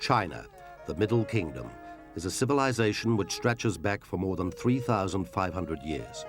China, the Middle Kingdom, is a civilization which stretches back for more than 3,500 years.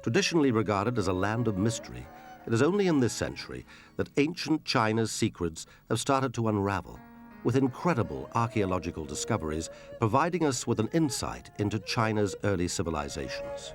Traditionally regarded as a land of mystery, it is only in this century that ancient China's secrets have started to unravel, with incredible archaeological discoveries providing us with an insight into China's early civilizations.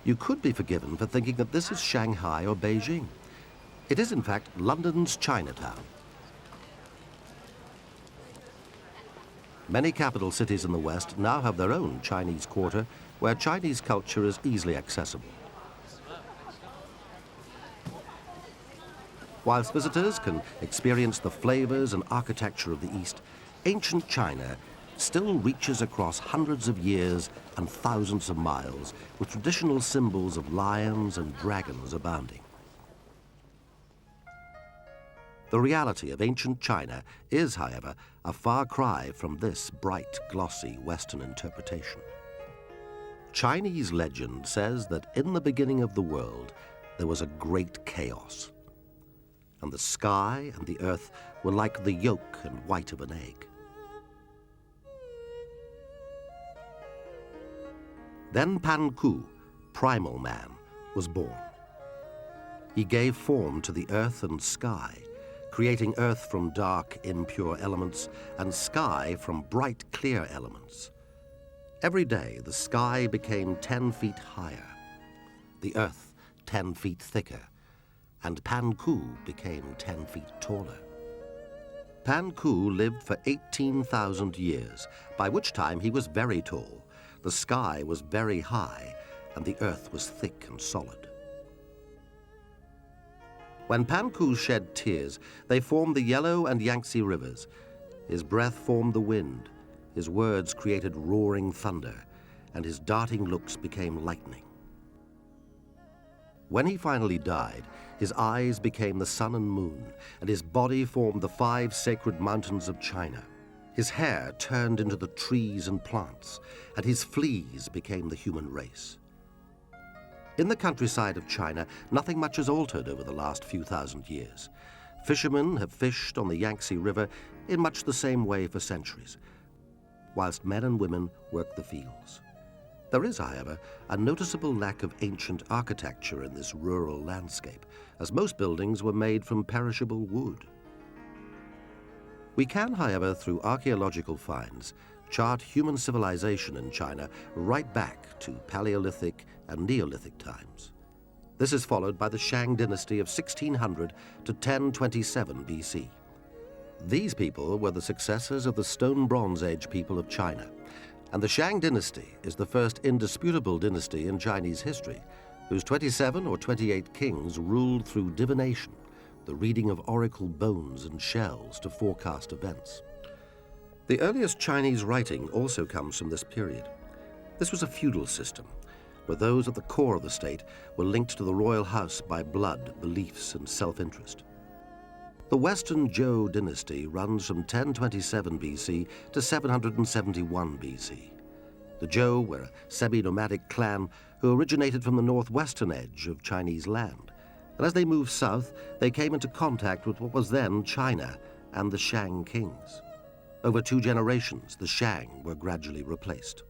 You could be forgiven for thinking that this is Shanghai or Beijing. It is, in fact, London's Chinatown. Many capital cities in the West now have their own Chinese quarter, where Chinese culture is easily accessible. Whilst visitors can experience the flavors and architecture of the East, ancient China still reaches across hundreds of years and thousands of miles, with traditional symbols of lions and dragons abounding. The reality of ancient China is, however, a far cry from this bright, glossy Western interpretation. Chinese legend says that in the beginning of the world, there was a great chaos, and the sky and the earth were like the yolk and white of an egg. Then Pan Ku, primal man, was born. He gave form to the earth and sky, creating earth from dark, impure elements and sky from bright, clear elements. Every day, the sky became 10 feet higher, the earth 10 feet thicker, and Pan Ku became 10 feet taller. Pan Ku lived for 18,000 years, by which time he was very tall. The sky was very high, and the earth was thick and solid. When Pan Ku shed tears, they formed the Yellow and Yangtze rivers. His breath formed the wind, his words created roaring thunder, and his darting looks became lightning. When he finally died, his eyes became the sun and moon, and his body formed the 5 sacred mountains of China. His hair turned into the trees and plants, and his fleas became the human race. In the countryside of China, nothing much has altered over the last few thousand years. Fishermen have fished on the Yangtze River in much the same way for centuries, whilst men and women work the fields. There is, however, a noticeable lack of ancient architecture in this rural landscape, as most buildings were made from perishable wood. We can, however, through archaeological finds, chart human civilization in China right back to Paleolithic and Neolithic times. This is followed by the Shang dynasty of 1600 to 1027 BC. These people were the successors of the Stone Bronze Age people of China, and the Shang dynasty is the first indisputable dynasty in Chinese history, whose 27 or 28 kings ruled through divination, the reading of oracle bones and shells to forecast events. The earliest Chinese writing also comes from this period. This was a feudal system, where those at the core of the state were linked to the royal house by blood, beliefs, and self-interest. The Western Zhou dynasty runs from 1027 BC to 771 BC. The Zhou were a semi-nomadic clan who originated from the northwestern edge of Chinese land. And as they moved south, they came into contact with what was then China and the Shang kings. Over 2 generations, the Shang were gradually replaced.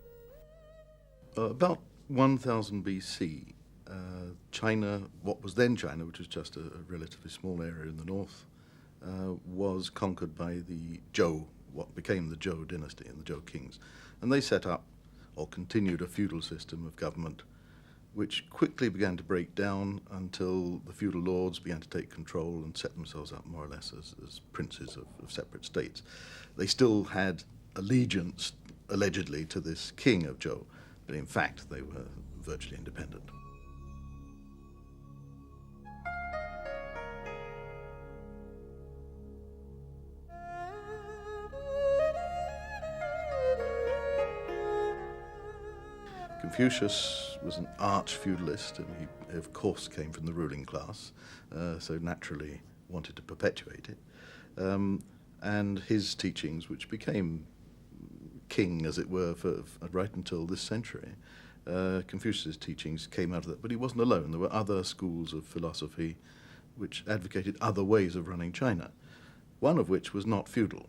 About 1000 BC, China, what was then China, which was just a relatively small area in the north, was conquered by the Zhou, what became the Zhou dynasty and the Zhou kings. And they set up, or continued, a feudal system of government, which quickly began to break down until the feudal lords began to take control and set themselves up more or less as princes of separate states. They still had allegiance, allegedly, to this king of Zhou, but in fact they were virtually independent. Confucius was an arch-feudalist, and he, of course, came from the ruling class, so naturally wanted to perpetuate it. And his teachings, which became king, as it were, for right until this century, Confucius' teachings came out of that. But he wasn't alone. There were other schools of philosophy which advocated other ways of running China, one of which was not feudal.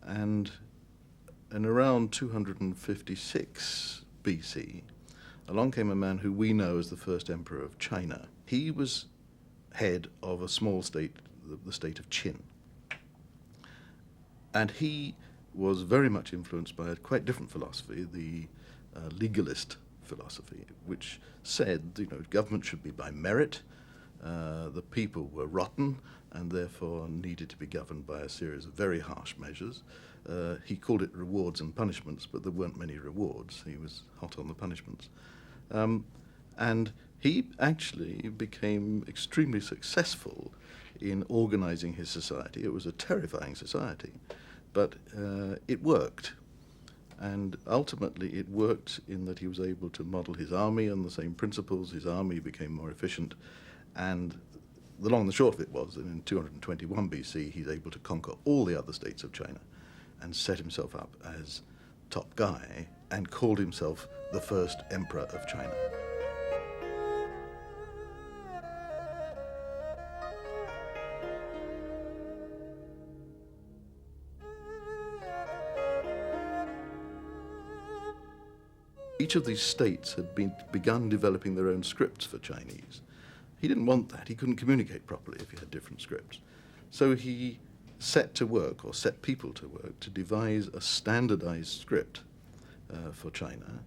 And in around 256 BC, along came a man who we know as the first emperor of China. He was head of a small state, the state of Qin. And he was very much influenced by a quite different philosophy, the legalist philosophy, which said, government should be by merit, the people were rotten and therefore needed to be governed by a series of very harsh measures. He called it rewards and punishments, but there weren't many rewards. He was hot on the punishments. And he actually became extremely successful in organizing his society. It was a terrifying society, but it worked. And ultimately it worked in that he was able to model his army on the same principles. His army became more efficient, and the long and the short of it was that in 221 BC he's able to conquer all the other states of China and set himself up as top guy and called himself the first emperor of China. Each of these states had begun developing their own scripts for Chinese. He didn't want that. He couldn't communicate properly if he had different scripts. So he set to work, or set people to work, to devise a standardized script for China,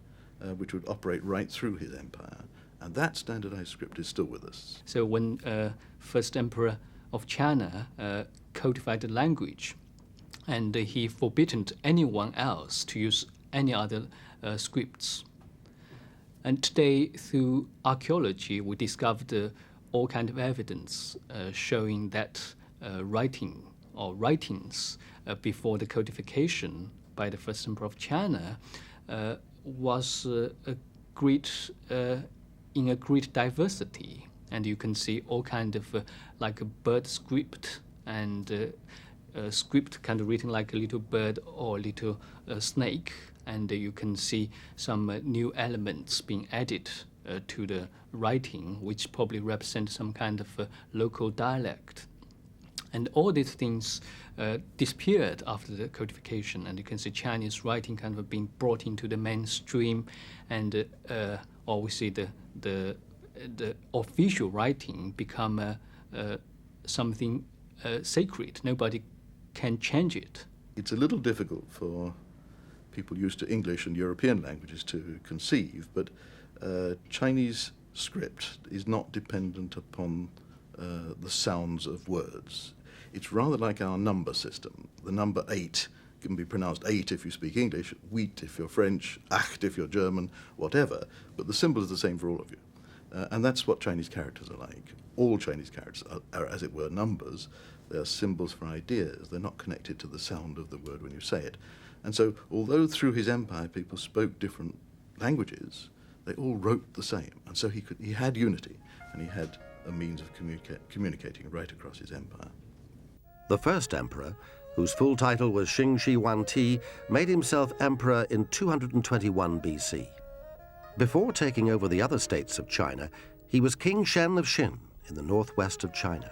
which would operate right through his empire. And that standardized script is still with us. So when first emperor of China codified the language, and he forbidden anyone else to use any other scripts. And today, through archaeology, we discovered all kind of evidence showing that writing or writings before the codification by the first emperor of China was a great in a great diversity, and you can see all kind of like a bird script and script kind of written like a little bird or a little snake, and you can see some new elements being added to the writing, which probably represent some kind of local dialect. And all these things disappeared after the codification, and you can see Chinese writing kind of being brought into the mainstream, and or we see the official writing become something sacred. Nobody can change it. It's a little difficult for people used to English and European languages to conceive, but Chinese script is not dependent upon the sounds of words. It's rather like our number system. The number 8 can be pronounced 8 if you speak English, wheat if you're French, acht if you're German, whatever, but the symbol is the same for all of you. And that's what Chinese characters are like. All Chinese characters are, as it were, numbers. They're symbols for ideas. They're not connected to the sound of the word when you say it. And so, although through his empire people spoke different languages, they all wrote the same, and so he had unity, and he had a means of communicating right across his empire. The first emperor, whose full title was Xing Shi Huangti, made himself emperor in 221 BC. Before taking over the other states of China, he was King Shen of Xin in the northwest of China.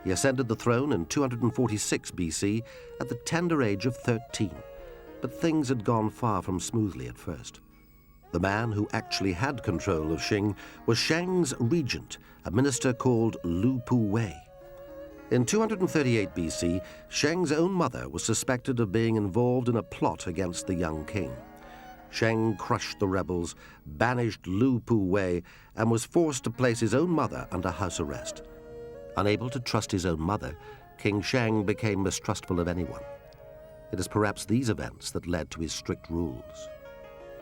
He ascended the throne in 246 BC at the tender age of 13, but things had gone far from smoothly at first. The man who actually had control of Xing was Sheng's regent, a minister called Lu Puwei. In 238 BC, Sheng's own mother was suspected of being involved in a plot against the young king. Sheng crushed the rebels, banished Lu Puwei, and was forced to place his own mother under house arrest. Unable to trust his own mother, King Sheng became mistrustful of anyone. It is perhaps these events that led to his strict rules.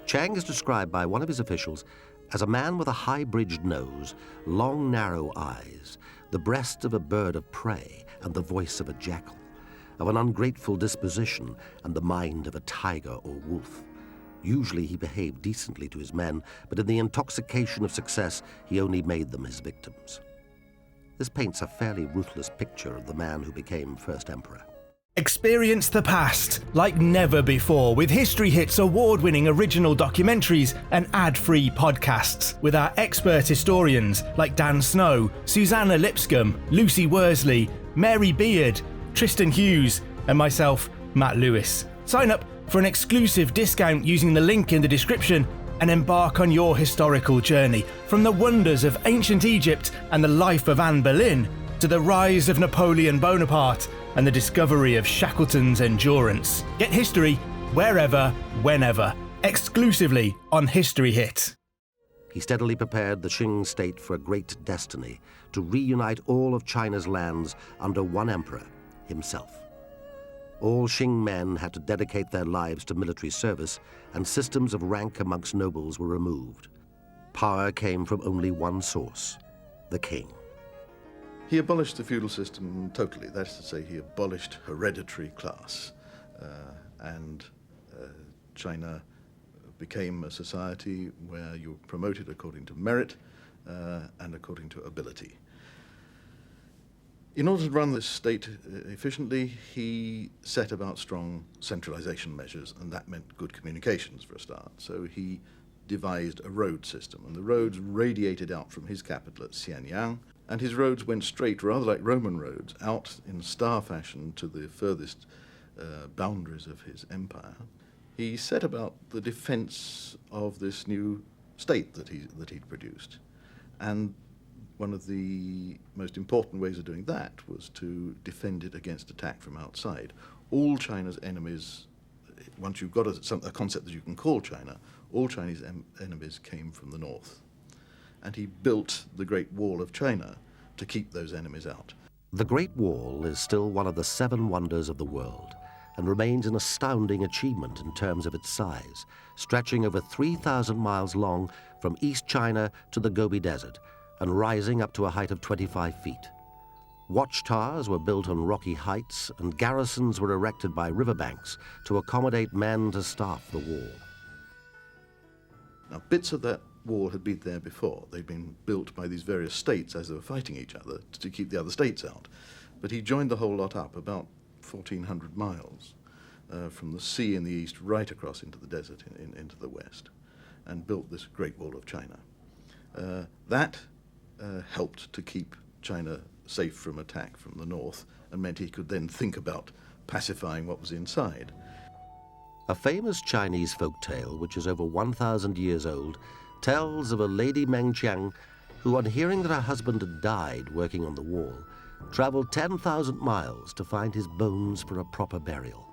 Sheng is described by one of his officials as a man with a high-bridged nose, long, narrow eyes, the breast of a bird of prey and the voice of a jackal, of an ungrateful disposition and the mind of a tiger or wolf. Usually he behaved decently to his men, but in the intoxication of success, he only made them his victims. This paints a fairly ruthless picture of the man who became first emperor. Experience the past like never before with History Hit's award-winning original documentaries and ad-free podcasts with our expert historians like Dan Snow, Susanna Lipscomb, Lucy Worsley, Mary Beard, Tristan Hughes, and myself, Matt Lewis. Sign up for an exclusive discount using the link in the description and embark on your historical journey from the wonders of ancient Egypt and the life of Anne Boleyn to the rise of Napoleon Bonaparte and the discovery of Shackleton's endurance. Get history wherever, whenever, exclusively on History Hit. He steadily prepared the Qing state for a great destiny, to reunite all of China's lands under one emperor, himself. All Qing men had to dedicate their lives to military service, and systems of rank amongst nobles were removed. Power came from only one source, the king. He abolished the feudal system totally. That is to say, he abolished hereditary class, and China became a society where you were promoted according to merit and according to ability. In order to run this state efficiently, he set about strong centralization measures, and that meant good communications for a start. So he devised a road system, and the roads radiated out from his capital at Xianyang, and his roads went straight, rather like Roman roads, out in star fashion to the furthest boundaries of his empire. He set about the defense of this new state that he'd produced. And one of the most important ways of doing that was to defend it against attack from outside. All China's enemies, once you've got a concept that you can call China, all Chinese enemies came from the north. And he built the Great Wall of China to keep those enemies out. The Great Wall is still one of the 7 wonders of the world and remains an astounding achievement in terms of its size, stretching over 3,000 miles long from East China to the Gobi Desert and rising up to a height of 25 feet. Watchtowers were built on rocky heights, and garrisons were erected by riverbanks to accommodate men to staff the wall. Now, bits of that wall had been there before. They'd been built by these various states as they were fighting each other to keep the other states out. But he joined the whole lot up about 1,400 miles from the sea in the east right across into the desert into the west, and built this Great Wall of China. That helped to keep China safe from attack from the north, and meant he could then think about pacifying what was inside. A famous Chinese folk tale, which is over 1,000 years old, tells of a Lady Mengqiang who, on hearing that her husband had died working on the wall, traveled 10,000 miles to find his bones for a proper burial.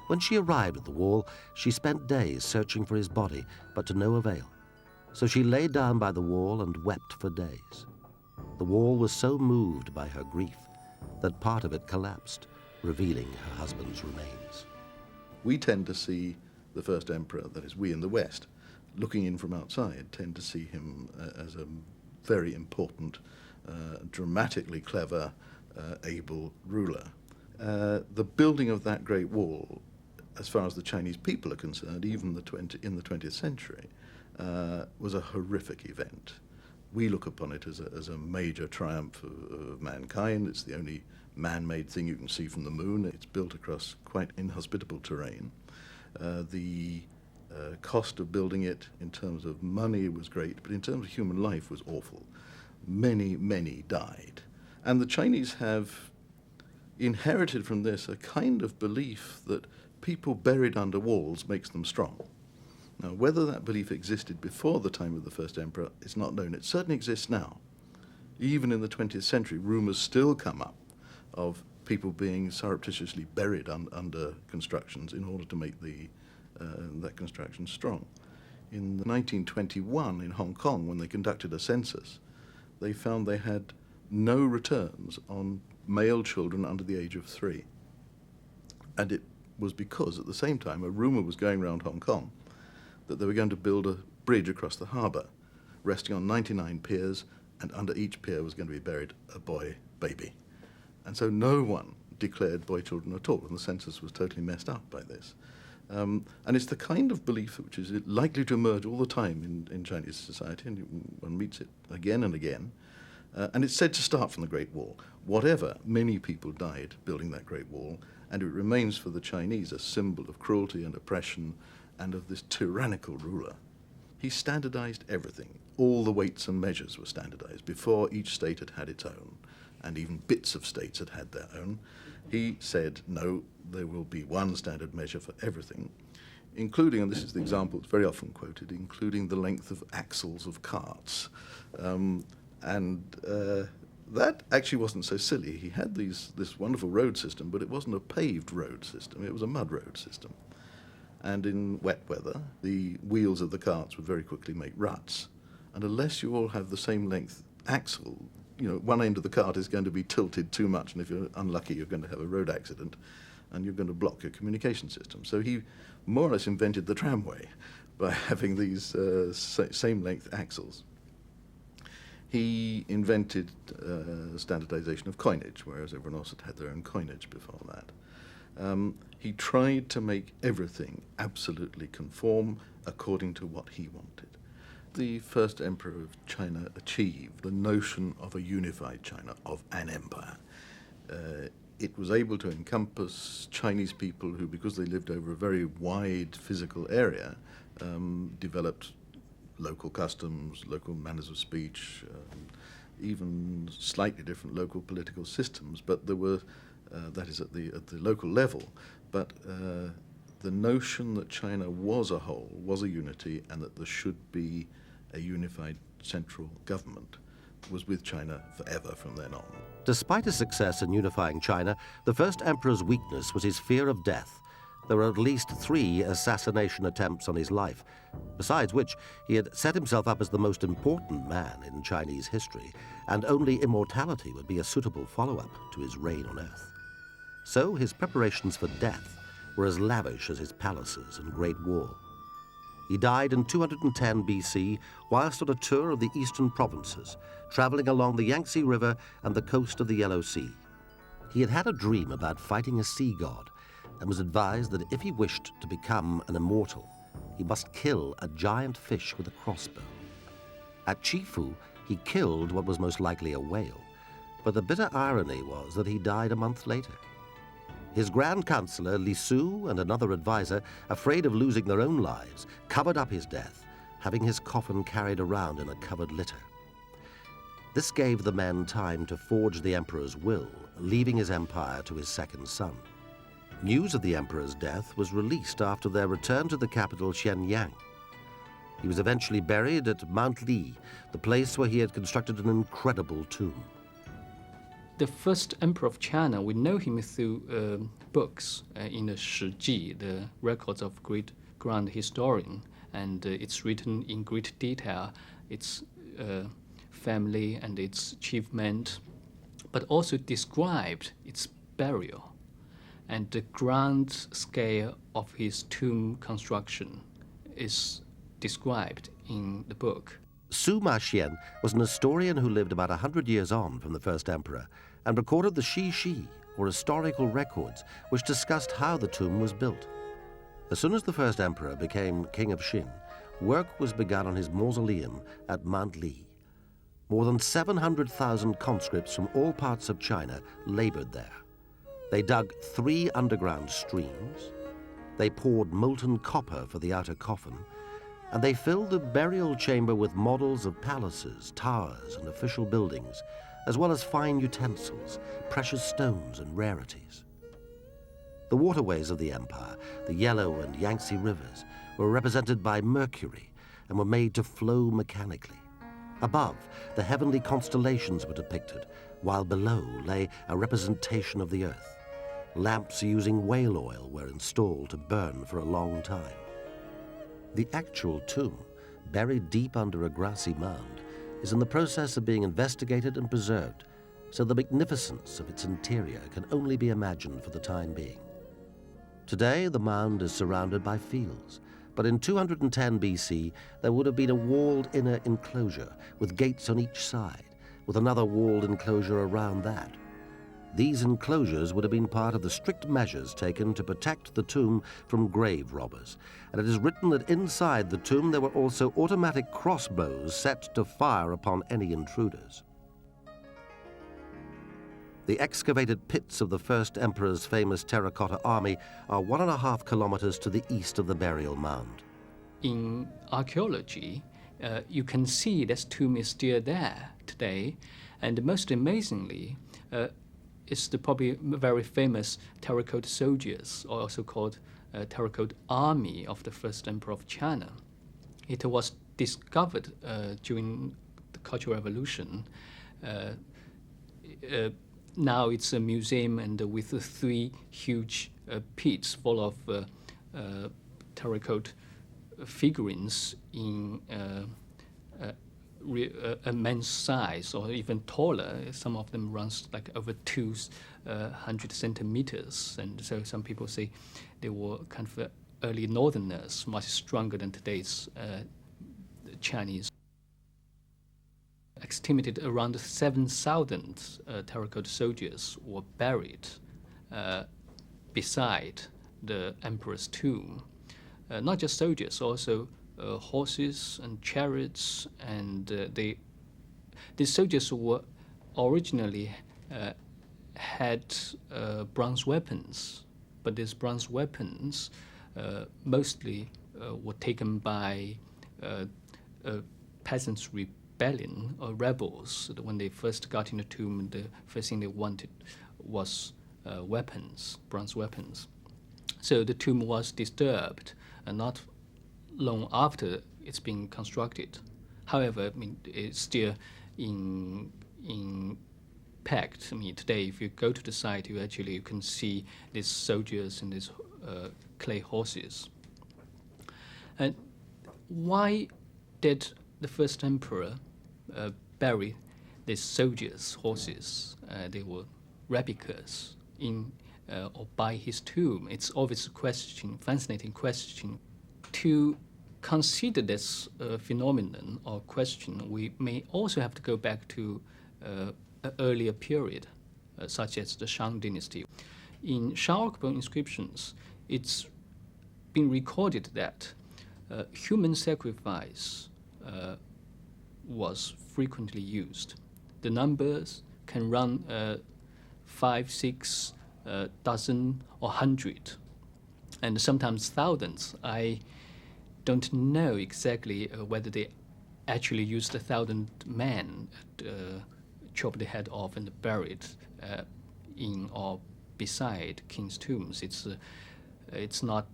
When she arrived at the wall, she spent days searching for his body, but to no avail. So she lay down by the wall and wept for days. The wall was so moved by her grief that part of it collapsed, revealing her husband's remains. We tend to see the first emperor, that is, we in the West, looking in from outside, tend to see him as a very important, dramatically clever, able ruler. The building of that Great Wall, as far as the Chinese people are concerned, even in the 20th century, was a horrific event. We look upon it as a major triumph of mankind. It's the only man-made thing you can see from the moon. It's built across quite inhospitable terrain. The cost of building it in terms of money was great, but in terms of human life was awful. Many, many died. And the Chinese have inherited from this a kind of belief that people buried under walls makes them strong. Now, whether that belief existed before the time of the first emperor is not known. It certainly exists now. Even in the 20th century, rumors still come up of people being surreptitiously buried under constructions in order to make that construction strong. In 1921, in Hong Kong, when they conducted a census, they found they had no returns on male children under the age of 3. And it was because, at the same time, a rumor was going around Hong Kong that they were going to build a bridge across the harbour, resting on 99 piers, and under each pier was going to be buried a boy baby. And so no one declared boy children at all, and the census was totally messed up by this. And it's the kind of belief which is likely to emerge all the time in Chinese society, and one meets it again and again. And it's said to start from the Great Wall. Whatever, many people died building that Great Wall, and it remains for the Chinese a symbol of cruelty and oppression and of this tyrannical ruler. He standardized everything. All the weights and measures were standardized before each state had had its own, and even bits of states had had their own. He said, no, there will be one standard measure for everything, including, and this is the example that's very often quoted, including the length of axles of carts. That actually wasn't so silly. He had this wonderful road system, but it wasn't a paved road system. It was a mud road system. And in wet weather, the wheels of the carts would very quickly make ruts. And unless you all have the same length axle, one end of the cart is going to be tilted too much, and if you're unlucky, you're going to have a road accident, and you're going to block your communication system. So he more or less invented the tramway by having these same length axles. He invented standardization of coinage, whereas everyone else had their own coinage before that. He tried to make everything absolutely conform according to what he wanted. The first emperor of China achieved the notion of a unified China, of an empire. It was able to encompass Chinese people who, because they lived over a very wide physical area, developed local customs, local manners of speech, even slightly different local political systems, but there were, that is at the local level, but the notion that China was a whole, was a unity, and that there should be a unified central government was with China forever from then on. Despite his success in unifying China, the first emperor's weakness was his fear of death. There were at least 3 assassination attempts on his life, besides which he had set himself up as the most important man in Chinese history, and only immortality would be a suitable follow-up to his reign on earth. So his preparations for death were as lavish as his palaces and great wall. He died in 210 BC whilst on a tour of the eastern provinces, traveling along the Yangtze River and the coast of the Yellow Sea. He had had a dream about fighting a sea god, and was advised that if he wished to become an immortal, he must kill a giant fish with a crossbow. At Chifu, he killed what was most likely a whale, but the bitter irony was that he died a month later. His Grand Counselor, Li Su, and another advisor, afraid of losing their own lives, covered up his death, having his coffin carried around in a covered litter. This gave the men time to forge the emperor's will, leaving his empire to his second son. News of the emperor's death was released after their return to the capital Xianyang. He was eventually buried at Mount Li, the place where he had constructed an incredible tomb. The first emperor of China, we know him through books in the Shi Ji, the records of great grand historian, and it's written in great detail, its family and its achievement, but also described its burial and the grand scale of his tomb construction is described in the book. Sima Xian was an historian who lived about 100 years on from the first emperor and recorded the Shi, or historical records, which discussed how the tomb was built. As soon as the first emperor became king of Xin, work was begun on his mausoleum at Mount Li. More than 700,000 conscripts from all parts of China labored there. They dug 3 underground streams, they poured molten copper for the outer coffin, and they filled the burial chamber with models of palaces, towers, and official buildings, as well as fine utensils, precious stones, and rarities. The waterways of the empire, the Yellow and Yangtze rivers, were represented by Mercury and were made to flow mechanically. Above, the heavenly constellations were depicted, while below lay a representation of the earth. Lamps using whale oil were installed to burn for a long time. The actual tomb, buried deep under a grassy mound, is in the process of being investigated and preserved, so the magnificence of its interior can only be imagined for the time being. Today, the mound is surrounded by fields, but in 210 BC, there would have been a walled inner enclosure with gates on each side, with another walled enclosure around that. These enclosures would have been part of the strict measures taken to protect the tomb from grave robbers, and it is written that inside the tomb there were also automatic crossbows set to fire upon any intruders. The excavated pits of the first emperor's famous terracotta army are 1.5 kilometers to the east of the burial mound. In archaeology, you can see this tomb is still there today, and most amazingly, it's the probably very famous terracotta soldiers, or also called terracotta army of the first emperor of China. It was discovered during the Cultural Revolution. Now it's a museum, and with 3 huge pits full of terracotta figurines in immense size, or even taller. Some of them runs like over 200 centimeters, and so some people say they were kind of early northerners, much stronger than today's Chinese. Estimated around 7,000 terracotta soldiers were buried beside the emperor's tomb. Not just soldiers, also horses and chariots, and the soldiers were originally had bronze weapons, but these bronze weapons mostly were taken by peasants' rebellion or rebels. When they first got in the tomb, the first thing they wanted was weapons, bronze weapons. So the tomb was disturbed, and not long after it's been constructed. However, I mean, it's still intact. I mean, today, if you go to the site, you can see these soldiers and these clay horses. And why did the first emperor bury these soldiers' horses? They were replicas in or by his tomb. It's always a question, fascinating question. To consider this phenomenon or question, we may also have to go back to an earlier period, such as the Shang dynasty. In Shang inscriptions, it's been recorded that human sacrifice was frequently used. The numbers can run 5, 6, dozen, or 100, and sometimes thousands. I don't know exactly whether they actually used 1,000 men, chop the head off and buried in or beside king's tombs. It's not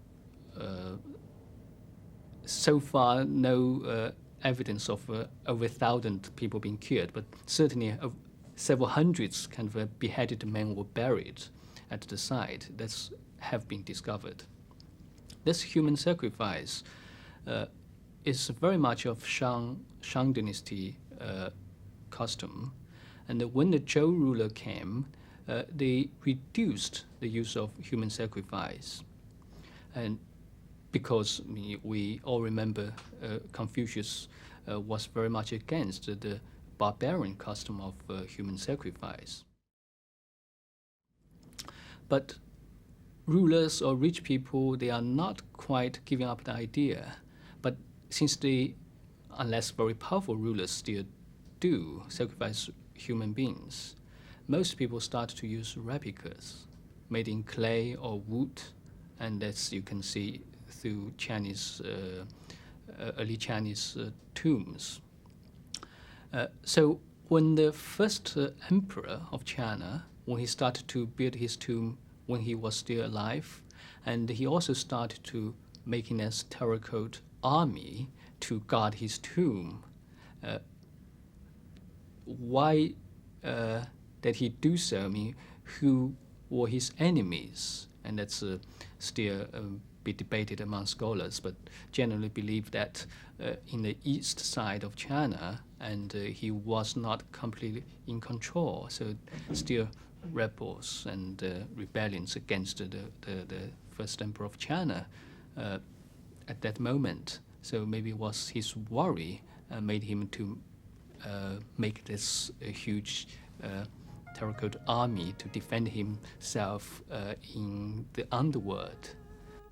so far no evidence of over 1,000 people being killed, but certainly several hundreds kind of beheaded men were buried at the site. That's have been discovered. This human sacrifice is very much of Shang dynasty custom, and when the Zhou ruler came, they reduced the use of human sacrifice, and because we all remember Confucius was very much against the barbarian custom of human sacrifice. But rulers or rich people, they are not quite giving up the idea, but since unless very powerful rulers still do sacrifice human beings, most people start to use replicas made in clay or wood, and as you can see through Chinese, early Chinese tombs. So when the first emperor of China, when he started to build his tomb when he was still alive, and he also started to making a terracotta army to guard his tomb. Why did he do so? I mean, who were his enemies? And that's still be debated among scholars, but generally believe that in the east side of China, and he was not completely in control, so still rebels and rebellions against the first emperor of China at that moment. So maybe it was his worry made him to make this huge terracotta army to defend himself in the underworld.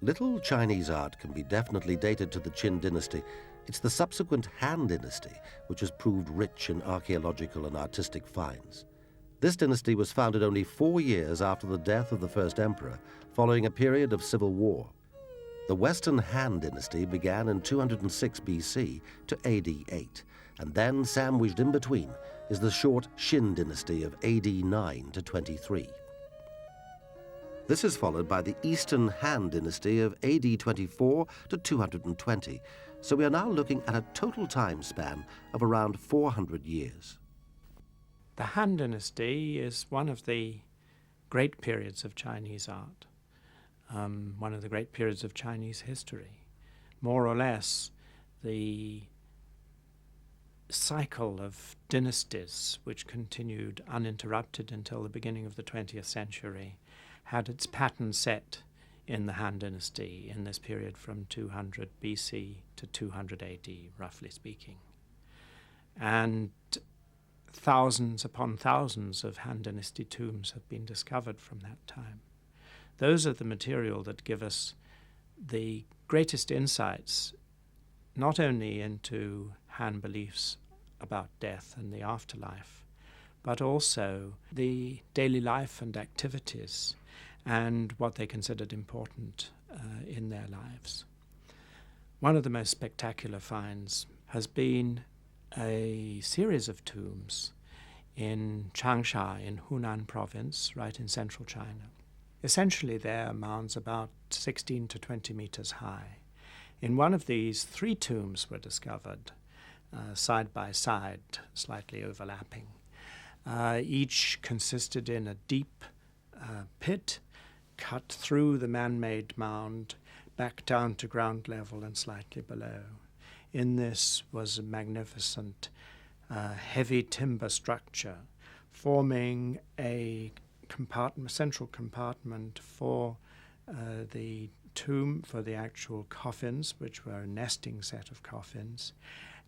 Little Chinese art can be definitely dated to the Qin dynasty. It's the subsequent Han dynasty which has proved rich in archaeological and artistic finds. This dynasty was founded only 4 years after the death of the first emperor, following a period of civil war. The Western Han dynasty began in 206 BC to AD 8, and then sandwiched in between is the short Xin dynasty of AD 9 to 23. This is followed by the Eastern Han dynasty of AD 24 to 220, so we are now looking at a total time span of around 400 years. The Han Dynasty is one of the great periods of Chinese art, one of the great periods of Chinese history. More or less, the cycle of dynasties, which continued uninterrupted until the beginning of the 20th century, had its pattern set in the Han Dynasty in this period from 200 BC to 200 AD, roughly speaking. And thousands upon thousands of Han Dynasty tombs have been discovered from that time. Those are the material that give us the greatest insights, not only into Han beliefs about death and the afterlife, but also the daily life and activities and what they considered important in their lives. One of the most spectacular finds has been a series of tombs in Changsha in Hunan province, right in central China. Essentially, they're mounds about 16 to 20 meters high. In one of these, 3 tombs were discovered, side by side, slightly overlapping. Each consisted in a deep pit cut through the man-made mound, back down to ground level and slightly below. In this was a magnificent heavy timber structure forming a central compartment for the tomb, for the actual coffins, which were a nesting set of coffins,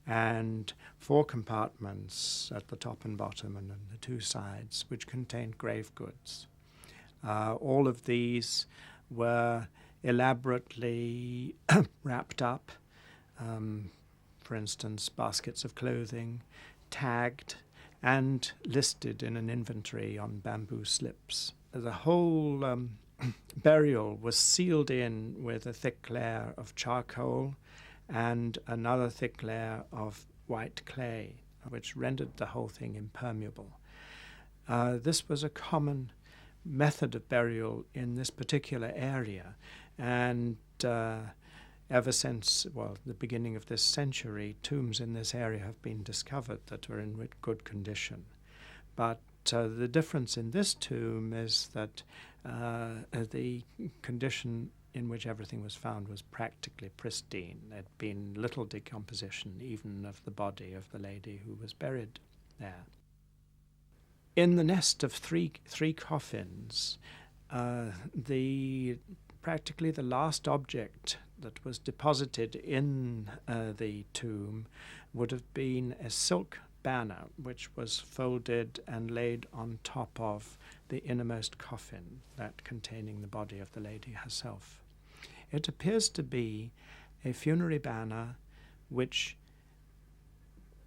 and 4 compartments at the top and bottom and on the 2 sides, which contained grave goods. All of these were elaborately wrapped up, for instance, baskets of clothing, tagged and listed in an inventory on bamboo slips. The whole burial was sealed in with a thick layer of charcoal and another thick layer of white clay, which rendered the whole thing impermeable. This was a common method of burial in this particular area, and ever since, the beginning of this century, tombs in this area have been discovered that are in good condition. But the difference in this tomb is that the condition in which everything was found was practically pristine. There had been little decomposition, even of the body of the lady who was buried there. In the nest of three coffins, practically the last object that was deposited in the tomb would have been a silk banner, which was folded and laid on top of the innermost coffin, that containing the body of the lady herself. It appears to be a funerary banner which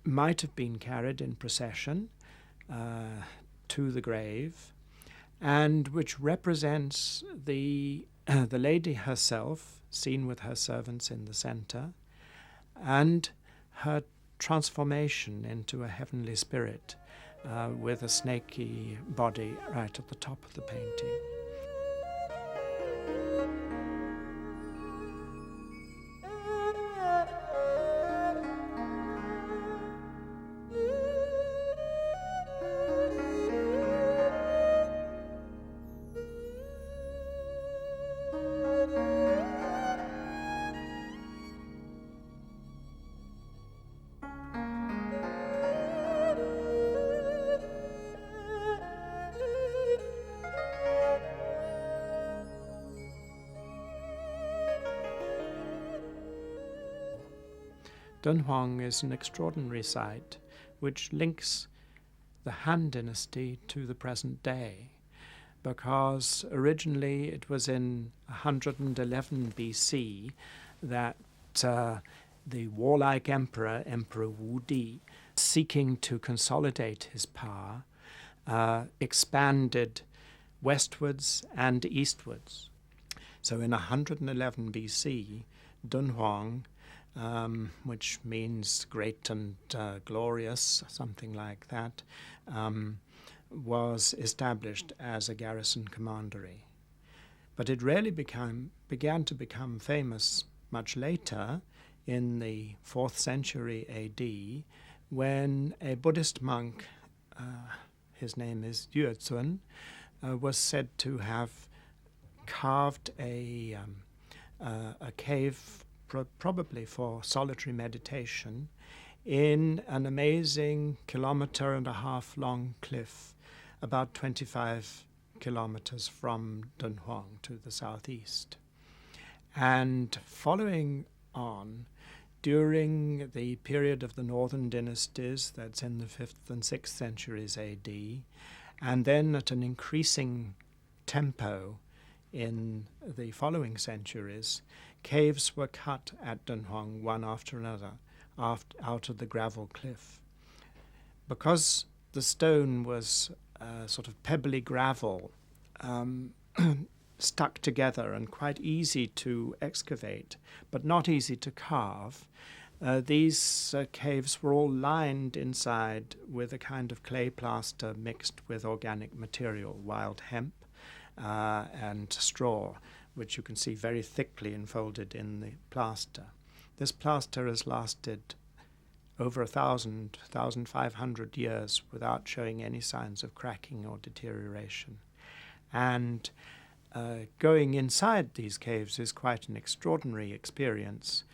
might have been carried in procession to the grave, and which represents the lady herself, seen with her servants in the center, and her transformation into a heavenly spirit with a snaky body right at the top of the painting. Dunhuang is an extraordinary site which links the Han Dynasty to the present day, because originally it was in 111 BC that the warlike emperor, Emperor Wu Di, seeking to consolidate his power, expanded westwards and eastwards. So in 111 BC, Dunhuang, which means great and glorious, something like that, was established as a garrison commandery. But it really began to become famous much later, in the 4th century AD, when a Buddhist monk, his name is Yue-Zun, was said to have carved a cave, probably for solitary meditation, in an amazing 1.5 kilometer long cliff, about 25 kilometers from Dunhuang to the southeast. And following on, during the period of the northern dynasties, that's in the 5th and 6th centuries AD, and then at an increasing tempo in the following centuries, caves were cut at Dunhuang one after another out of the gravel cliff. Because the stone was sort of pebbly gravel, stuck together and quite easy to excavate, but not easy to carve, these caves were all lined inside with a kind of clay plaster mixed with organic material, wild hemp and straw, which you can see very thickly enfolded in the plaster. This plaster has lasted over 1,500 years without showing any signs of cracking or deterioration. And going inside these caves is quite an extraordinary experience,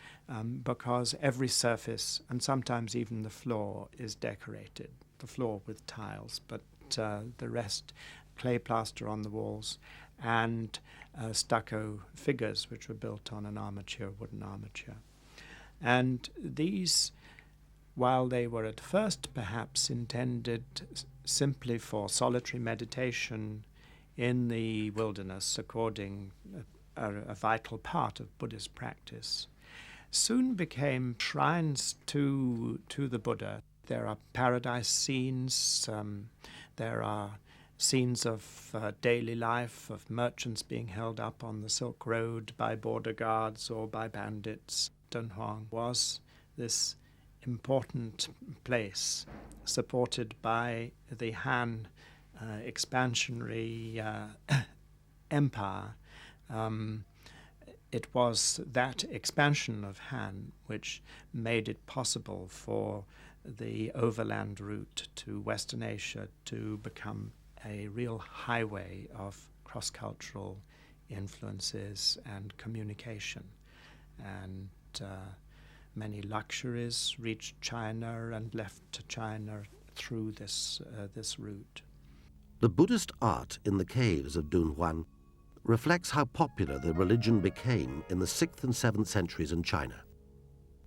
because every surface, and sometimes even the floor, is decorated. The floor with tiles, but the rest clay plaster on the walls, and stucco figures which were built on an armature, wooden armature. And these, while they were at first perhaps intended simply for solitary meditation in the wilderness, according a vital part of Buddhist practice, soon became shrines to the Buddha. There are paradise scenes, there are scenes of daily life, of merchants being held up on the Silk Road by border guards or by bandits. Dunhuang was this important place supported by the Han expansionary empire. It was that expansion of Han which made it possible for the overland route to Western Asia to become a real highway of cross-cultural influences and communication. And many luxuries reached China and left to China through this route. The Buddhist art in the caves of Dunhuang reflects how popular the religion became in the 6th and 7th centuries in China.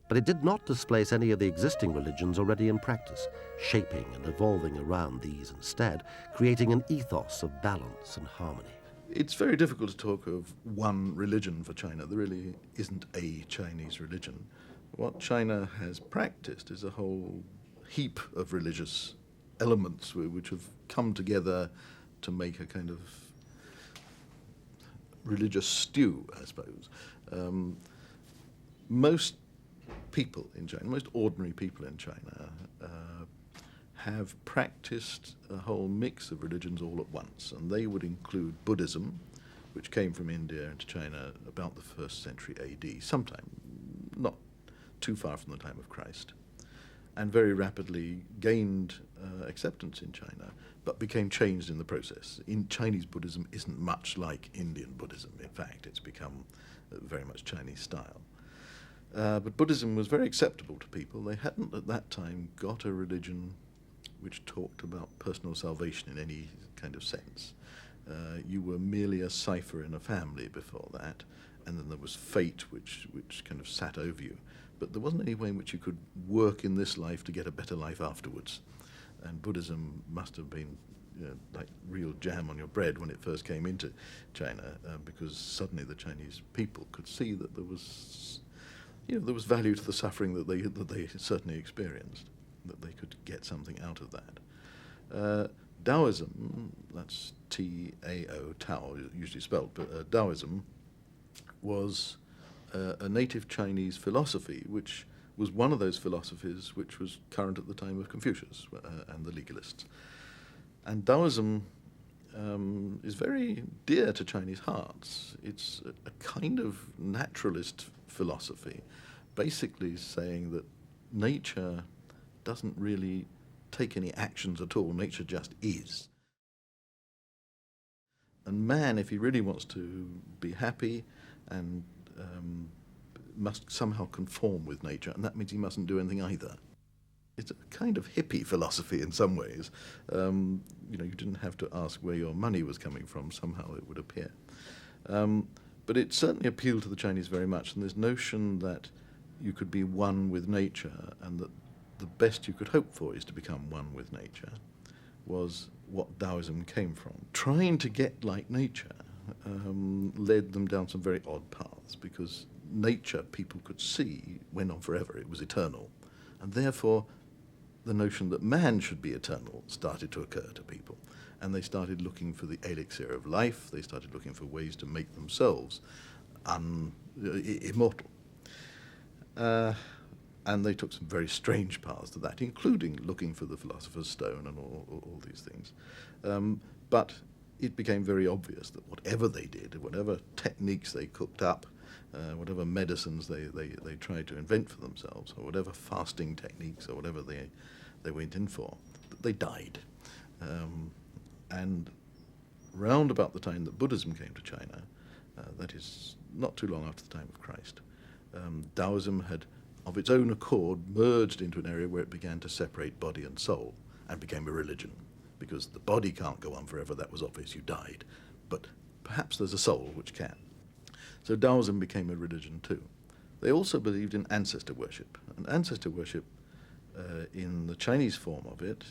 But it did not displace any of the existing religions already in practice, shaping and evolving around these instead, creating an ethos of balance and harmony. It's very difficult to talk of one religion for China. There really isn't a Chinese religion. What China has practiced is a whole heap of religious elements which have come together to make a kind of religious stew, I suppose. Most people in China, most ordinary people in China, have practiced a whole mix of religions all at once, and they would include Buddhism, which came from India into China about the 1st century AD, sometime not too far from the time of Christ, and very rapidly gained acceptance in China, but became changed in the process. In Chinese Buddhism isn't much like Indian Buddhism. In fact, it's become very much Chinese style. But Buddhism was very acceptable to people. They hadn't at that time got a religion which talked about personal salvation in any kind of sense. You were merely a cipher in a family before that, and then there was fate which kind of sat over you. But there wasn't any way in which you could work in this life to get a better life afterwards. And Buddhism must have been like real jam on your bread when it first came into China, because suddenly the Chinese people could see that there was value to the suffering that they certainly experienced, that they could get something out of that. Taoism, that's T-A-O, Tao, usually spelled, but Taoism was a native Chinese philosophy, which was one of those philosophies which was current at the time of Confucius and the legalists. And Taoism is very dear to Chinese hearts. It's a kind of naturalist philosophy, basically saying that nature doesn't really take any actions at all. Nature just is. And man, if he really wants to be happy, and must somehow conform with nature, and that means he mustn't do anything either. It's a kind of hippie philosophy in some ways. You didn't have to ask where your money was coming from, somehow it would appear. But it certainly appealed to the Chinese very much, and this notion that you could be one with nature, and that the best you could hope for is to become one with nature, was what Taoism came from. Trying to get like nature led them down some very odd paths, because nature, people could see, went on forever. It was eternal. And therefore, the notion that man should be eternal started to occur to people. And they started looking for the elixir of life. They started looking for ways to make themselves immortal. And they took some very strange paths to that, including looking for the philosopher's stone and all these things. But it became very obvious that whatever they did, whatever techniques they cooked up, whatever medicines they tried to invent for themselves, or whatever fasting techniques, or whatever they went in for, they died. And round about the time that Buddhism came to China, that is not too long after the time of Christ, Taoism had, of its own accord, merged into an area where it began to separate body and soul, and became a religion. Because the body can't go on forever, that was obvious, you died. But perhaps there's a soul which can. So Taoism became a religion too. They also believed in ancestor worship. And ancestor worship, in the Chinese form of it,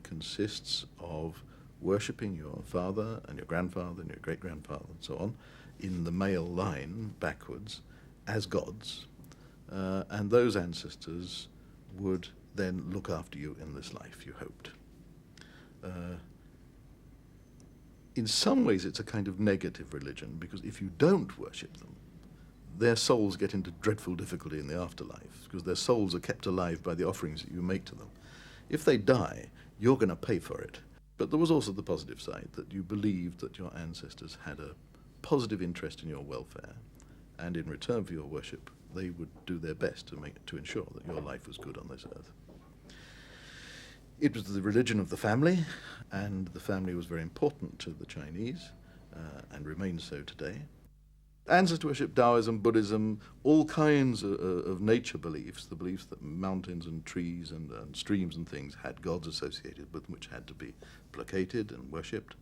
consists of worshipping your father and your grandfather and your great-grandfather and so on, in the male line, backwards, as gods. And those ancestors would then look after you in this life, you hoped. In some ways it's a kind of negative religion, because if you don't worship them, their souls get into dreadful difficulty in the afterlife, because their souls are kept alive by the offerings that you make to them. If they die, you're going to pay for it. But there was also the positive side, that you believed that your ancestors had a positive interest in your welfare, and in return for your worship, they would do their best to ensure that your life was good on this earth. It was the religion of the family, and the family was very important to the Chinese, and remains so today. Ancestor worship, Taoism, Buddhism, all kinds of nature beliefs, the beliefs that mountains and trees and streams and things had gods associated with them which had to be placated and worshipped,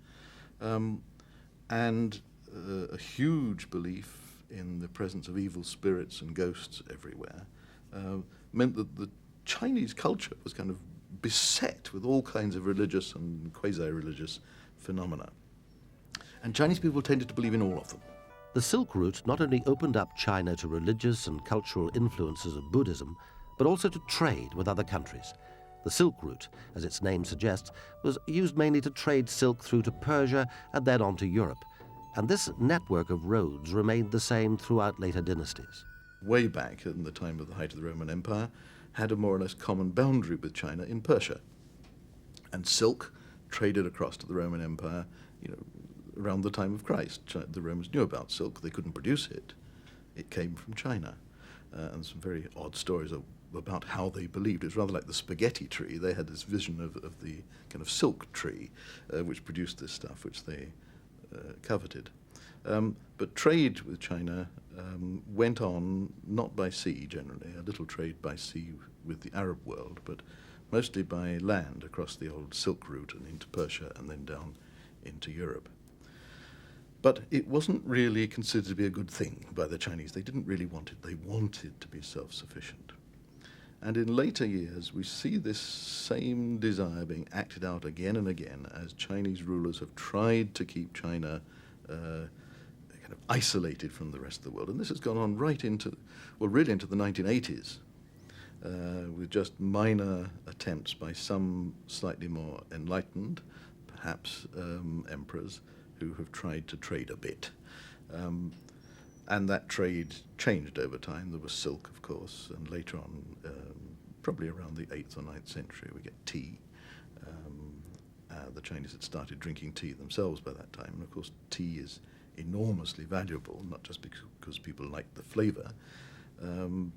and a huge belief in the presence of evil spirits and ghosts everywhere, meant that the Chinese culture was kind of beset with all kinds of religious and quasi-religious phenomena. And Chinese people tended to believe in all of them. The Silk Route not only opened up China to religious and cultural influences of Buddhism, but also to trade with other countries. The Silk Route, as its name suggests, was used mainly to trade silk through to Persia and then on to Europe. And this network of roads remained the same throughout later dynasties. Way back in the time of the height of the Roman Empire, had a more or less common boundary with China in Persia. And silk traded across to the Roman Empire, around the time of Christ. The Romans knew about silk. They couldn't produce it. It came from China. And some very odd stories about how they believed. It was rather like the spaghetti tree. They had this vision of the kind of silk tree, which produced this stuff, which they coveted. But trade with China went on not by sea generally, a little trade by sea with the Arab world, but mostly by land across the old Silk Route and into Persia and then down into Europe. But it wasn't really considered to be a good thing by the Chinese. They didn't really want it. They wanted to be self-sufficient. And in later years, we see this same desire being acted out again and again as Chinese rulers have tried to keep China kind of isolated from the rest of the world. And this has gone on right into, really into the 1980s, with just minor attempts by some slightly more enlightened, perhaps emperors, who have tried to trade a bit. And that trade changed over time. There was silk, of course, and later on, probably around the 8th or 9th century, we get tea. The Chinese had started drinking tea themselves by that time. And of course, tea is enormously valuable, not just because people like the flavor,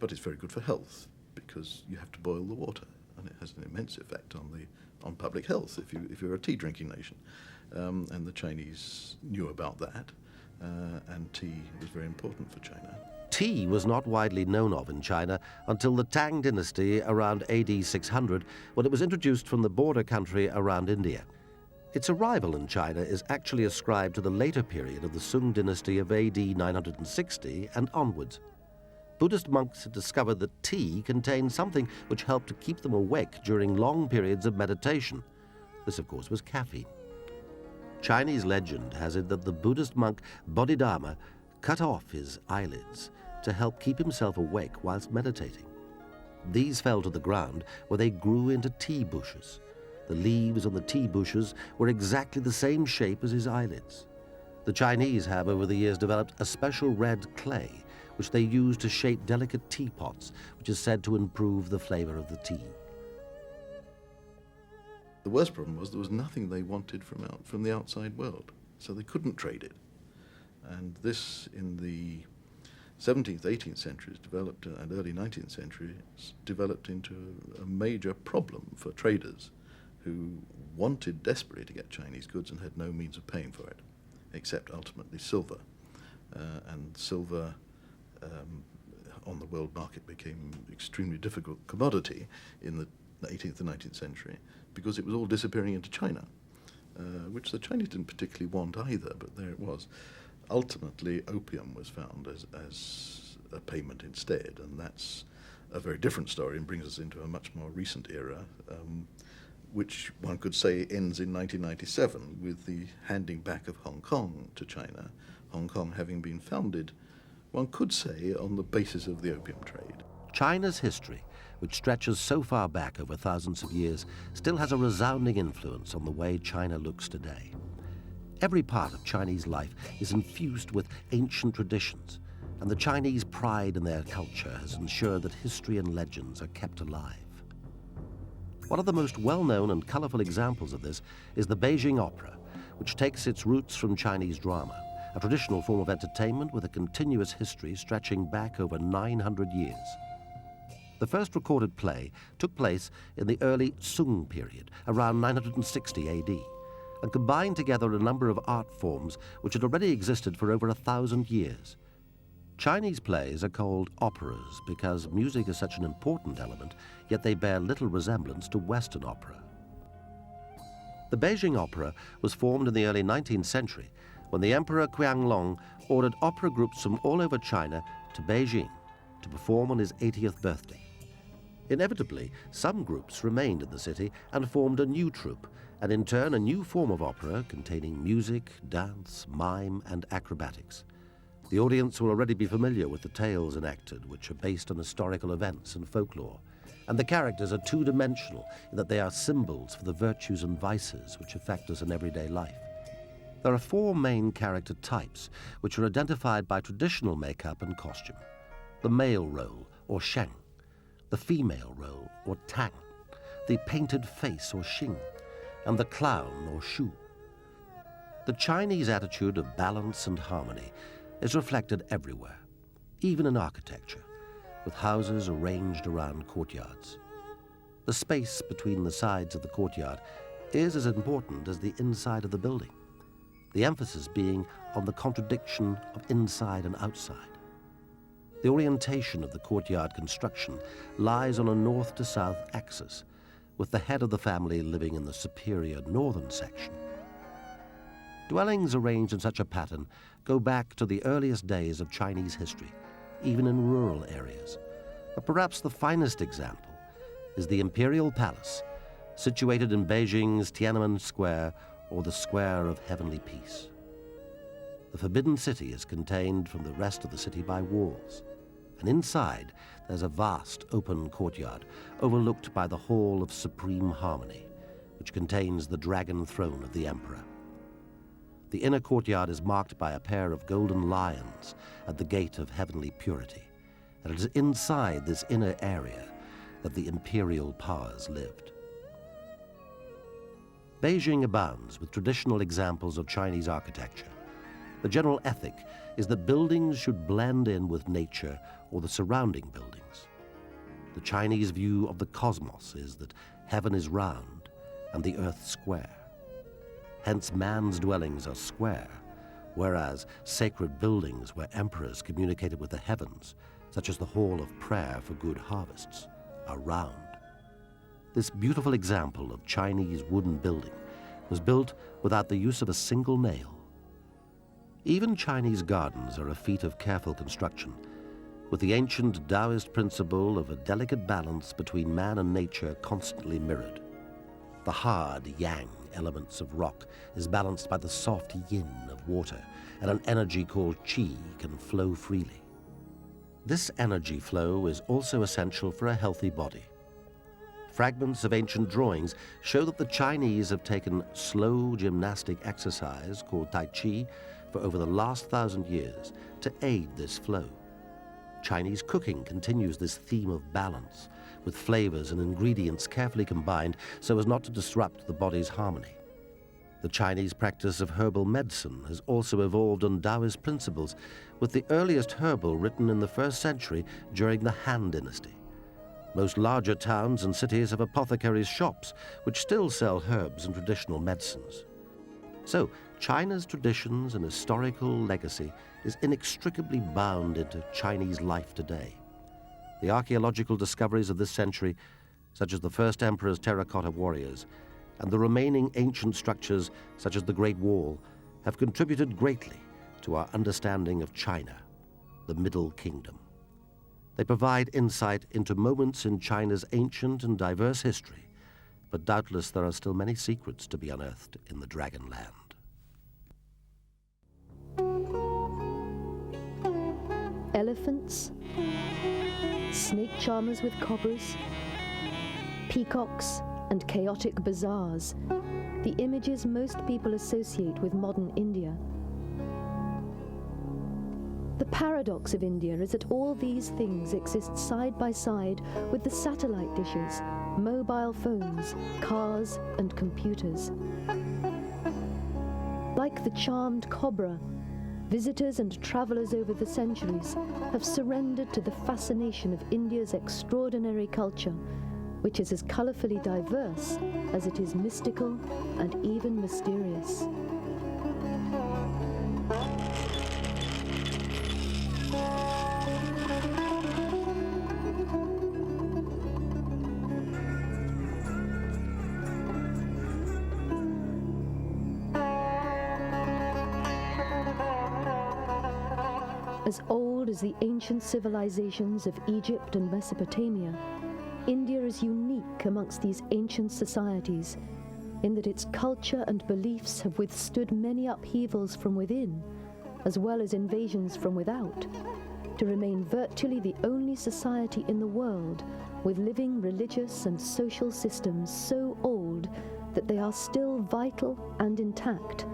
but it's very good for health because you have to boil the water, and it has an immense effect on public health if you're a tea drinking nation. And the Chinese knew about that, and tea was very important for China. Tea was not widely known of in China until the Tang dynasty around AD 600, when it was introduced from the border country around India. Its arrival in China is actually ascribed to the later period of the Sung dynasty of AD 960 and onwards. Buddhist monks had discovered that tea contained something which helped to keep them awake during long periods of meditation. This, of course, was caffeine. Chinese legend has it that the Buddhist monk Bodhidharma cut off his eyelids to help keep himself awake whilst meditating. These fell to the ground where they grew into tea bushes. The leaves on the tea bushes were exactly the same shape as his eyelids. The Chinese have over the years developed a special red clay which they use to shape delicate teapots, which is said to improve the flavor of the tea. The worst problem was there was nothing they wanted from the outside world, so they couldn't trade it. And this, in the 17th, 18th centuries, developed, and early 19th centuries, developed into a major problem for traders who wanted desperately to get Chinese goods and had no means of paying for it, except ultimately silver. And silver on the world market became an extremely difficult commodity in the 18th and 19th century, because it was all disappearing into China, which the Chinese didn't particularly want either, but there it was. Ultimately, opium was found as a payment instead, and that's a very different story and brings us into a much more recent era, which one could say ends in 1997 with the handing back of Hong Kong to China, Hong Kong having been founded, one could say, on the basis of the opium trade. China's history, which stretches so far back over thousands of years, still has a resounding influence on the way China looks today. Every part of Chinese life is infused with ancient traditions, and the Chinese pride in their culture has ensured that history and legends are kept alive. One of the most well-known and colorful examples of this is the Beijing opera, which takes its roots from Chinese drama, a traditional form of entertainment with a continuous history stretching back over 900 years. The first recorded play took place in the early Sung period, around 960 AD, and combined together a number of art forms which had already existed for over 1,000 years. Chinese plays are called operas because music is such an important element, yet they bear little resemblance to Western opera. The Beijing opera was formed in the early 19th century when the Emperor Qianlong ordered opera groups from all over China to Beijing to perform on his 80th birthday. Inevitably, some groups remained in the city and formed a new troupe, and in turn a new form of opera containing music, dance, mime, and acrobatics. The audience will already be familiar with the tales enacted, which are based on historical events and folklore, and the characters are two-dimensional in that they are symbols for the virtues and vices which affect us in everyday life. There are four main character types, which are identified by traditional makeup and costume: the male role, or sheng; the female role, or tang; the painted face, or xing; and the clown, or shu. The Chinese attitude of balance and harmony is reflected everywhere, even in architecture, with houses arranged around courtyards. The space between the sides of the courtyard is as important as the inside of the building, the emphasis being on the contradiction of inside and outside. The orientation of the courtyard construction lies on a north to south axis, with the head of the family living in the superior northern section. Dwellings arranged in such a pattern go back to the earliest days of Chinese history, even in rural areas. But perhaps the finest example is the Imperial Palace, situated in Beijing's Tiananmen Square, or the Square of Heavenly Peace. The Forbidden City is contained from the rest of the city by walls, and inside there's a vast open courtyard overlooked by the Hall of Supreme Harmony, which contains the dragon throne of the emperor. The inner courtyard is marked by a pair of golden lions at the gate of heavenly purity, and it is inside this inner area that the imperial powers lived. Beijing abounds with traditional examples of Chinese architecture. The general ethic is that buildings should blend in with nature or the surrounding buildings. The Chinese view of the cosmos is that heaven is round and the earth square. Hence, man's dwellings are square, whereas sacred buildings where emperors communicated with the heavens, such as the Hall of Prayer for Good Harvests, are round. This beautiful example of Chinese wooden building was built without the use of a single nail. Even Chinese gardens are a feat of careful construction, with the ancient Taoist principle of a delicate balance between man and nature constantly mirrored. The hard yang elements of rock is balanced by the soft yin of water, and an energy called qi can flow freely. This energy flow is also essential for a healthy body. Fragments of ancient drawings show that the Chinese have taken slow gymnastic exercise called Tai Chi for over the last 1,000 years to aid this flow. Chinese cooking continues this theme of balance, with flavors and ingredients carefully combined so as not to disrupt the body's harmony. The Chinese practice of herbal medicine has also evolved on Taoist principles, with the earliest herbal written in the 1st century during the Han Dynasty. Most larger towns and cities have apothecaries' shops, which still sell herbs and traditional medicines. So, China's traditions and historical legacy is inextricably bound into Chinese life today. The archaeological discoveries of this century, such as the first emperor's terracotta warriors, and the remaining ancient structures, such as the Great Wall, have contributed greatly to our understanding of China, the Middle Kingdom. They provide insight into moments in China's ancient and diverse history, but doubtless there are still many secrets to be unearthed in the Dragon Land. Elephants, snake charmers with cobras, peacocks, and chaotic bazaars, the images most people associate with modern India. The paradox of India is that all these things exist side by side with the satellite dishes, mobile phones, cars, and computers. Like the charmed cobra, visitors and travelers over the centuries have surrendered to the fascination of India's extraordinary culture, which is as colorfully diverse as it is mystical and even mysterious. As old as the ancient civilisations of Egypt and Mesopotamia, India is unique amongst these ancient societies in that its culture and beliefs have withstood many upheavals from within, as well as invasions from without, to remain virtually the only society in the world with living religious and social systems so old that they are still vital and intact,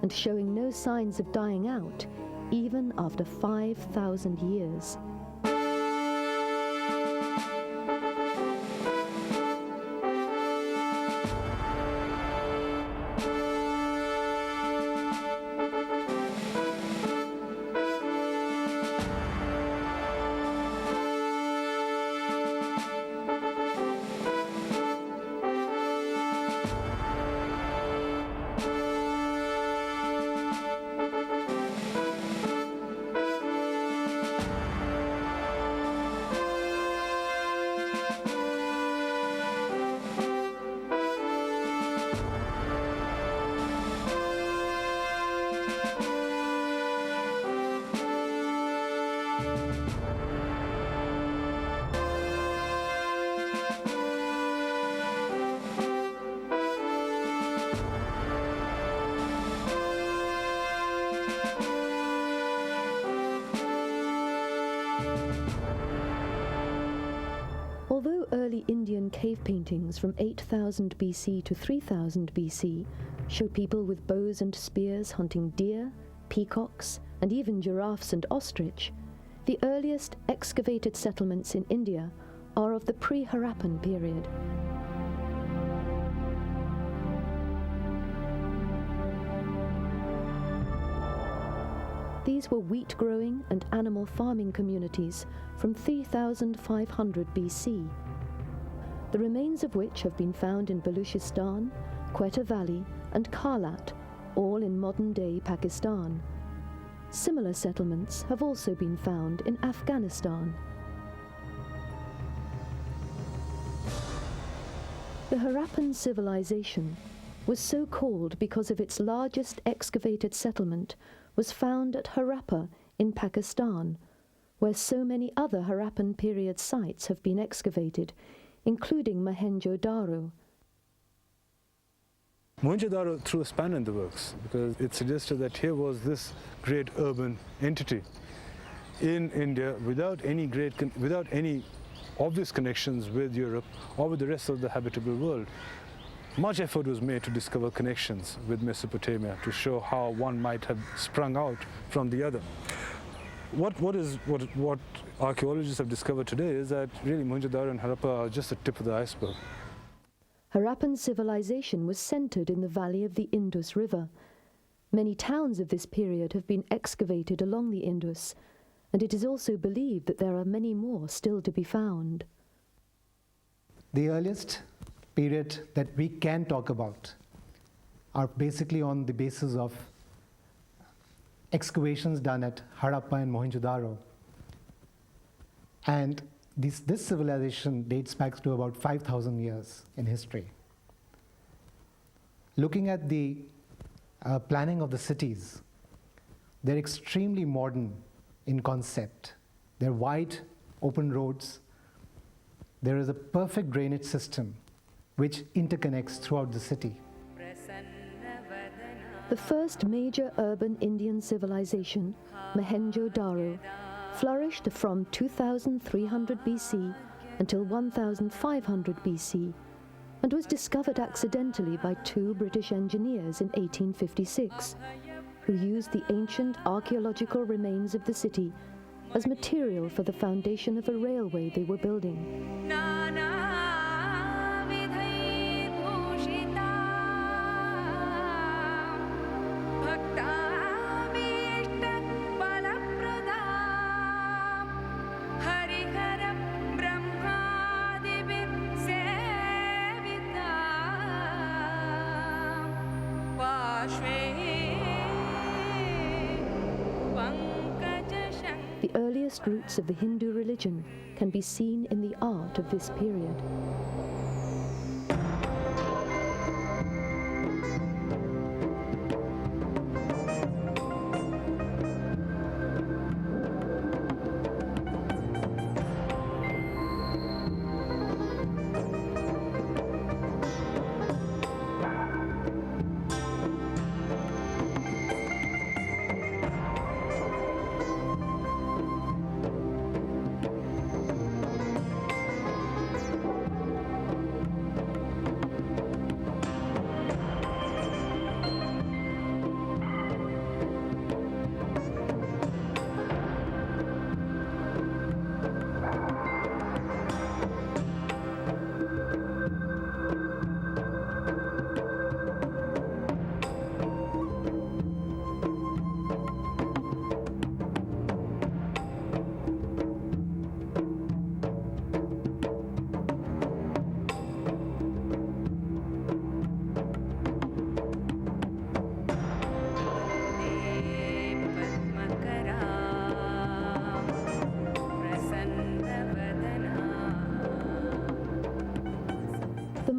and showing no signs of dying out, even after 5,000 years. Although early Indian cave paintings from 8000 BC to 3000 BC show people with bows and spears hunting deer, peacocks, and even giraffes and ostrich, the earliest excavated settlements in India are of the pre-Harappan period. These were wheat-growing and animal farming communities from 3500 BC, the remains of which have been found in Baluchistan, Quetta Valley, and Kalat, all in modern-day Pakistan. Similar settlements have also been found in Afghanistan. The Harappan civilization was so called because of its largest excavated settlement was found at Harappa in Pakistan, where so many other Harappan period sites have been excavated, including Mohenjo-Daro. Mohenjo-Daro threw a spanner in the works because it suggested that here was this great urban entity in India without any obvious connections with Europe or with the rest of the habitable world. Much effort was made to discover connections with Mesopotamia to show how one might have sprung out from the other. What archaeologists have discovered today is that really Mohenjo-Daro and Harappa are just the tip of the iceberg. Harappan civilization was centered in the valley of the Indus River. Many towns of this period have been excavated along the Indus, and it is also believed that there are many more still to be found. The earliest period that we can talk about are basically on the basis of excavations done at Harappa and Mohenjo-Daro. And this civilization dates back to about 5,000 years in history. Looking at the planning of the cities, they're extremely modern in concept. They're wide, open roads. There is a perfect drainage system which interconnects throughout the city. The first major urban Indian civilization, Mohenjo-Daro, flourished from 2300 BC until 1500 BC and was discovered accidentally by two British engineers in 1856, who used the ancient archaeological remains of the city as material for the foundation of a railway they were building. The earliest roots of the Hindu religion can be seen in the art of this period.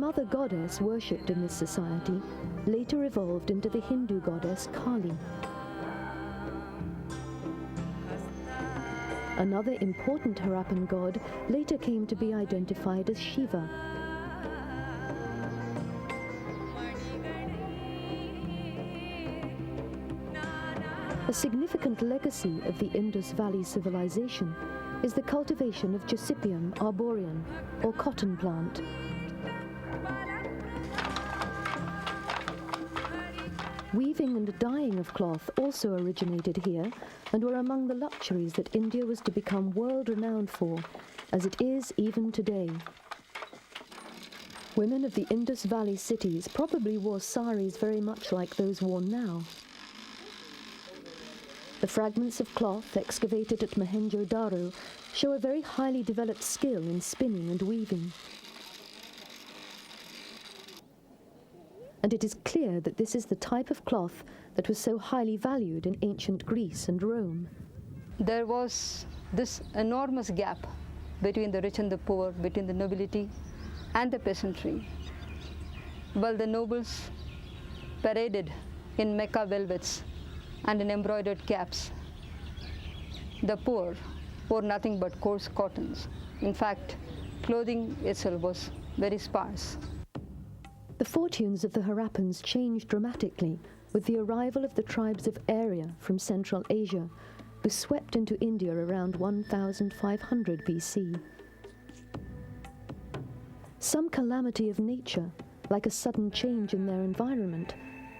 mother goddess worshipped in this society later evolved into the Hindu goddess Kali. Another important Harappan god later came to be identified as Shiva. A significant legacy of the Indus Valley civilization is the cultivation of Gossypium arboreum, or cotton plant. Weaving and dyeing of cloth also originated here and were among the luxuries that India was to become world-renowned for, as it is even today. Women of the Indus Valley cities probably wore saris very much like those worn now. The fragments of cloth excavated at Mohenjo-daro show a very highly developed skill in spinning and weaving. And it is clear that this is the type of cloth that was so highly valued in ancient Greece and Rome. There was this enormous gap between the rich and the poor, between the nobility and the peasantry. While the nobles paraded in Mecca velvets and in embroidered caps, the poor wore nothing but coarse cottons. In fact, clothing itself was very sparse. The fortunes of the Harappans changed dramatically with the arrival of the tribes of Arya from Central Asia, who swept into India around 1500 BC. Some calamity of nature, like a sudden change in their environment,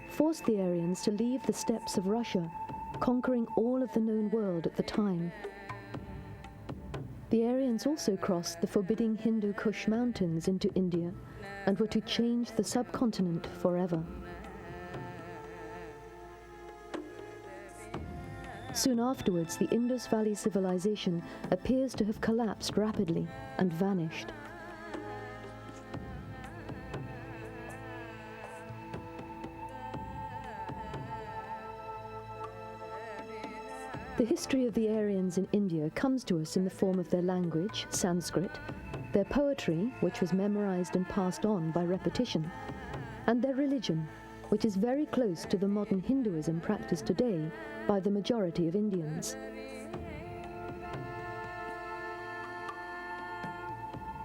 forced the Aryans to leave the steppes of Russia, conquering all of the known world at the time. The Aryans also crossed the forbidding Hindu Kush mountains into India and were to change the subcontinent forever. Soon afterwards, the Indus Valley civilization appears to have collapsed rapidly and vanished. The history of the Aryans in India comes to us in the form of their language, Sanskrit, their poetry, which was memorized and passed on by repetition, and their religion, which is very close to the modern Hinduism practiced today by the majority of Indians.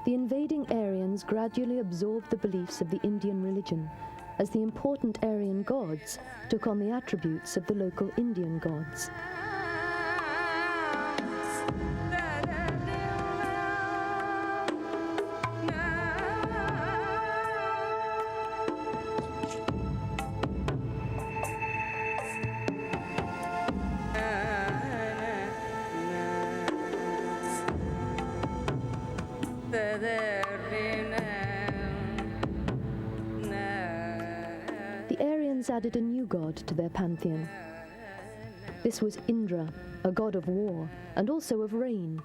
The invading Aryans gradually absorbed the beliefs of the Indian religion, as the important Aryan gods took on the attributes of the local Indian gods. The Aryans added a new god to their pantheon. This was Indra, a god of war and also of rain.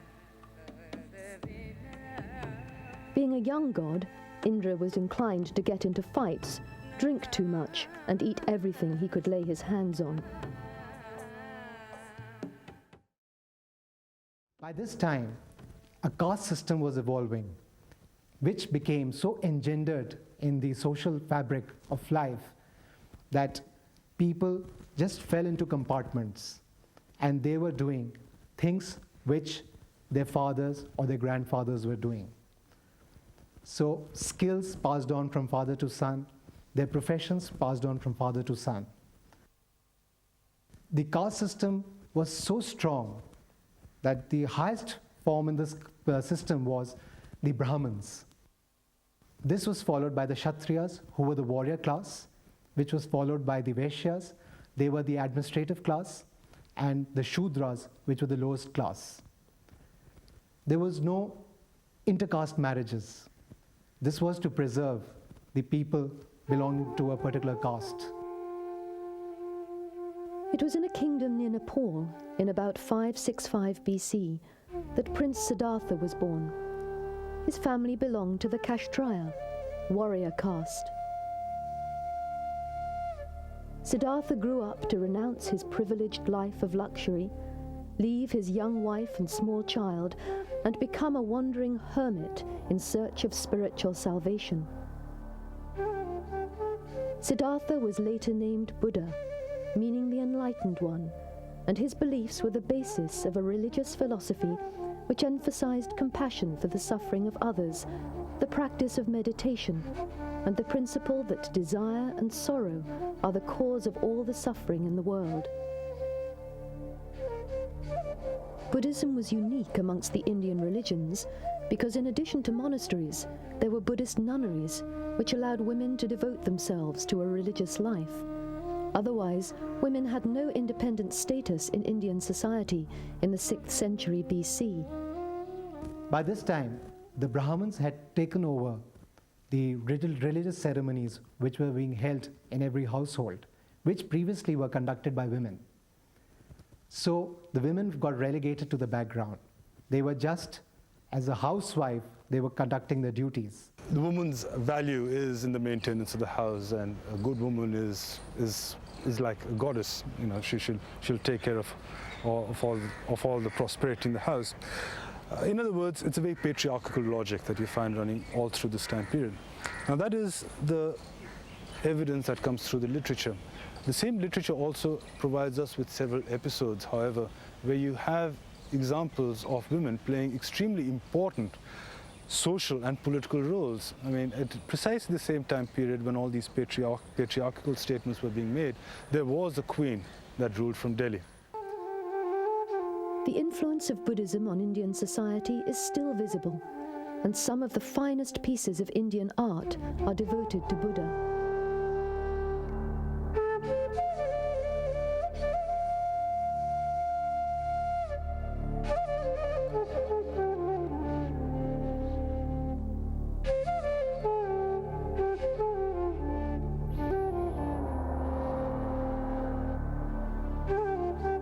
Being a young god, Indra was inclined to get into fights, drink too much, and eat everything he could lay his hands on. By this time, a caste system was evolving, which became so engendered in the social fabric of life that people just fell into compartments, and they were doing things which their fathers or their grandfathers were doing. So skills passed on from father to son, their professions passed on from father to son. The caste system was so strong that the highest form in this system was the Brahmins. This was followed by the Kshatriyas, who were the warrior class, which was followed by the Vaishyas, they were the administrative class, and the Shudras, which were the lowest class. There was no intercaste marriages. This was to preserve the people belonging to a particular caste. It was in a kingdom near Nepal, in about 565 BC, that Prince Siddhartha was born. His family belonged to the Kshatriya, warrior caste. Siddhartha grew up to renounce his privileged life of luxury, leave his young wife and small child, and become a wandering hermit in search of spiritual salvation. Siddhartha was later named Buddha, meaning the enlightened one, and his beliefs were the basis of a religious philosophy which emphasized compassion for the suffering of others, the practice of meditation, and the principle that desire and sorrow are the cause of all the suffering in the world. Buddhism was unique amongst the Indian religions because in addition to monasteries, there were Buddhist nunneries which allowed women to devote themselves to a religious life. Otherwise, women had no independent status in Indian society in the 6th century BC. By this time, the Brahmins had taken over the religious ceremonies which were being held in every household, which previously were conducted by women. So the women got relegated to the background. They were just, as a housewife, they were conducting their duties. The woman's value is in the maintenance of the house, and a good woman is like a goddess. You know, she'll take care of all the prosperity in the house. In other words, it's a very patriarchal logic that you find running all through this time period. Now that is the evidence that comes through the literature. The same literature also provides us with several episodes, however, where you have examples of women playing extremely important social and political roles. I mean, at precisely the same time period when all these patriarchal statements were being made, there was a queen that ruled from Delhi. The influence of Buddhism on Indian society is still visible, and some of the finest pieces of Indian art are devoted to Buddha.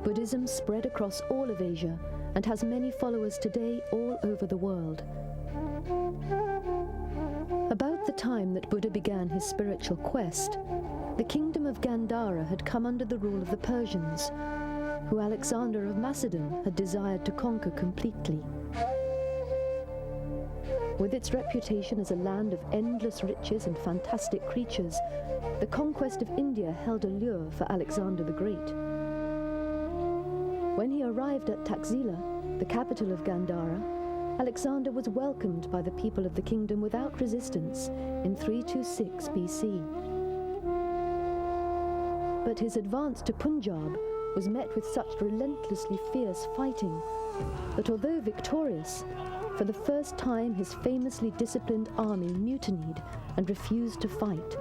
Buddhism spread across all of Asia and has many followers today all over the world. About the time that Buddha began his spiritual quest, the kingdom of Gandhara had come under the rule of the Persians, who Alexander of Macedon had desired to conquer completely. With its reputation as a land of endless riches and fantastic creatures, the conquest of India held a lure for Alexander the Great. When he arrived at Taxila, the capital of Gandhara, Alexander was welcomed by the people of the kingdom without resistance in 326 BC. But his advance to Punjab was met with such relentlessly fierce fighting that although victorious, for the first time his famously disciplined army mutinied and refused to fight.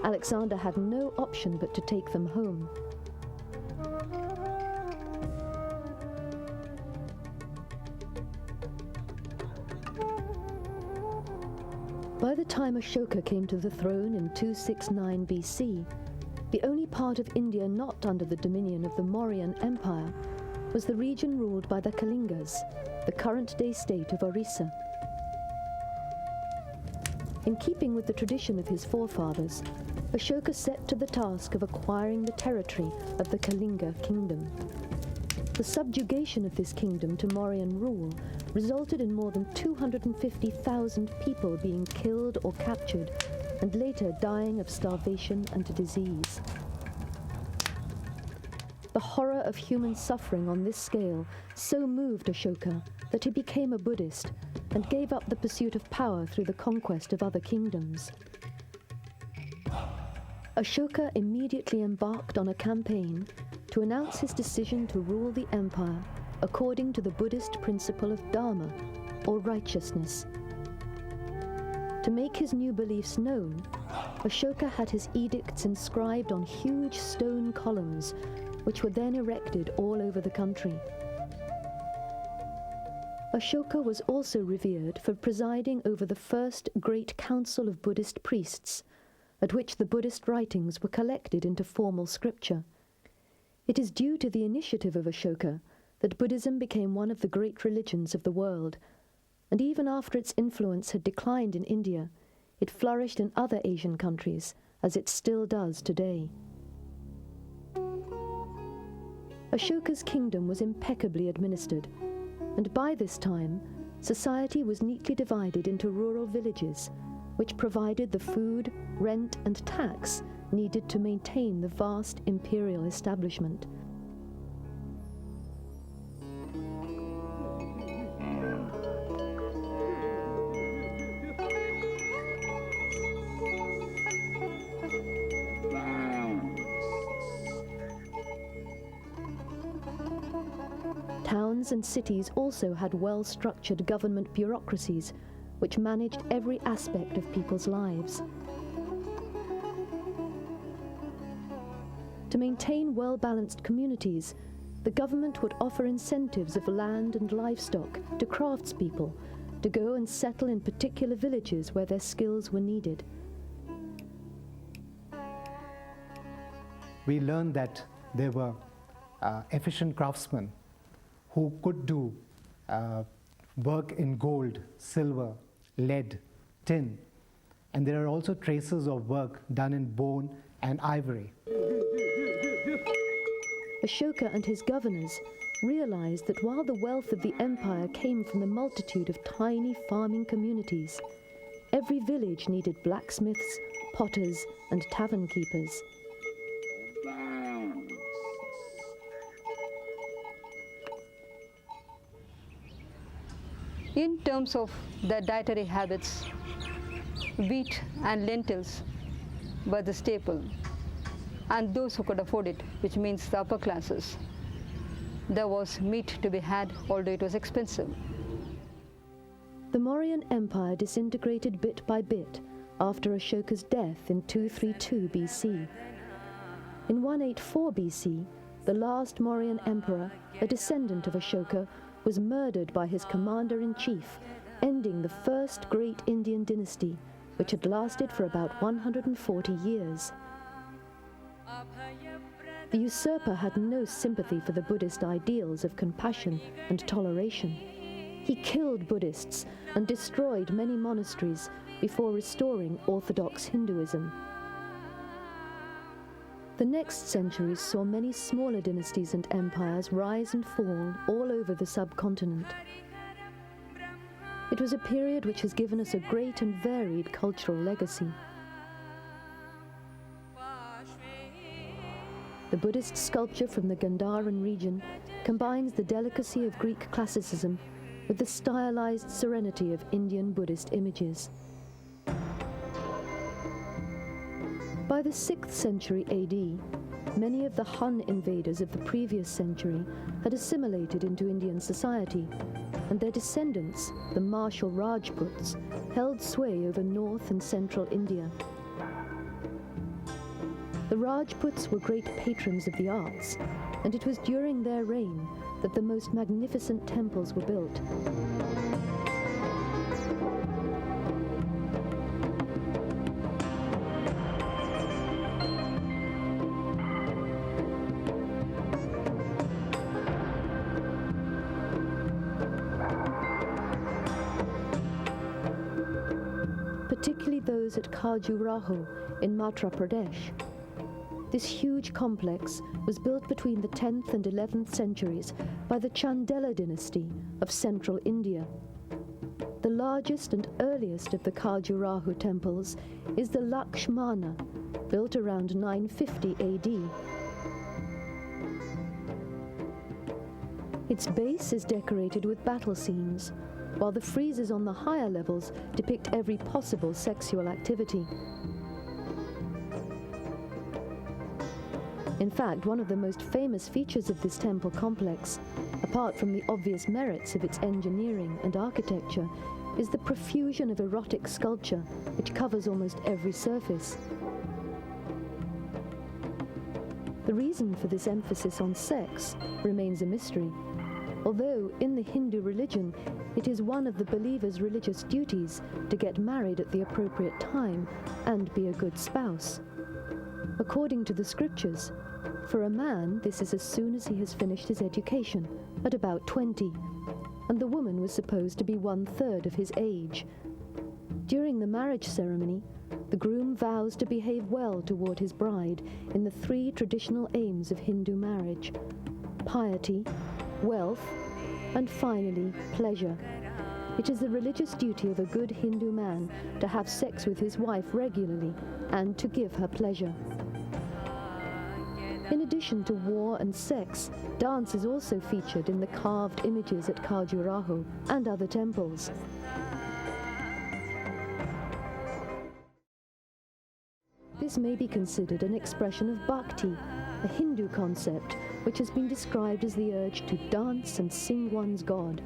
Alexander had no option but to take them home. By the time Ashoka came to the throne in 269 BC, the only part of India not under the dominion of the Mauryan Empire was the region ruled by the Kalingas, the current-day state of Orissa. In keeping with the tradition of his forefathers, Ashoka set to the task of acquiring the territory of the Kalinga kingdom. The subjugation of this kingdom to Mauryan rule resulted in more than 250,000 people being killed or captured, and later dying of starvation and disease. The horror of human suffering on this scale so moved Ashoka that he became a Buddhist and gave up the pursuit of power through the conquest of other kingdoms. Ashoka immediately embarked on a campaign to announce his decision to rule the empire according to the Buddhist principle of Dharma, or righteousness. To make his new beliefs known, Ashoka had his edicts inscribed on huge stone columns, which were then erected all over the country. Ashoka was also revered for presiding over the first great council of Buddhist priests, at which the Buddhist writings were collected into formal scripture. It is due to the initiative of Ashoka that Buddhism became one of the great religions of the world, and even after its influence had declined in India, it flourished in other Asian countries, as it still does today. Ashoka's kingdom was impeccably administered, and by this time, society was neatly divided into rural villages, which provided the food, rent, and tax needed to maintain the vast imperial establishment. Towns and cities also had well-structured government bureaucracies which managed every aspect of people's lives. To maintain well-balanced communities, the government would offer incentives of land and livestock to craftspeople to go and settle in particular villages where their skills were needed. We learned that there were efficient craftsmen who could do work in gold, silver, lead, tin, and there are also traces of work done in bone and ivory. Ashoka and his governors realized that while the wealth of the empire came from the multitude of tiny farming communities, every village needed blacksmiths, potters, and tavern keepers. In terms of their dietary habits, wheat and lentils were the staple, and those who could afford it, which means the upper classes, there was meat to be had, although it was expensive. The Mauryan Empire disintegrated bit by bit after Ashoka's death in 232 BC. In 184 BC, the last Mauryan emperor, a descendant of Ashoka, was murdered by his commander-in-chief, ending the first great Indian dynasty, which had lasted for about 140 years. The usurper had no sympathy for the Buddhist ideals of compassion and toleration. He killed Buddhists and destroyed many monasteries before restoring orthodox Hinduism. The next centuries saw many smaller dynasties and empires rise and fall all over the subcontinent. It was a period which has given us a great and varied cultural legacy. The Buddhist sculpture from the Gandharan region combines the delicacy of Greek classicism with the stylized serenity of Indian Buddhist images. By the 6th century AD, many of the Han invaders of the previous century had assimilated into Indian society, and their descendants, the martial Rajputs, held sway over north and central India. The Rajputs were great patrons of the arts, and it was during their reign that the most magnificent temples were built. Particularly those at Khajuraho in Madhya Pradesh. This huge complex was built between the 10th and 11th centuries by the Chandela dynasty of central India. The largest and earliest of the Khajuraho temples is the Lakshmana, built around 950 AD. Its base is decorated with battle scenes, while the friezes on the higher levels depict every possible sexual activity. In fact, one of the most famous features of this temple complex, apart from the obvious merits of its engineering and architecture, is the profusion of erotic sculpture which covers almost every surface. The reason for this emphasis on sex remains a mystery, although in the Hindu religion it is one of the believer's religious duties to get married at the appropriate time and be a good spouse. According to the scriptures, for a man this is as soon as he has finished his education, at about 20, and the woman was supposed to be 1/3 of his age. During the marriage ceremony, the groom vows to behave well toward his bride in the 3 traditional aims of Hindu marriage: piety, wealth, and finally, pleasure. It is the religious duty of a good Hindu man to have sex with his wife regularly and to give her pleasure. In addition to war and sex, dance is also featured in the carved images at Khajuraho and other temples. This may be considered an expression of bhakti, a Hindu concept which has been described as the urge to dance and sing one's god.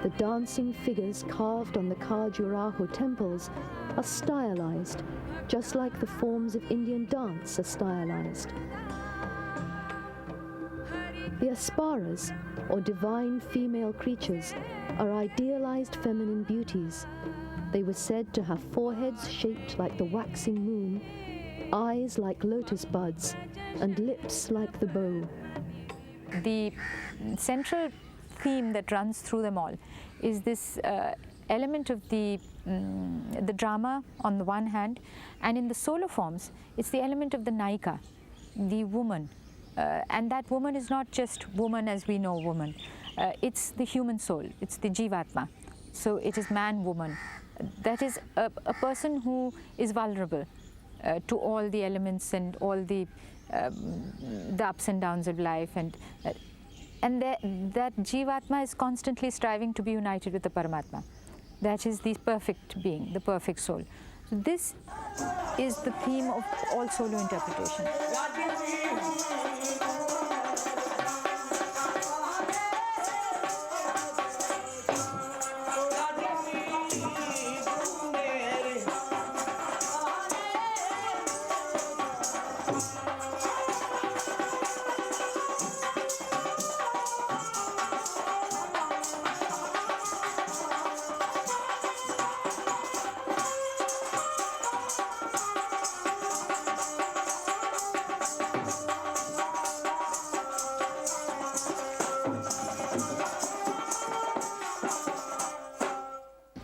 The dancing figures carved on the Khajuraho temples are stylized, just like the forms of Indian dance are stylized. The Asparas, or divine female creatures, are idealized feminine beauties. They were said to have foreheads shaped like the waxing moon, eyes like lotus buds, and lips like the bow. The central theme that runs through them all is this element of the drama on the one hand, and in the solo forms, it's the element of the Naika, the woman. And that woman is not just woman as we know woman. It's the human soul, it's the Jivatma. So it is man-woman. That is a person who is vulnerable to all the elements and all the ups and downs of life, and that Jivatma is constantly striving to be united with the Paramatma. That is the perfect being, the perfect soul. So this is the theme of all solo interpretation.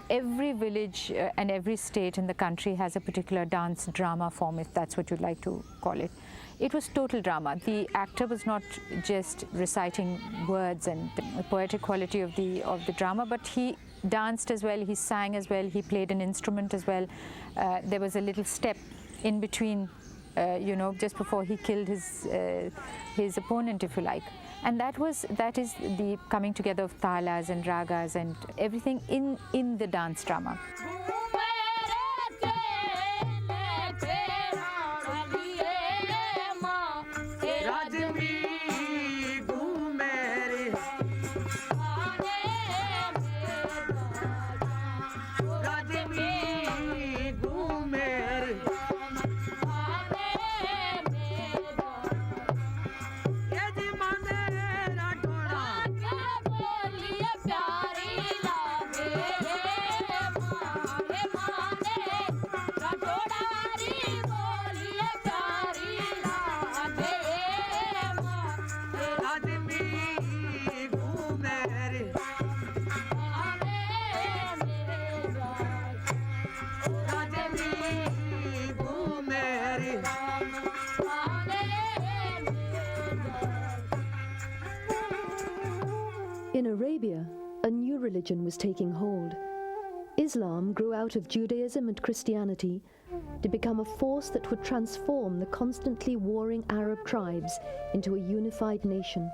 Every village and every state in the country has a particular dance drama form, if that's what you'd like to call it. It was total drama. The actor was not just reciting words and the poetic quality of the drama, but he danced as well, he sang as well, he played an instrument as well. There was a little step in between, just before he killed his opponent, if you like. And that is the coming together of talas and ragas and everything in the dance drama. In Arabia, a new religion was taking hold. Islam grew out of Judaism and Christianity to become a force that would transform the constantly warring Arab tribes into a unified nation.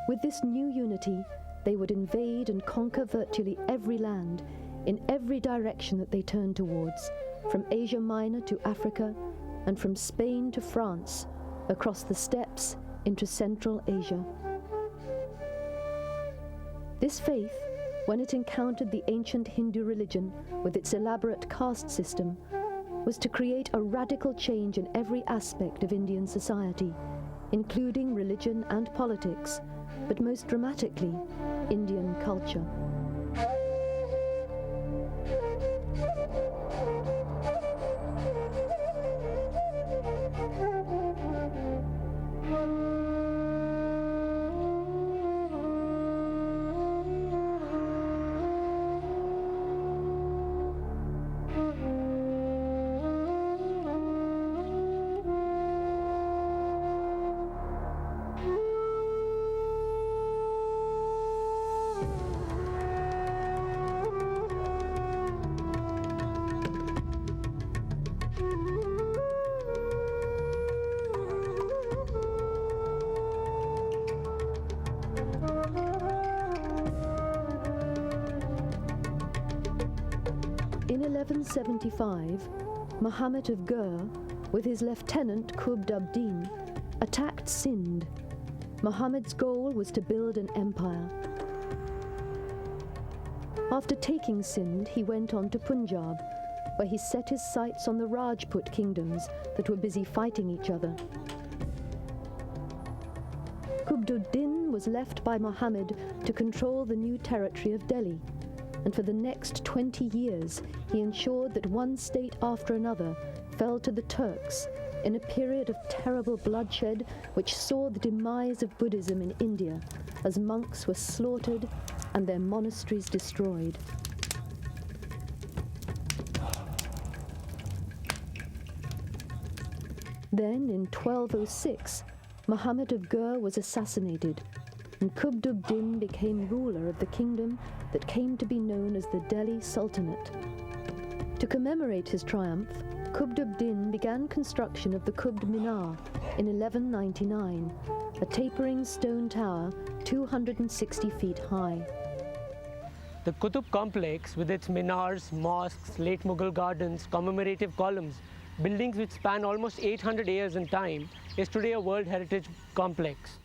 With this new unity, they would invade and conquer virtually every land in every direction that they turned towards, from Asia Minor to Africa, and from Spain to France, across the steppes into Central Asia. This faith, when it encountered the ancient Hindu religion with its elaborate caste system, was to create a radical change in every aspect of Indian society, including religion and politics, but most dramatically, Indian culture. In 1175, Muhammad of Ghur, with his lieutenant Qutb ad-Din, attacked Sind. Muhammad's goal was to build an empire. After taking Sind, he went on to Punjab, where he set his sights on the Rajput kingdoms that were busy fighting each other. Qutb ad-Din was left by Muhammad to control the new territory of Delhi, and for the next 20 years he ensured that one state after another fell to the Turks in a period of terrible bloodshed which saw the demise of Buddhism in India as monks were slaughtered and their monasteries destroyed. Then, in 1206, Muhammad of Ghur was assassinated, and Qutb ad-Din became ruler of the kingdom that came to be known as the Delhi Sultanate. To commemorate his triumph, Qutb ad-Din began construction of the Qutb Minar in 1199, a tapering stone tower 260 feet high. The Qutb complex, with its minars, mosques, late Mughal gardens, commemorative columns, buildings which span almost 800 years in time, is today a World Heritage Complex.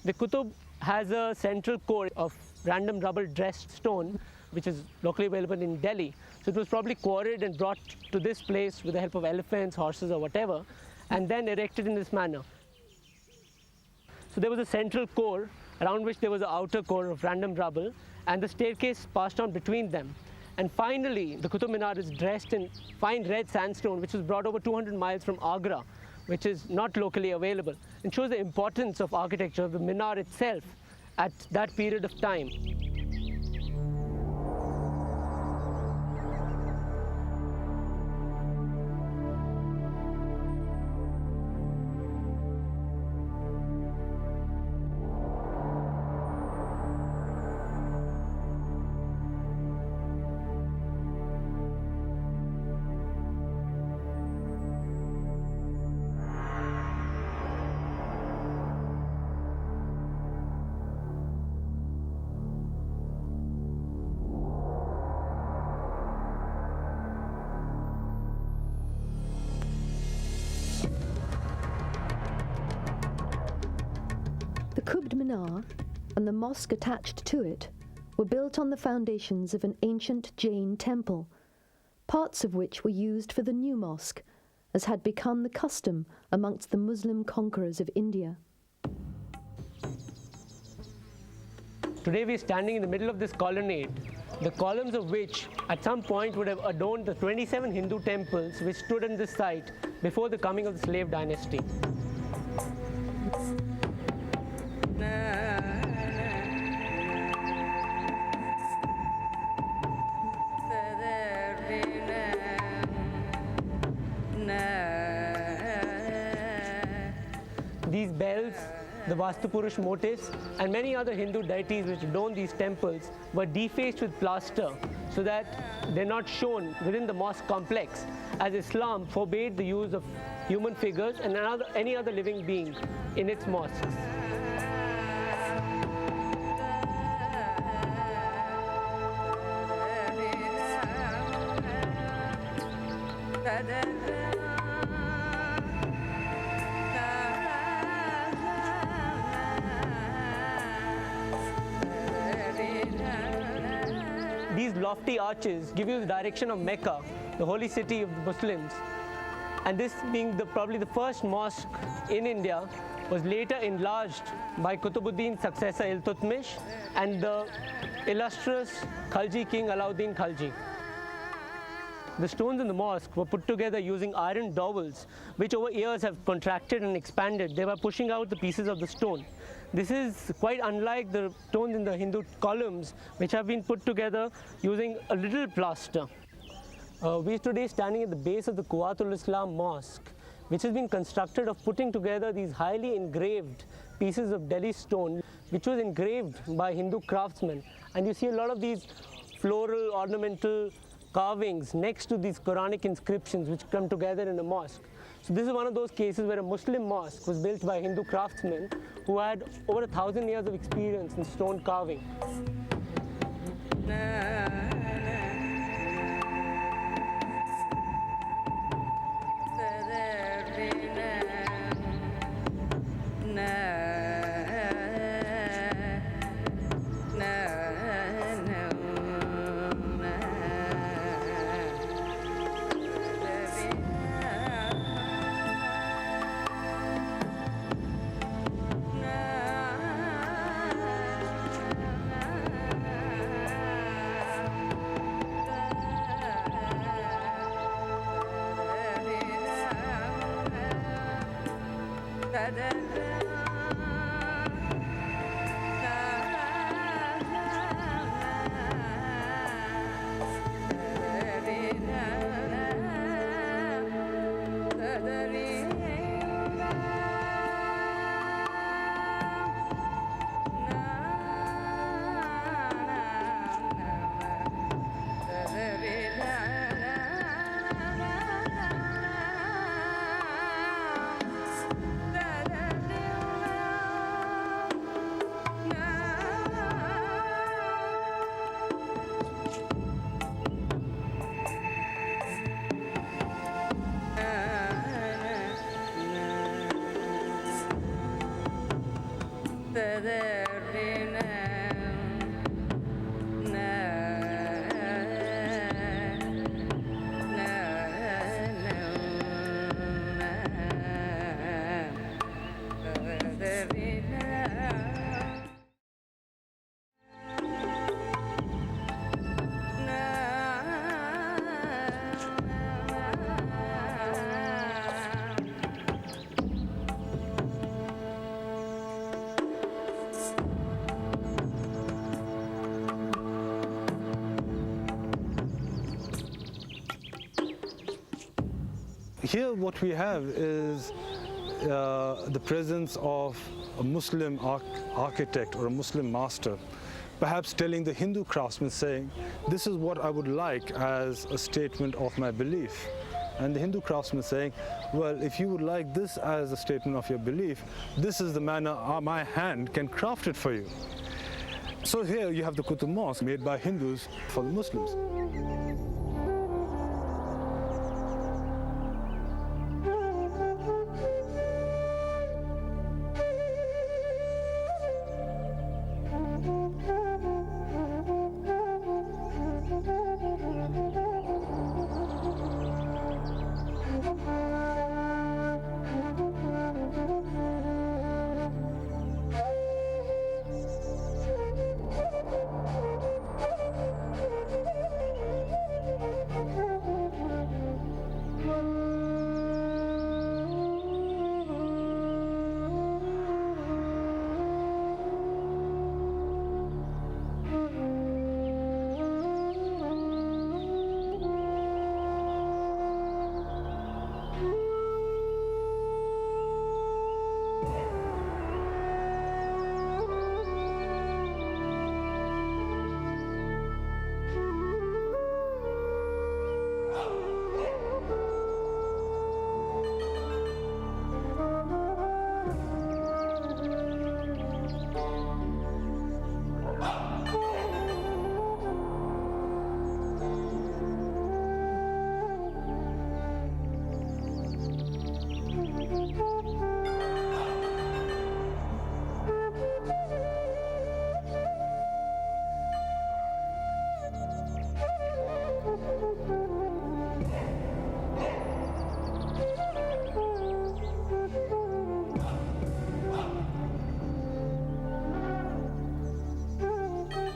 The Qutb has a central core of random rubble dressed stone, which is locally available in Delhi. So it was probably quarried and brought to this place with the help of elephants, horses, or whatever, and then erected in this manner. So there was a central core around which there was an outer core of random rubble, and the staircase passed on between them. And finally, the Qutb Minar is dressed in fine red sandstone, which was brought over 200 miles from Agra, which is not locally available, and shows the importance of architecture of the Minar itself at that period of time. The Qutb Minar and the mosque attached to it were built on the foundations of an ancient Jain temple, parts of which were used for the new mosque, as had become the custom amongst the Muslim conquerors of India. Today we are standing in the middle of this colonnade, the columns of which at some point would have adorned the 27 Hindu temples which stood on this site before the coming of the slave dynasty. These bells, the Vastupurush motifs, and many other Hindu deities which adorn these temples were defaced with plaster so that they're not shown within the mosque complex, as Islam forbade the use of human figures and any other living being in its mosques. These lofty arches give you the direction of Mecca, the holy city of the Muslims. And this being probably the first mosque in India, was later enlarged by Qutbuddin's successor Iltutmish and the illustrious Khalji king Alauddin Khalji. The stones in the mosque were put together using iron dowels, which over years have contracted and expanded, thereby pushing out the pieces of the stone. This is quite unlike the stones in the Hindu columns, which have been put together using a little plaster. We are today standing at the base of the Quwwatul Islam Mosque, which has been constructed of putting together these highly engraved pieces of Delhi stone, which was engraved by Hindu craftsmen. And you see a lot of these floral, ornamental carvings next to these Quranic inscriptions which come together in a mosque. So this is one of those cases where a Muslim mosque was built by Hindu craftsmen who had over 1,000 years of experience in stone carving. Here what we have is the presence of a Muslim architect or a Muslim master, perhaps telling the Hindu craftsman, saying, this is what I would like as a statement of my belief. And the Hindu craftsman saying, well, if you would like this as a statement of your belief, this is the manner my hand can craft it for you. So here you have the Qutb Mosque made by Hindus for the Muslims.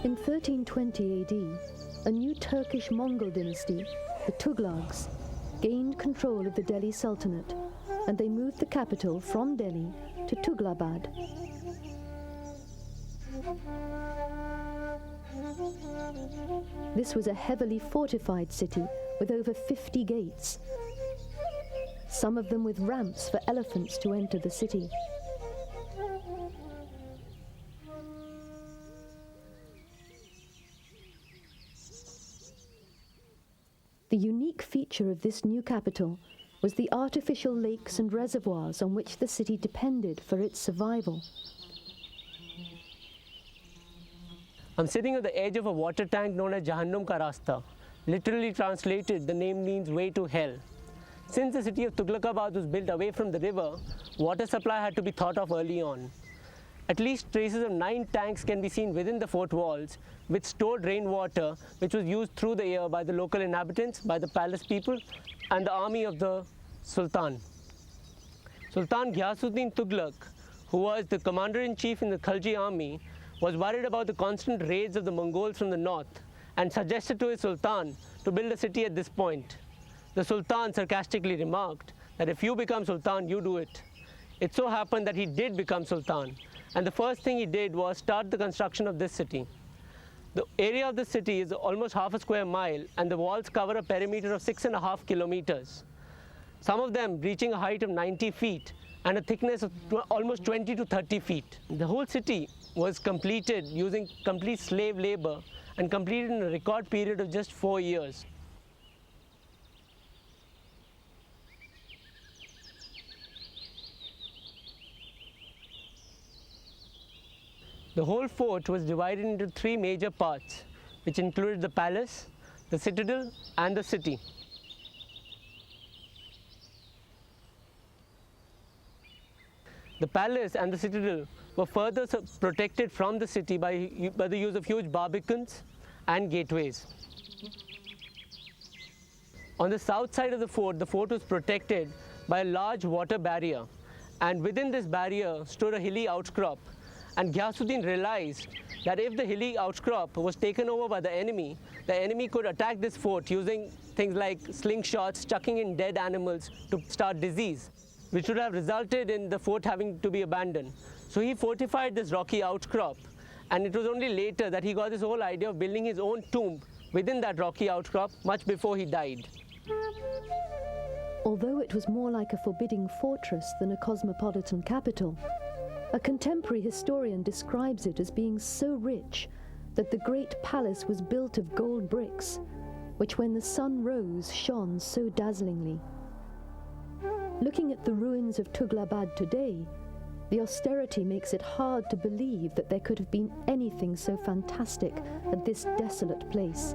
In 1320 AD, a new Turkish-Mongol dynasty, the Tuglags, gained control of the Delhi Sultanate, and they moved the capital from Delhi to Tughlabad. This was a heavily fortified city with over 50 gates, some of them with ramps for elephants to enter the city. The unique feature of this new capital was the artificial lakes and reservoirs on which the city depended for its survival. I'm sitting at the edge of a water tank known as Jahannam Ka Rasta. Literally translated, the name means way to hell. Since the city of Tughlakabad was built away from the river, water supply had to be thought of early on. At least traces of 9 tanks can be seen within the fort walls, with stored rainwater which was used through the year by the local inhabitants, by the palace people, and the army of the Sultan. Sultan Ghiyasuddin Tughlaq, who was the commander-in-chief in the Khalji army, was worried about the constant raids of the Mongols from the north and suggested to his Sultan to build a city at this point. The Sultan sarcastically remarked that if you become Sultan, you do it. it so happened that he did become Sultan. And the first thing he did was start the construction of this city. The area of the city is almost half a square mile, and the walls cover a perimeter of 6.5 kilometers. Some of them reaching a height of 90 feet and a thickness of almost 20 to 30 feet. The whole city was completed using complete slave labor and completed in a record period of just 4 years. The whole fort was divided into 3 major parts, which included the palace, the citadel, and the city. The palace and the citadel were further protected from the city by the use of huge barbicans and gateways. On the south side of the fort was protected by a large water barrier, and within this barrier stood a hilly outcrop. And Ghiyasuddin realized that if the hilly outcrop was taken over by the enemy could attack this fort using things like slingshots, chucking in dead animals to start disease, which would have resulted in the fort having to be abandoned. So he fortified this rocky outcrop, and it was only later that he got this whole idea of building his own tomb within that rocky outcrop much before he died. Although it was more like a forbidding fortress than a cosmopolitan capital, a contemporary historian describes it as being so rich that the great palace was built of gold bricks, which when the sun rose shone so dazzlingly. Looking at the ruins of Tughlabad today, the austerity makes it hard to believe that there could have been anything so fantastic at this desolate place.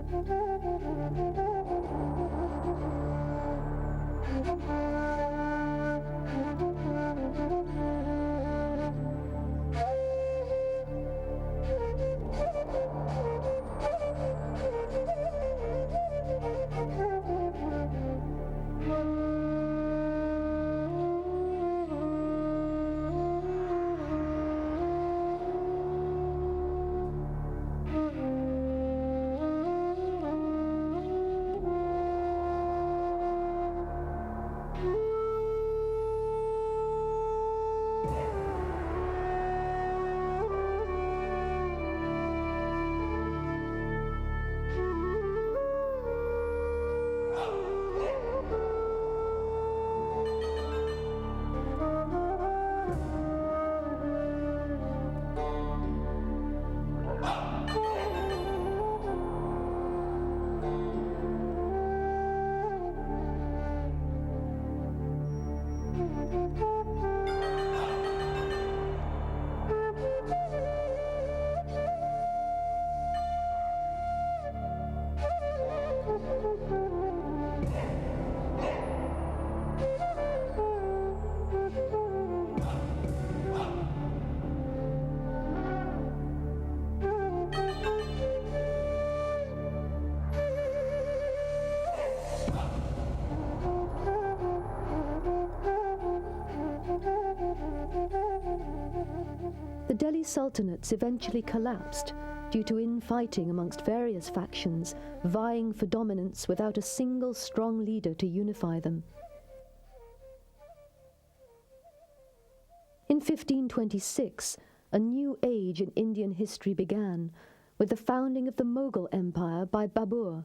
The Delhi Sultanates eventually collapsed due to infighting amongst various factions, vying for dominance without a single strong leader to unify them. In 1526, a new age in Indian history began with the founding of the Mughal Empire by Babur,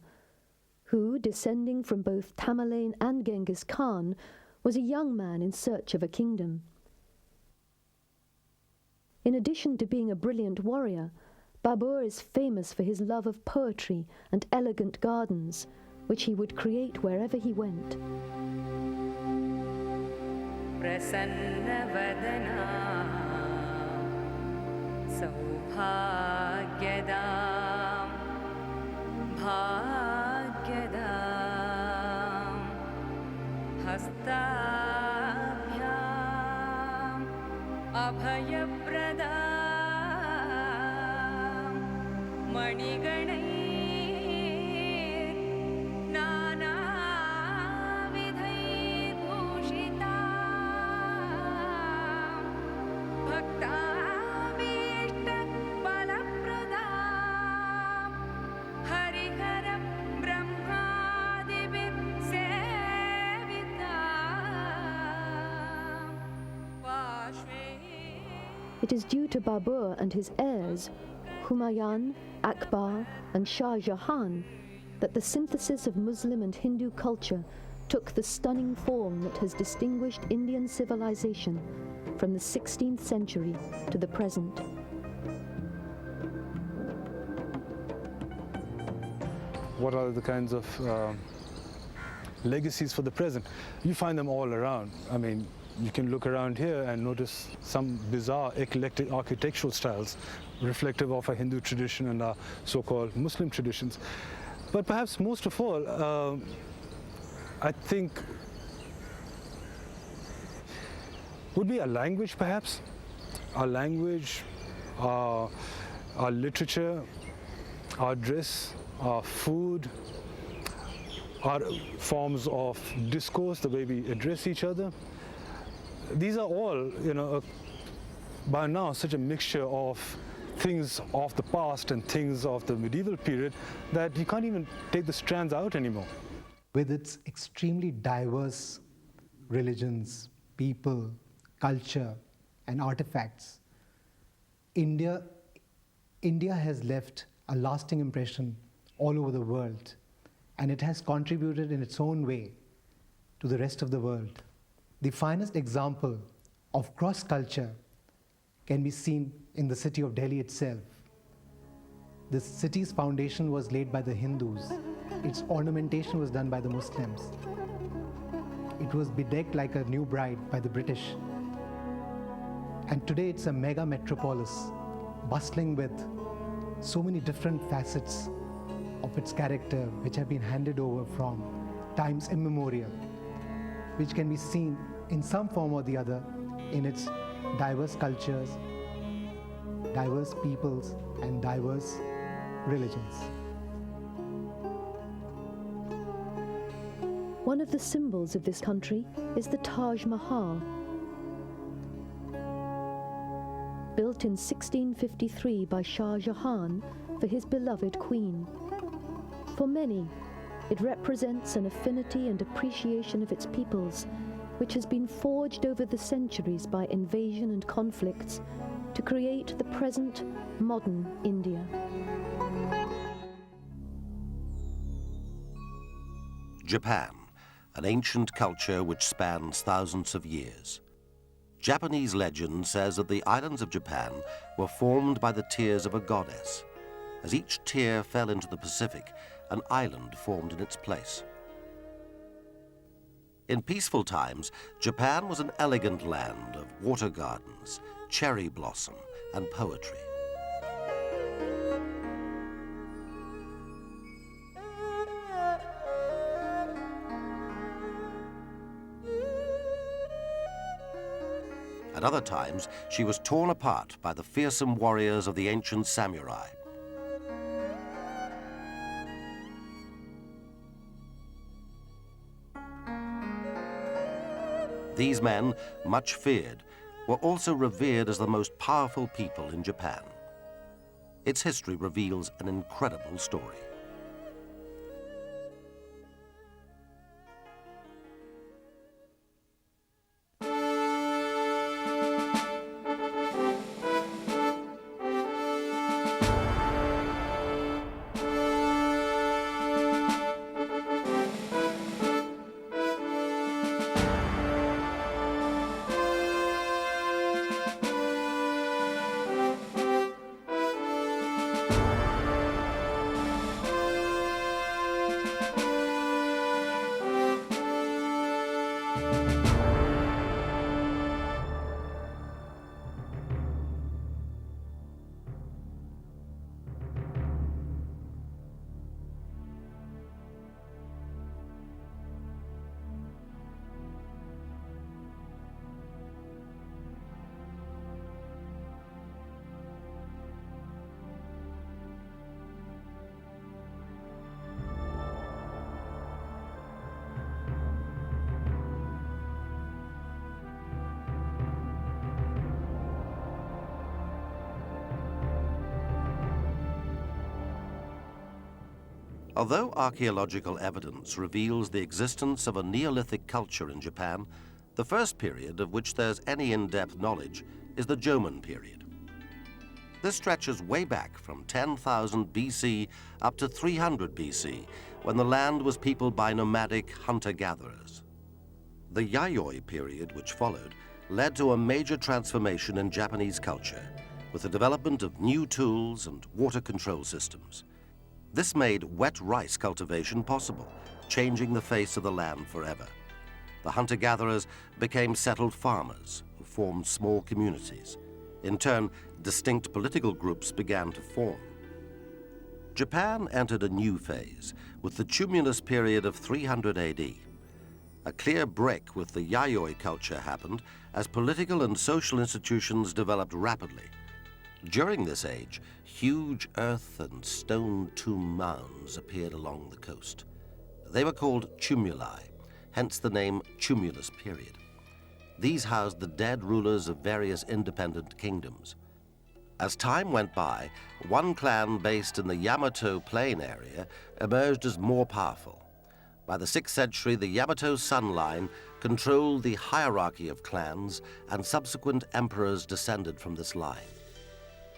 who, descending from both Tamerlane and Genghis Khan, was a young man in search of a kingdom. In addition to being a brilliant warrior, Babur is famous for his love of poetry and elegant gardens, which he would create wherever he went. अभयप्रदा मणिगणै नानाविधैर्भूषिता भक्ताभीष्टफलप्रदा Harihar ब्रह्मादिभिः सेविता it is due to Babur and his heirs, Humayun, Akbar, and Shah Jahan, that the synthesis of Muslim and Hindu culture took the stunning form that has distinguished Indian civilization from the 16th century to the present. What are the kinds of legacies for the present? You find them all around. I mean, you can look around here and notice some bizarre eclectic architectural styles reflective of our Hindu tradition and our so-called Muslim traditions. But perhaps most of all, I think would be our language, perhaps. Our language, our literature, our dress, our food, our forms of discourse, the way we address each other. These are all, by now such a mixture of things of the past and things of the medieval period that you can't even take the strands out anymore. With its extremely diverse religions, people, culture, and artifacts, India has left a lasting impression all over the world, and it has contributed in its own way to the rest of the world. The finest example of cross-culture can be seen in the city of Delhi itself. The city's foundation was laid by the Hindus. Its ornamentation was done by the Muslims. It was bedecked like a new bride by the British. And today it's a mega metropolis, bustling with so many different facets of its character which have been handed over from times immemorial, which can be seen in some form or the other in its diverse cultures, diverse peoples, and diverse religions. One of the symbols of this country is the Taj Mahal. Built in 1653 by Shah Jahan for his beloved queen. For many, it represents an affinity and appreciation of its peoples, which has been forged over the centuries by invasion and conflicts to create the present modern India. Japan, an ancient culture which spans thousands of years. Japanese legend says that the islands of Japan were formed by the tears of a goddess. As each tear fell into the Pacific, an island formed in its place. In peaceful times, Japan was an elegant land of water gardens, cherry blossom, and poetry. At other times, she was torn apart by the fearsome warriors of the ancient samurai. These men, much feared, were also revered as the most powerful people in Japan. Its history reveals an incredible story. Although archaeological evidence reveals the existence of a Neolithic culture in Japan, the first period of which there's any in-depth knowledge is the Jomon period. This stretches way back from 10,000 BC up to 300 BC, when the land was peopled by nomadic hunter-gatherers. The Yayoi period, which followed, led to a major transformation in Japanese culture, with the development of new tools and water control systems. This made wet rice cultivation possible, changing the face of the land forever. The hunter-gatherers became settled farmers who formed small communities. In turn, distinct political groups began to form. Japan entered a new phase with the tumulus period of 300 AD. A clear break with the Yayoi culture happened as political and social institutions developed rapidly. During this age, huge earth and stone tomb mounds appeared along the coast. They were called tumuli, hence the name tumulus period. These housed the dead rulers of various independent kingdoms. As time went by, one clan based in the Yamato Plain area emerged as more powerful. By the 6th century, the Yamato Sun line controlled the hierarchy of clans, and subsequent emperors descended from this line.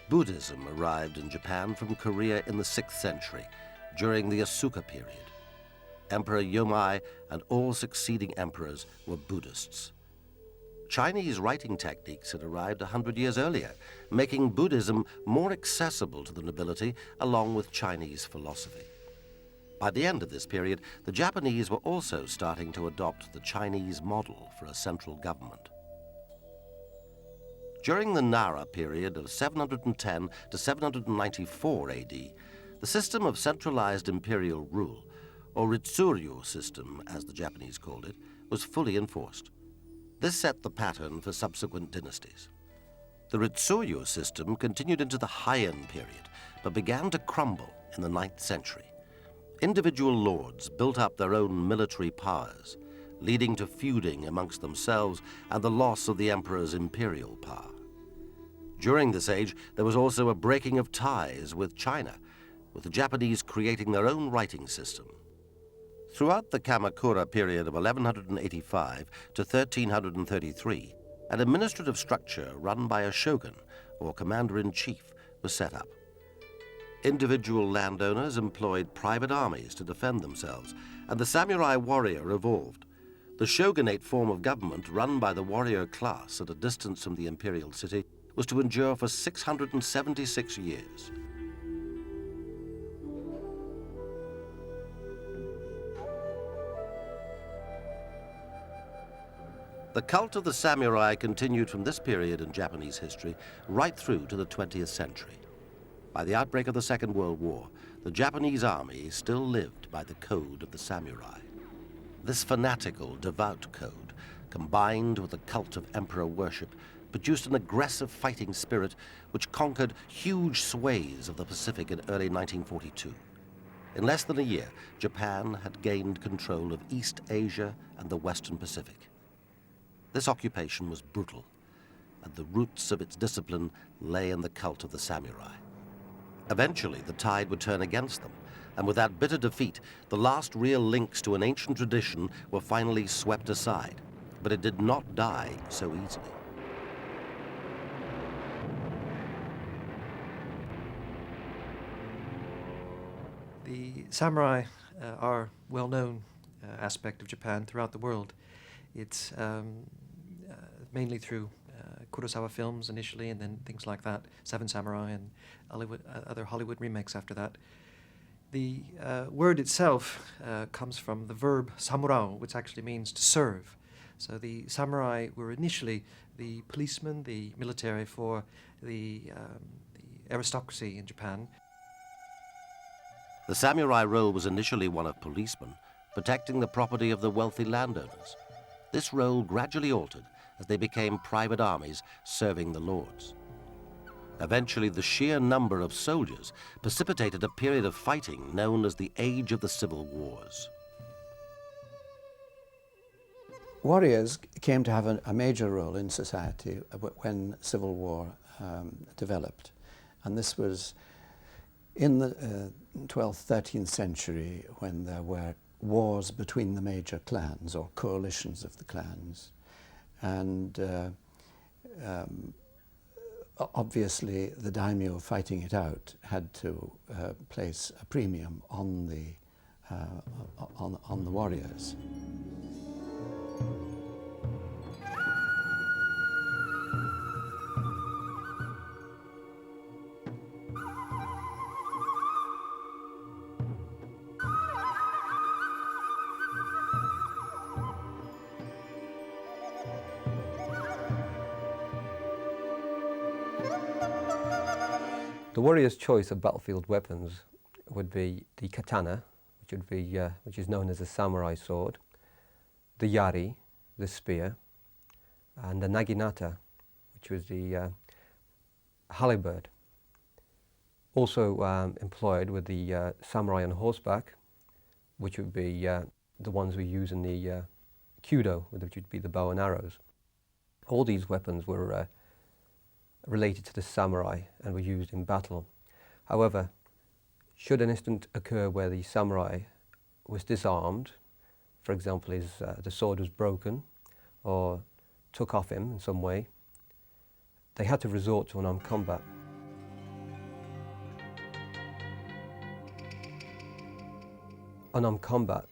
Buddhism arrived in Japan from Korea in the 6th century, during the Asuka period. Emperor Yomei and all succeeding emperors were Buddhists. Chinese writing techniques had arrived 100 years earlier, making Buddhism more accessible to the nobility along with Chinese philosophy. By the end of this period, the Japanese were also starting to adopt the Chinese model for a central government. During the Nara period of 710 to 794 AD, the system of centralized imperial rule, or Ritsuryu system, as the Japanese called it, was fully enforced. This set the pattern for subsequent dynasties. The Ritsuryu system continued into the Heian period, but began to crumble in the 9th century. Individual lords built up their own military powers, leading to feuding amongst themselves and the loss of the emperor's imperial power. During this age, there was also a breaking of ties with China, with the Japanese creating their own writing system. Throughout the Kamakura period of 1185 to 1333, an administrative structure run by a shogun, or commander-in-chief, was set up. Individual landowners employed private armies to defend themselves, and the samurai warrior evolved. The shogunate form of government, run by the warrior class at a distance from the imperial city, was to endure for 676 years. The cult of the samurai continued from this period in Japanese history right through to the 20th century. By the outbreak of the Second World War, the Japanese army still lived by the code of the samurai. This fanatical, devout code, combined with the cult of emperor worship, produced an aggressive fighting spirit which conquered huge swathes of the Pacific in early 1942. In less than a year, Japan had gained control of East Asia and the Western Pacific. This occupation was brutal, and the roots of its discipline lay in the cult of the samurai. Eventually, the tide would turn against them, and with that bitter defeat, the last real links to an ancient tradition were finally swept aside. But it did not die so easily. The samurai are a well-known aspect of Japan throughout the world. It's mainly through Kurosawa films initially, and then things like that, Seven Samurai and other Hollywood remakes after that. The word itself comes from the verb samurao, which actually means to serve. So the samurai were initially the policemen, the military for the aristocracy in Japan. The samurai role was initially one of policemen, protecting the property of the wealthy landowners. This role gradually altered as they became private armies serving the lords. Eventually, the sheer number of soldiers precipitated a period of fighting known as the Age of the Civil Wars. Warriors came to have a major role in society when civil war developed, and this was in the 12th, 13th century, when there were wars between the major clans or coalitions of the clans, and obviously the daimyo fighting it out had to place a premium on the warriors. The warrior's choice of battlefield weapons would be the katana, which is known as a samurai sword, the yari, the spear, and the naginata, which was the halberd. Also employed with the samurai on horseback, which would be the ones we use in the kudo, which would be the bow and arrows. All these weapons were related to the samurai and were used in battle. However, should an incident occur where the samurai was disarmed, for example, the sword was broken or took off him in some way, they had to resort to unarmed combat. Unarmed combat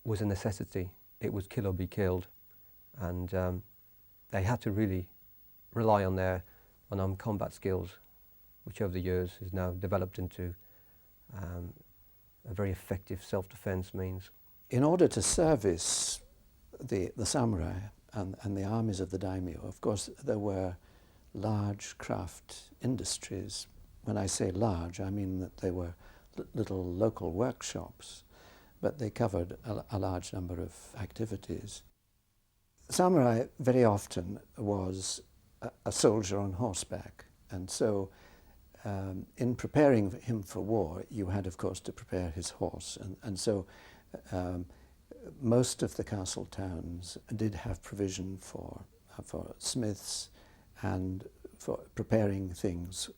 was a necessity. It was kill or be killed, and they had to really rely on their unarmed combat skills, which over the years has now developed into a very effective self-defense means. In order to service the samurai and the armies of the daimyo, of course, there were large craft industries. When I say large, I mean that they were little local workshops, but they covered a large number of activities. Samurai very often was a soldier on horseback, and so in preparing him for war, you had, of course, to prepare his horse, and so most of the castle towns did have provision for smiths and for preparing things,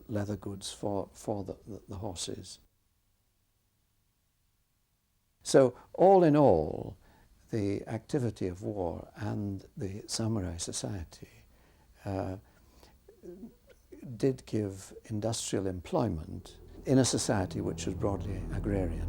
leather goods for the horses. So all in all, the activity of war and the samurai society did give industrial employment in a society which was broadly agrarian.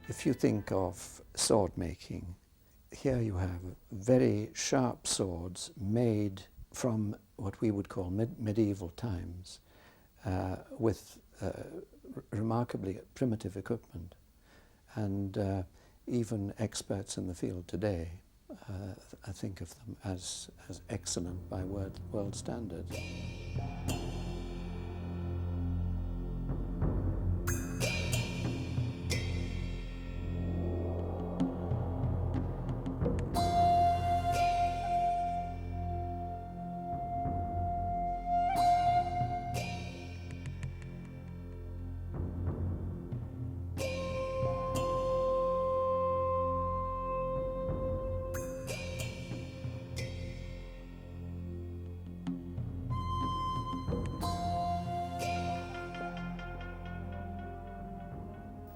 If you think of sword making, here you have very sharp swords made from what we would call medieval times with remarkably primitive equipment. And even experts in the field today I think of them as excellent by world standards.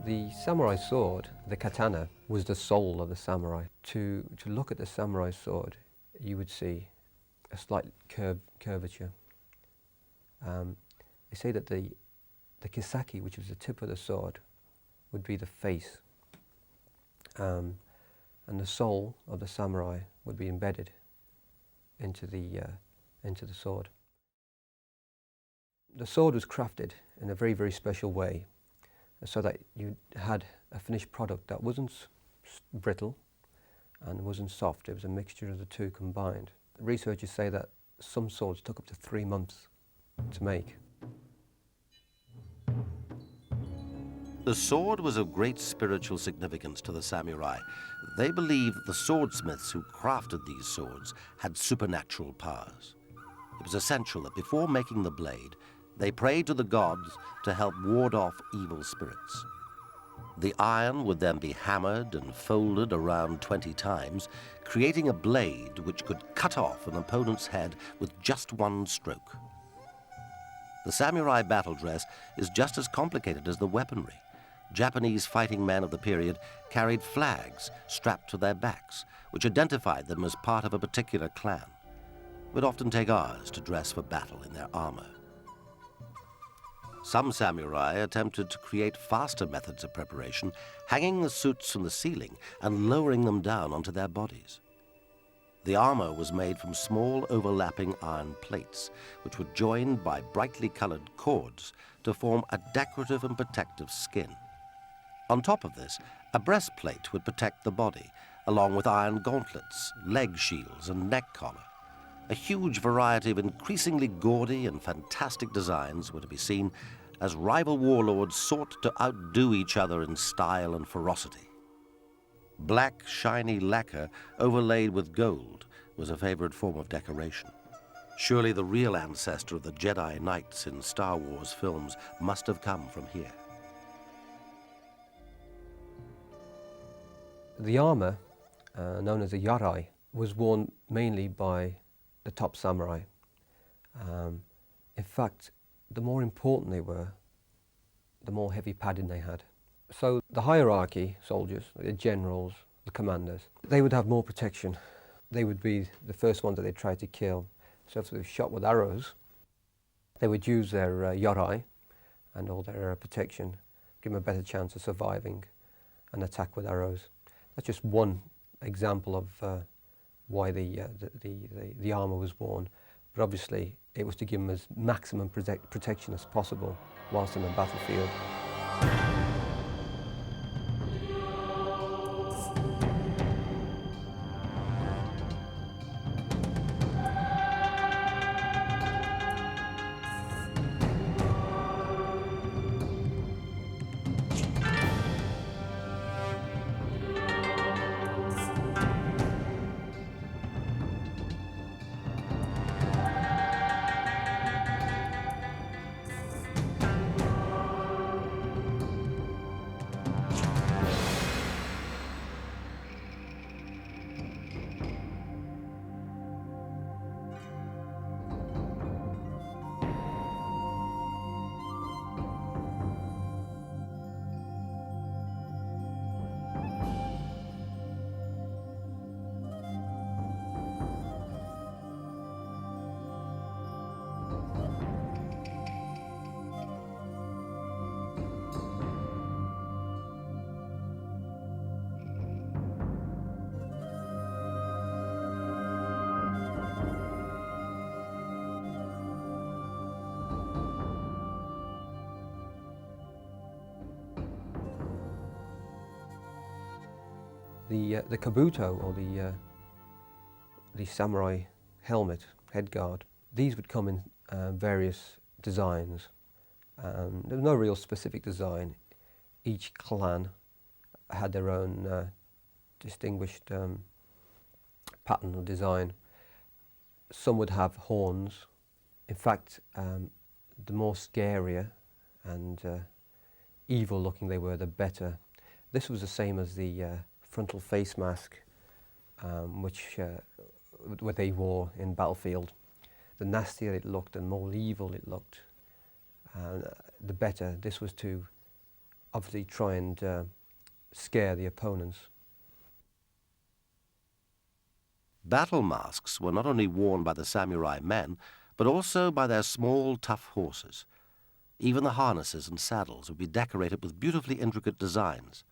The samurai sword, the katana, was the soul of the samurai. To look at the samurai sword, you would see a slight curvature. They say that the kisaki, which was the tip of the sword, would be the face, and the soul of the samurai would be embedded into the sword. The sword was crafted in a very, very special way, so that you had a finished product that wasn't brittle and wasn't soft. It was a mixture of the two combined. Researchers say that some swords took up to 3 months to make. The sword was of great spiritual significance to the samurai. They believed that the swordsmiths who crafted these swords had supernatural powers. It was essential that before making the blade, they prayed to the gods to help ward off evil spirits. The iron would then be hammered and folded around 20 times, creating a blade which could cut off an opponent's head with just one stroke. The samurai battle dress is just as complicated as the weaponry. Japanese fighting men of the period carried flags strapped to their backs, which identified them as part of a particular clan. It would often take hours to dress for battle in their armor. Some samurai attempted to create faster methods of preparation, hanging the suits from the ceiling and lowering them down onto their bodies. The armor was made from small overlapping iron plates, which were joined by brightly colored cords to form a decorative and protective skin. On top of this, a breastplate would protect the body, along with iron gauntlets, leg shields, and neck collar. A huge variety of increasingly gaudy and fantastic designs were to be seen as rival warlords sought to outdo each other in style and ferocity. Black, shiny lacquer overlaid with gold was a favorite form of decoration. Surely the real ancestor of the Jedi Knights in Star Wars films must have come from here. The armor, known as a yarai, was worn mainly by the top samurai. In fact, the more important they were, the more heavy padding they had. So the hierarchy soldiers, the generals, the commanders, they would have more protection. They would be the first ones that they tried to kill. So if they were shot with arrows, they would use their yarai and all their protection, give them a better chance of surviving an attack with arrows. That's just one example of why the armour was worn. But obviously, it was to give them as maximum protection as possible whilst in the battlefield. The kabuto, or the samurai helmet, headguard, these would come in various designs. There was no real specific design. Each clan had their own distinguished pattern or design. Some would have horns. In fact, the more scarier and evil looking they were, the better. This was the same as the frontal face mask, what they wore in battlefield. The nastier it looked and more evil it looked, the better. This was to obviously try and scare the opponents. Battle masks were not only worn by the samurai men, but also by their small, tough horses. Even the harnesses and saddles would be decorated with beautifully intricate designs.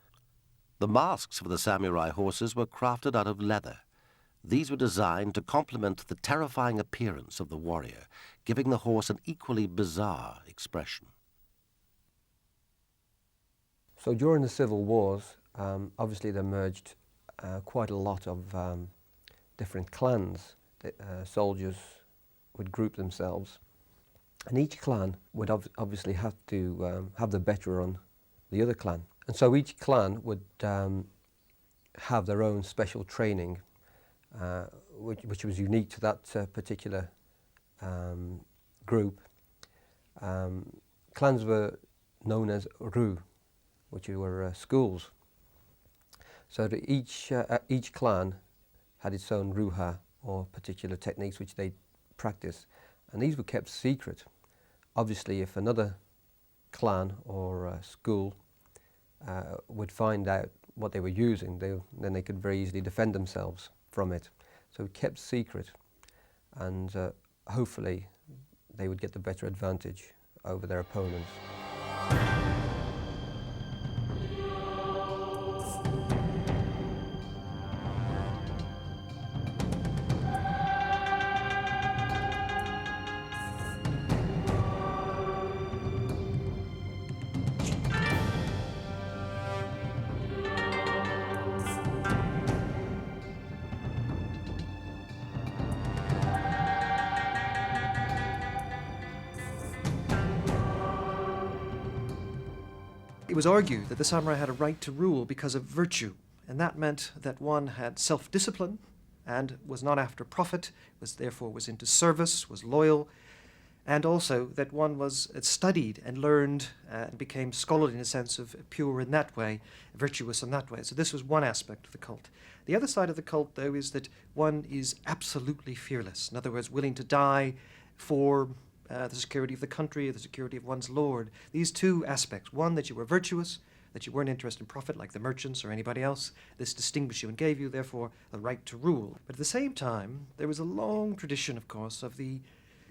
The masks for the samurai horses were crafted out of leather. These were designed to complement the terrifying appearance of the warrior, giving the horse an equally bizarre expression. So during the civil wars, obviously there emerged quite a lot of different clans. Soldiers would group themselves, and each clan would obviously have to have the better on the other clan. And so each clan would have their own special training, which was unique to that particular group. Clans were known as ru, which were schools. So that each clan had its own ruha, or particular techniques which they practiced, and these were kept secret. Obviously, if another clan or school would find out what they were using, then they could very easily defend themselves from it. So kept secret, and hopefully they would get the better advantage over their opponents. It was argued that the samurai had a right to rule because of virtue, and that meant that one had self-discipline and was not after profit, therefore was into service, was loyal, and also that one was studied and learned and became scholarly in a sense of pure in that way, virtuous in that way. So this was one aspect of the cult. The other side of the cult, though, is that one is absolutely fearless. In other words, willing to die for the security of the country, the security of one's lord. These two aspects. One, that you were virtuous, that you weren't interested in profit like the merchants or anybody else. This distinguished you and gave you, therefore, the right to rule. But at the same time, there was a long tradition, of course, of the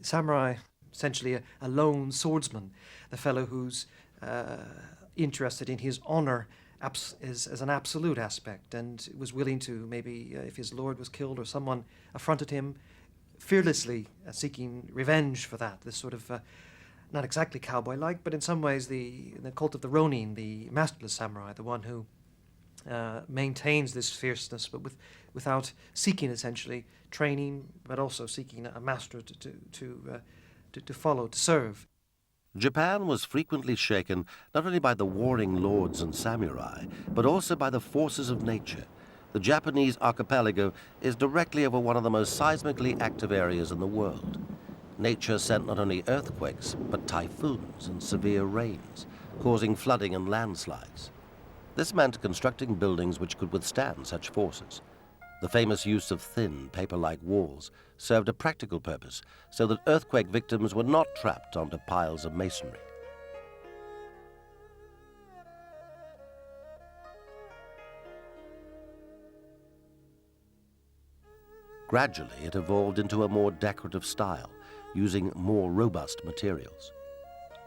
samurai, essentially a lone swordsman, the fellow who's interested in his honor as an absolute aspect, and was willing to maybe, if his lord was killed or someone affronted him, fearlessly seeking revenge for that. This sort of, not exactly cowboy-like, but in some ways the cult of the Ronin, the masterless samurai, the one who maintains this fierceness, but without seeking essentially training, but also seeking a master to follow, to serve. Japan was frequently shaken not only by the warring lords and samurai, but also by the forces of nature. The Japanese archipelago is directly over one of the most seismically active areas in the world. Nature sent not only earthquakes, but typhoons and severe rains, causing flooding and landslides. This meant constructing buildings which could withstand such forces. The famous use of thin, paper-like walls served a practical purpose, so that earthquake victims were not trapped onto piles of masonry. Gradually, it evolved into a more decorative style, using more robust materials.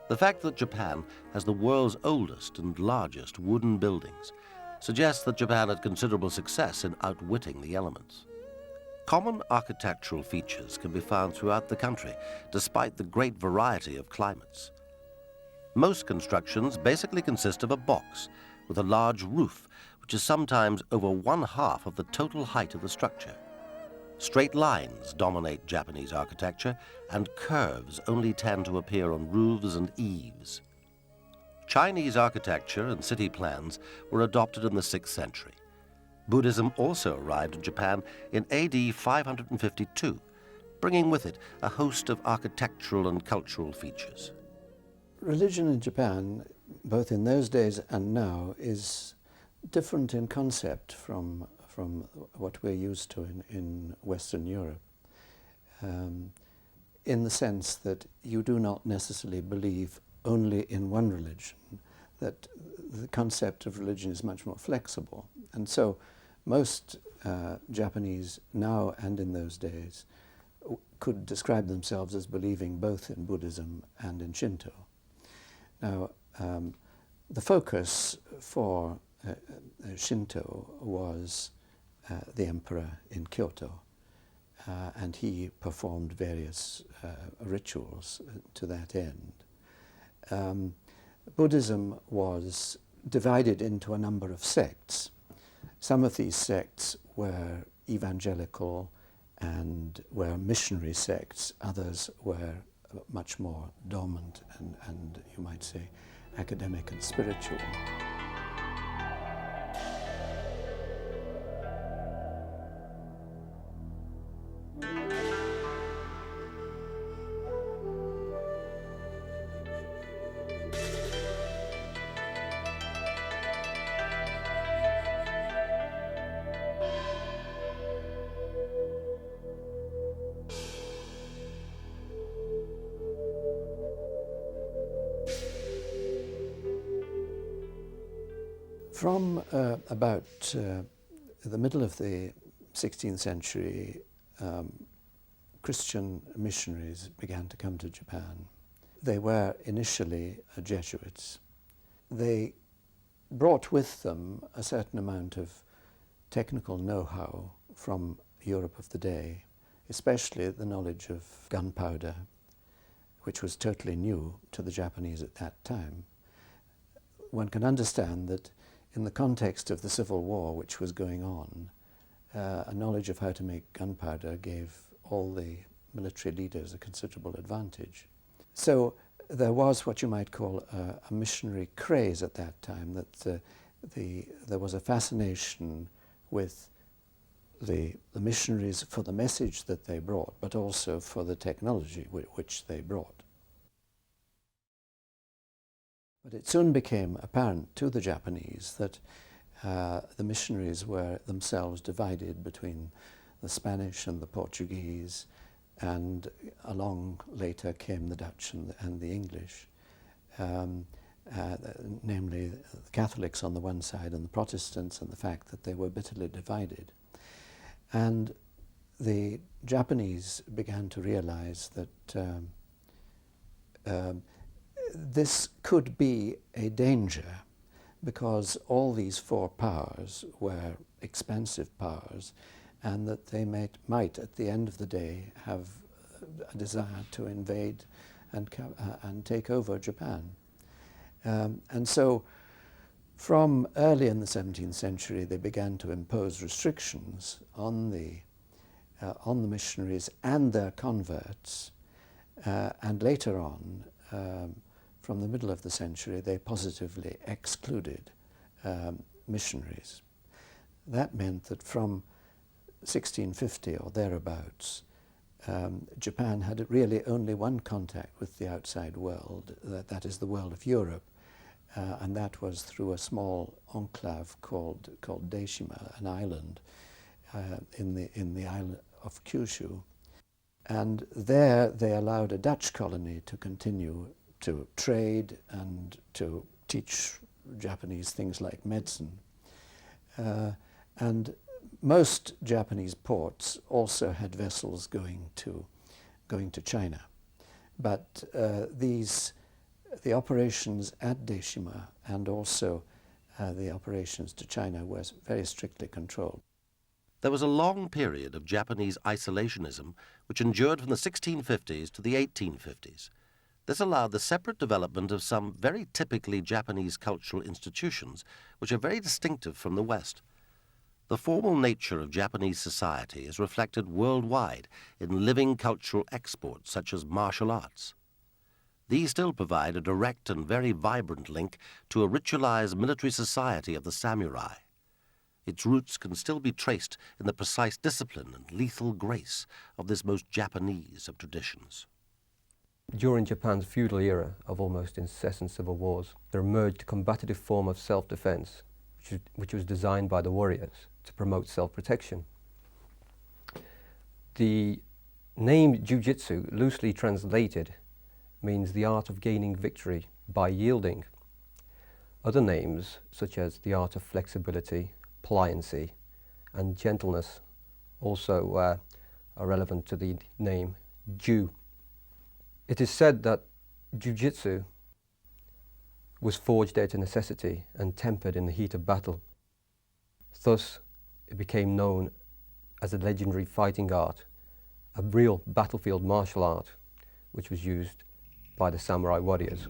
The fact that Japan has the world's oldest and largest wooden buildings suggests that Japan had considerable success in outwitting the elements. Common architectural features can be found throughout the country, despite the great variety of climates. Most constructions basically consist of a box with a large roof, which is sometimes over 1/2 of the total height of the structure. Straight lines dominate Japanese architecture, and curves only tend to appear on roofs and eaves. Chinese architecture and city plans were adopted in the 6th century. Buddhism also arrived in Japan in AD 552, bringing with it a host of architectural and cultural features. Religion in Japan, both in those days and now, is different in concept from what we're used to in Western Europe, in the sense that you do not necessarily believe only in one religion, that the concept of religion is much more flexible. And so most Japanese now and in those days could describe themselves as believing both in Buddhism and in Shinto. Now, the focus for Shinto was the emperor in Kyoto, and he performed various rituals to that end. Buddhism was divided into a number of sects. Some of these sects were evangelical and were missionary sects. Others were much more dormant and you might say, academic and spiritual. From about the middle of the 16th century, Christian missionaries began to come to Japan. They were initially Jesuits. They brought with them a certain amount of technical know-how from Europe of the day, especially the knowledge of gunpowder, which was totally new to the Japanese at that time. One can understand that in the context of the Civil War which was going on, a knowledge of how to make gunpowder gave all the military leaders a considerable advantage. So there was what you might call a missionary craze at that time, that there was a fascination with the missionaries for the message that they brought, but also for the technology which they brought. But it soon became apparent to the Japanese that the missionaries were themselves divided between the Spanish and the Portuguese, and along later came the Dutch and the English, namely the Catholics on the one side and the Protestants, and the fact that they were bitterly divided. And the Japanese began to realize that this could be a danger, because all these four powers were expansive powers, and that they might at the end of the day have a desire to invade and take over Japan. And so from early in the 17th century they began to impose restrictions on the missionaries and their converts, and later on, from the middle of the century, they positively excluded missionaries. That meant that from 1650 or thereabouts, Japan had really only one contact with the outside world, that is the world of Europe, and that was through a small enclave called Deishima, an island in the island of Kyushu. And there they allowed a Dutch colony to continue to trade and to teach Japanese things like medicine. And most Japanese ports also had vessels going to China. But the operations at Deishima and also the operations to China were very strictly controlled. There was a long period of Japanese isolationism which endured from the 1650s to the 1850s. This allowed the separate development of some very typically Japanese cultural institutions which are very distinctive from the West. The formal nature of Japanese society is reflected worldwide in living cultural exports such as martial arts. These still provide a direct and very vibrant link to a ritualized military society of the samurai. Its roots can still be traced in the precise discipline and lethal grace of this most Japanese of traditions. During Japan's feudal era of almost incessant civil wars, there emerged a combative form of self-defense, which was designed by the warriors to promote self-protection. The name jiu-jitsu, loosely translated, means the art of gaining victory by yielding. Other names, such as the art of flexibility, pliancy, and gentleness, also are relevant to the name Ju. It is said that jiu-jitsu was forged out of necessity and tempered in the heat of battle. Thus, it became known as a legendary fighting art, a real battlefield martial art, which was used by the samurai warriors.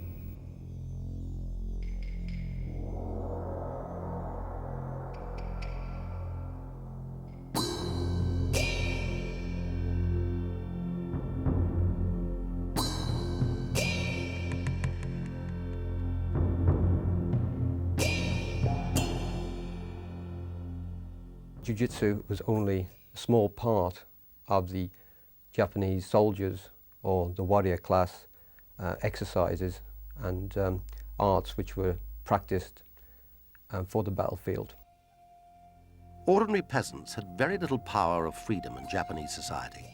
jiu-jitsu was only a small part of the Japanese soldiers or the warrior class exercises and arts which were practiced for the battlefield. Ordinary peasants had very little power or freedom in Japanese society.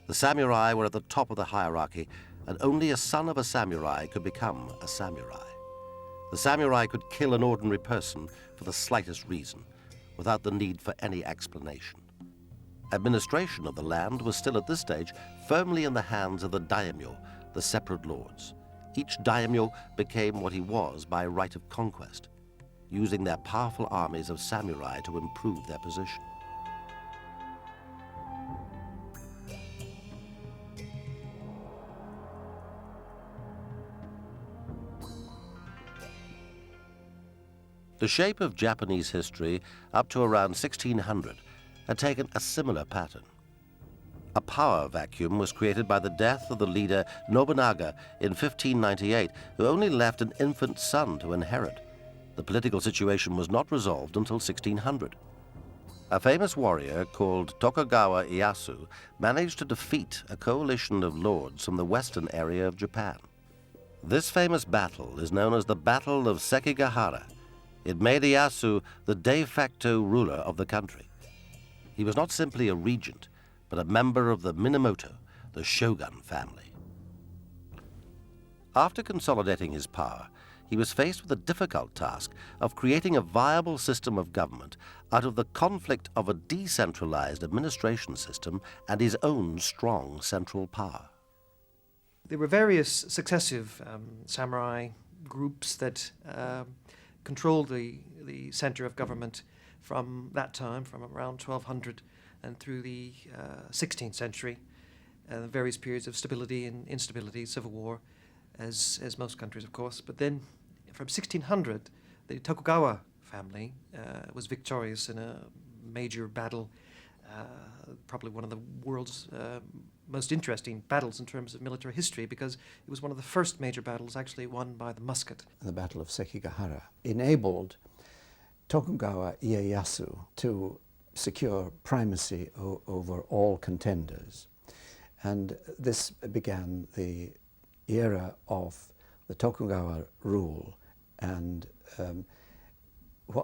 The samurai were at the top of the hierarchy, and only a son of a samurai could become a samurai. The samurai could kill an ordinary person for the slightest reason, without the need for any explanation. Administration of the land was still at this stage firmly in the hands of the daimyo, the separate lords. Each daimyo became what he was by right of conquest, using their powerful armies of samurai to improve their position. The shape of Japanese history up to around 1600 had taken a similar pattern. A power vacuum was created by the death of the leader Nobunaga in 1598, who only left an infant son to inherit. The political situation was not resolved until 1600. A famous warrior called Tokugawa Ieyasu managed to defeat a coalition of lords from the western area of Japan. This famous battle is known as the Battle of Sekigahara. It made Ieyasu the de facto ruler of the country. He was not simply a regent, but a member of the Minamoto, the shogun family. After consolidating his power, he was faced with the difficult task of creating a viable system of government out of the conflict of a decentralized administration system and his own strong central power. There were various successive samurai groups that controlled the center of government from that time, from around 1200 and through the 16th century, various periods of stability and instability, civil war, as most countries, of course. But then from 1600, the Tokugawa family was victorious in a major battle, probably one of the world's most interesting battles in terms of military history, because it was one of the first major battles actually won by the musket. The Battle of Sekigahara enabled Tokugawa Ieyasu to secure primacy over all contenders. And this began the era of the Tokugawa rule. And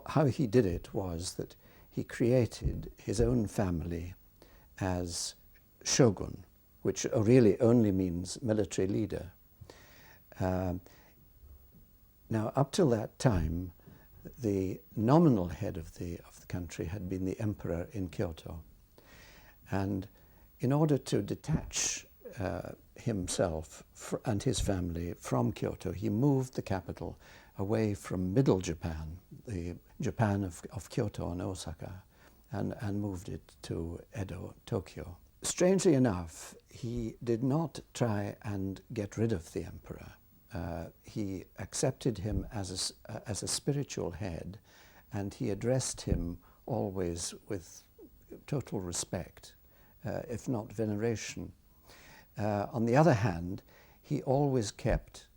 how he did it was that he created his own family as shogun, which really only means military leader. Now, up till that time, the nominal head of the country had been the emperor in Kyoto. And in order to detach himself and his family from Kyoto, he moved the capital away from middle Japan, the Japan of Kyoto and Osaka, and moved it to Edo, Tokyo. Strangely enough, he did not try and get rid of the emperor. He accepted him as a spiritual head, and he addressed him always with total respect, if not veneration. On the other hand, he always kept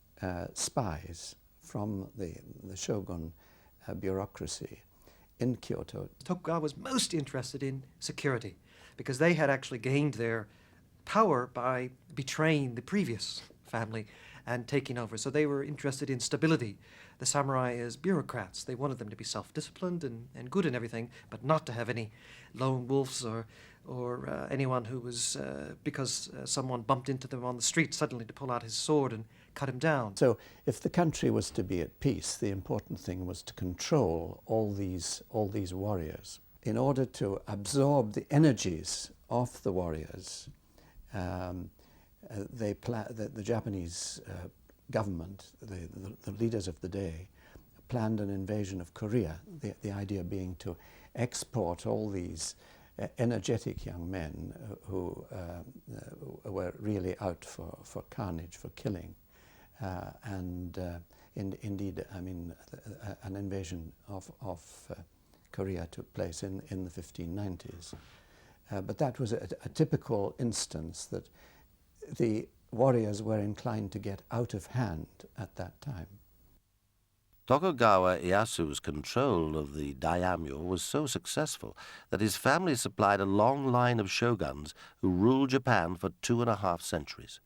spies from the shogun bureaucracy in Kyoto. Tokugawa was most interested in security, because they had actually gained their power by betraying the previous family and taking over. So they were interested in stability. The samurai as bureaucrats, they wanted them to be self-disciplined and good in everything, but not to have any lone wolves or anyone who was, because someone bumped into them on the street, suddenly to pull out his sword and cut him down. So if the country was to be at peace, the important thing was to control all these warriors. In order to absorb the energies of the warriors, the Japanese government, the leaders of the day, planned an invasion of Korea, the idea being to export all these energetic young men who were really out for carnage, for killing. Indeed, I mean, an invasion of Korea took place in the 1590s. But that was a typical instance that the warriors were inclined to get out of hand at that time. Tokugawa Ieyasu's control of the daimyo was so successful that his family supplied a long line of shoguns who ruled Japan for 2.5 centuries.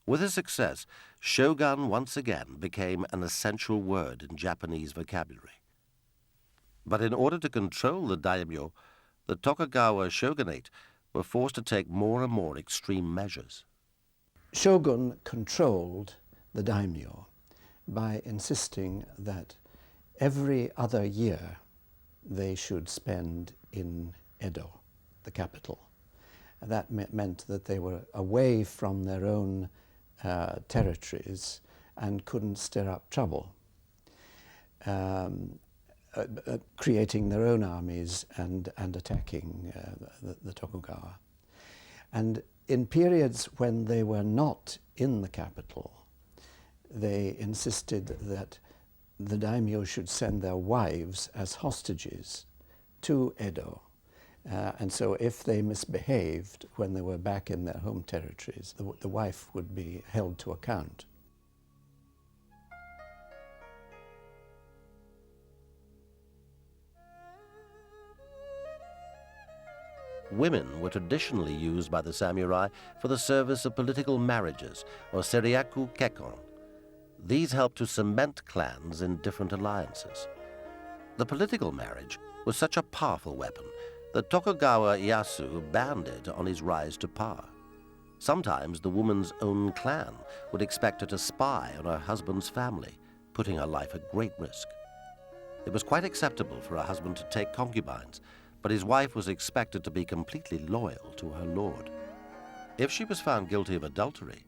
With his success, shogun once again became an essential word in Japanese vocabulary. But in order to control the daimyo, the Tokugawa shogunate were forced to take more and more extreme measures. Shogun controlled the daimyo by insisting that every other year they should spend in Edo, the capital. And that meant that they were away from their own territories and couldn't stir up trouble, creating their own armies and attacking the Tokugawa. And in periods when they were not in the capital, they insisted that the daimyo should send their wives as hostages to Edo. And so if they misbehaved when they were back in their home territories, the wife would be held to account. Women were traditionally used by the samurai for the service of political marriages, or seriaku kekkon. These helped to cement clans in different alliances. The political marriage was such a powerful weapon that Tokugawa Ieyasu banned it on his rise to power. Sometimes the woman's own clan would expect her to spy on her husband's family, putting her life at great risk. It was quite acceptable for a husband to take concubines, but his wife was expected to be completely loyal to her lord. If she was found guilty of adultery,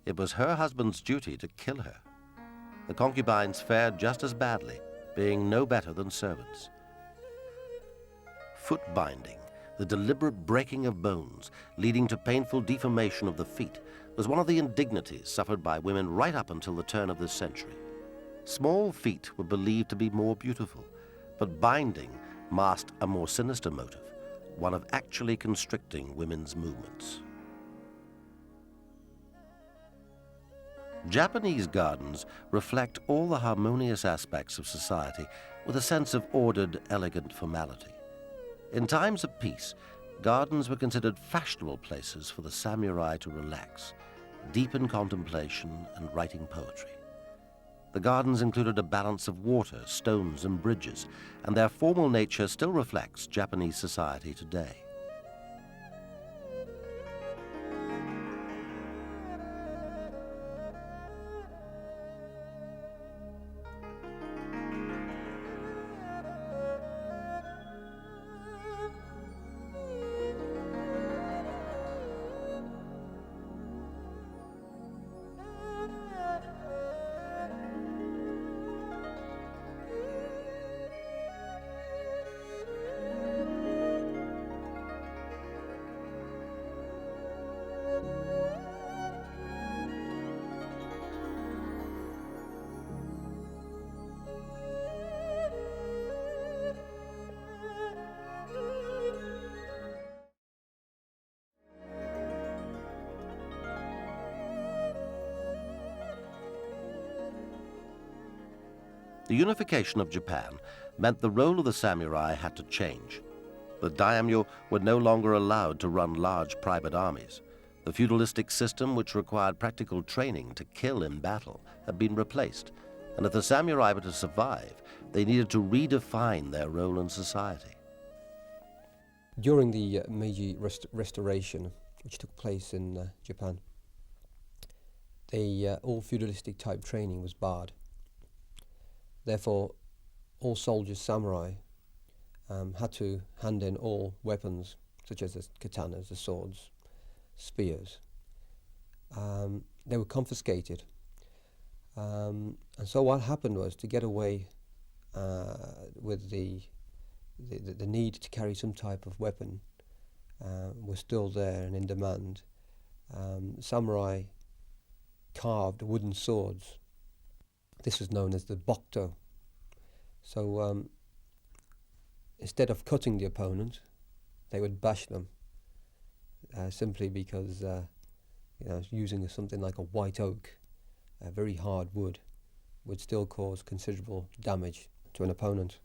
it was her husband's duty to kill her. The concubines fared just as badly, being no better than servants. Foot binding, the deliberate breaking of bones, leading to painful deformation of the feet, was one of the indignities suffered by women right up until the turn of this century. Small feet were believed to be more beautiful, but binding masked a more sinister motive, one of actually constricting women's movements. Japanese gardens reflect all the harmonious aspects of society with a sense of ordered, elegant formality. In times of peace, gardens were considered fashionable places for the samurai to relax, deep in contemplation and writing poetry. The gardens included a balance of water, stones, and bridges, and their formal nature still reflects Japanese society today. The unification of Japan meant the role of the samurai had to change. The daimyo were no longer allowed to run large private armies. The feudalistic system, which required practical training to kill in battle, had been replaced, and if the samurai were to survive, they needed to redefine their role in society. During the Meiji Restoration, which took place in Japan, all feudalistic type training was barred. Therefore, all soldiers, samurai, had to hand in all weapons, such as the katanas, the swords, spears. They were confiscated. And so what happened was, to get away with the need to carry some type of weapon was still there and in demand. Samurai carved wooden swords. This was known as the bokto. So instead of cutting the opponent, they would bash them, simply because using something like a white oak, a very hard wood, would still cause considerable damage to an opponent.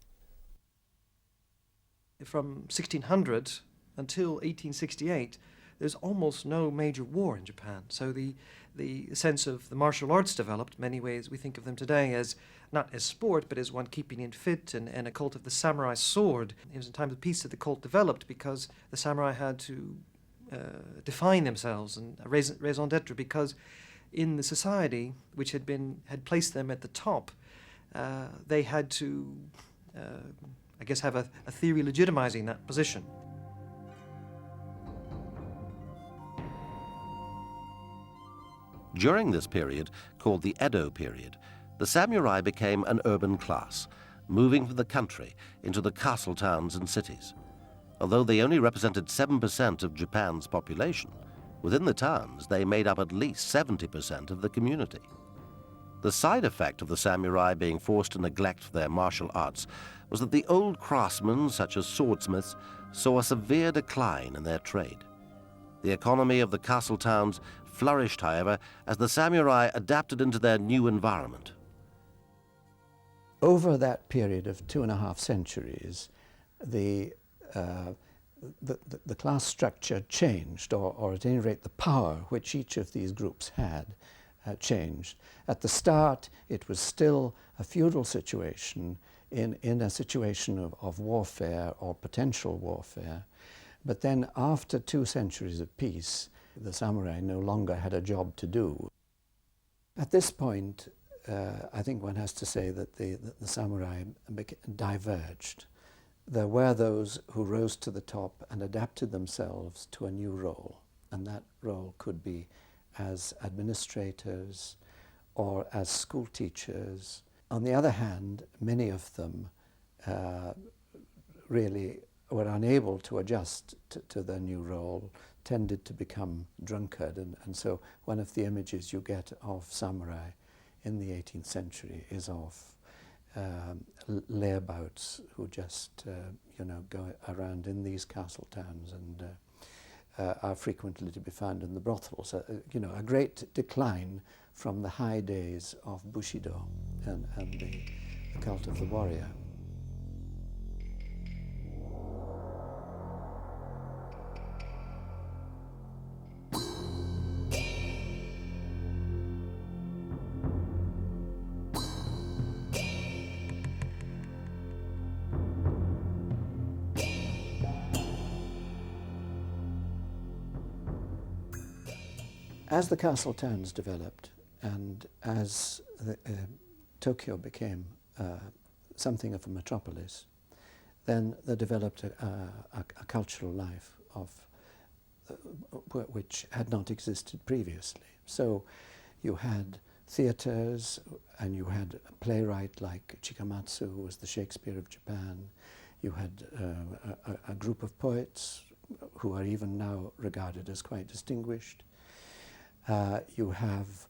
From 1600 until 1868, there's almost no major war in Japan. So the sense of the martial arts developed. In many ways, we think of them today as not as sport, but as one keeping it fit, and a cult of the samurai sword. It was in times of peace that the cult developed because the samurai had to define themselves and raison d'etre, because in the society which had placed them at the top, they had to, I guess, have a theory legitimizing that position. During this period, called the Edo period, the samurai became an urban class, moving from the country into the castle towns and cities. Although they only represented 7% of Japan's population, within the towns they made up at least 70% of the community. The side effect of the samurai being forced to neglect their martial arts was that the old craftsmen, such as swordsmiths, saw a severe decline in their trade. The economy of the castle towns flourished, however, as the samurai adapted into their new environment. Over that period of 2.5 centuries, the class structure changed, or at any rate the power which each of these groups had changed. At the start, it was still a feudal situation in a situation of warfare or potential warfare. But then after 2 centuries of peace, the samurai no longer had a job to do. At this point, I think one has to say that the samurai diverged. There were those who rose to the top and adapted themselves to a new role, and that role could be as administrators or as school teachers. On the other hand, many of them really were unable to adjust to their new role, tended to become drunkard, and so one of the images you get of samurai in the 18th century is of layabouts who just go around in these castle towns and are frequently to be found in the brothels. A great decline from the high days of Bushido and the cult of the warrior. As the castle towns developed and as Tokyo became something of a metropolis, then there developed a cultural life which had not existed previously. So you had theatres, and you had a playwright like Chikamatsu, who was the Shakespeare of Japan. You had a group of poets who are even now regarded as quite distinguished. You have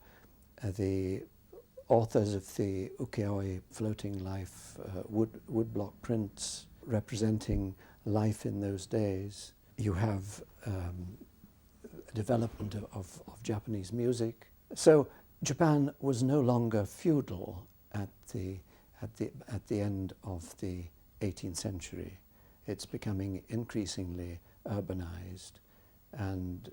the authors of the ukiyo-e floating life, woodblock prints representing life in those days. You have development of Japanese music. So Japan was no longer feudal at the end of the 18th century. It's becoming increasingly urbanized, and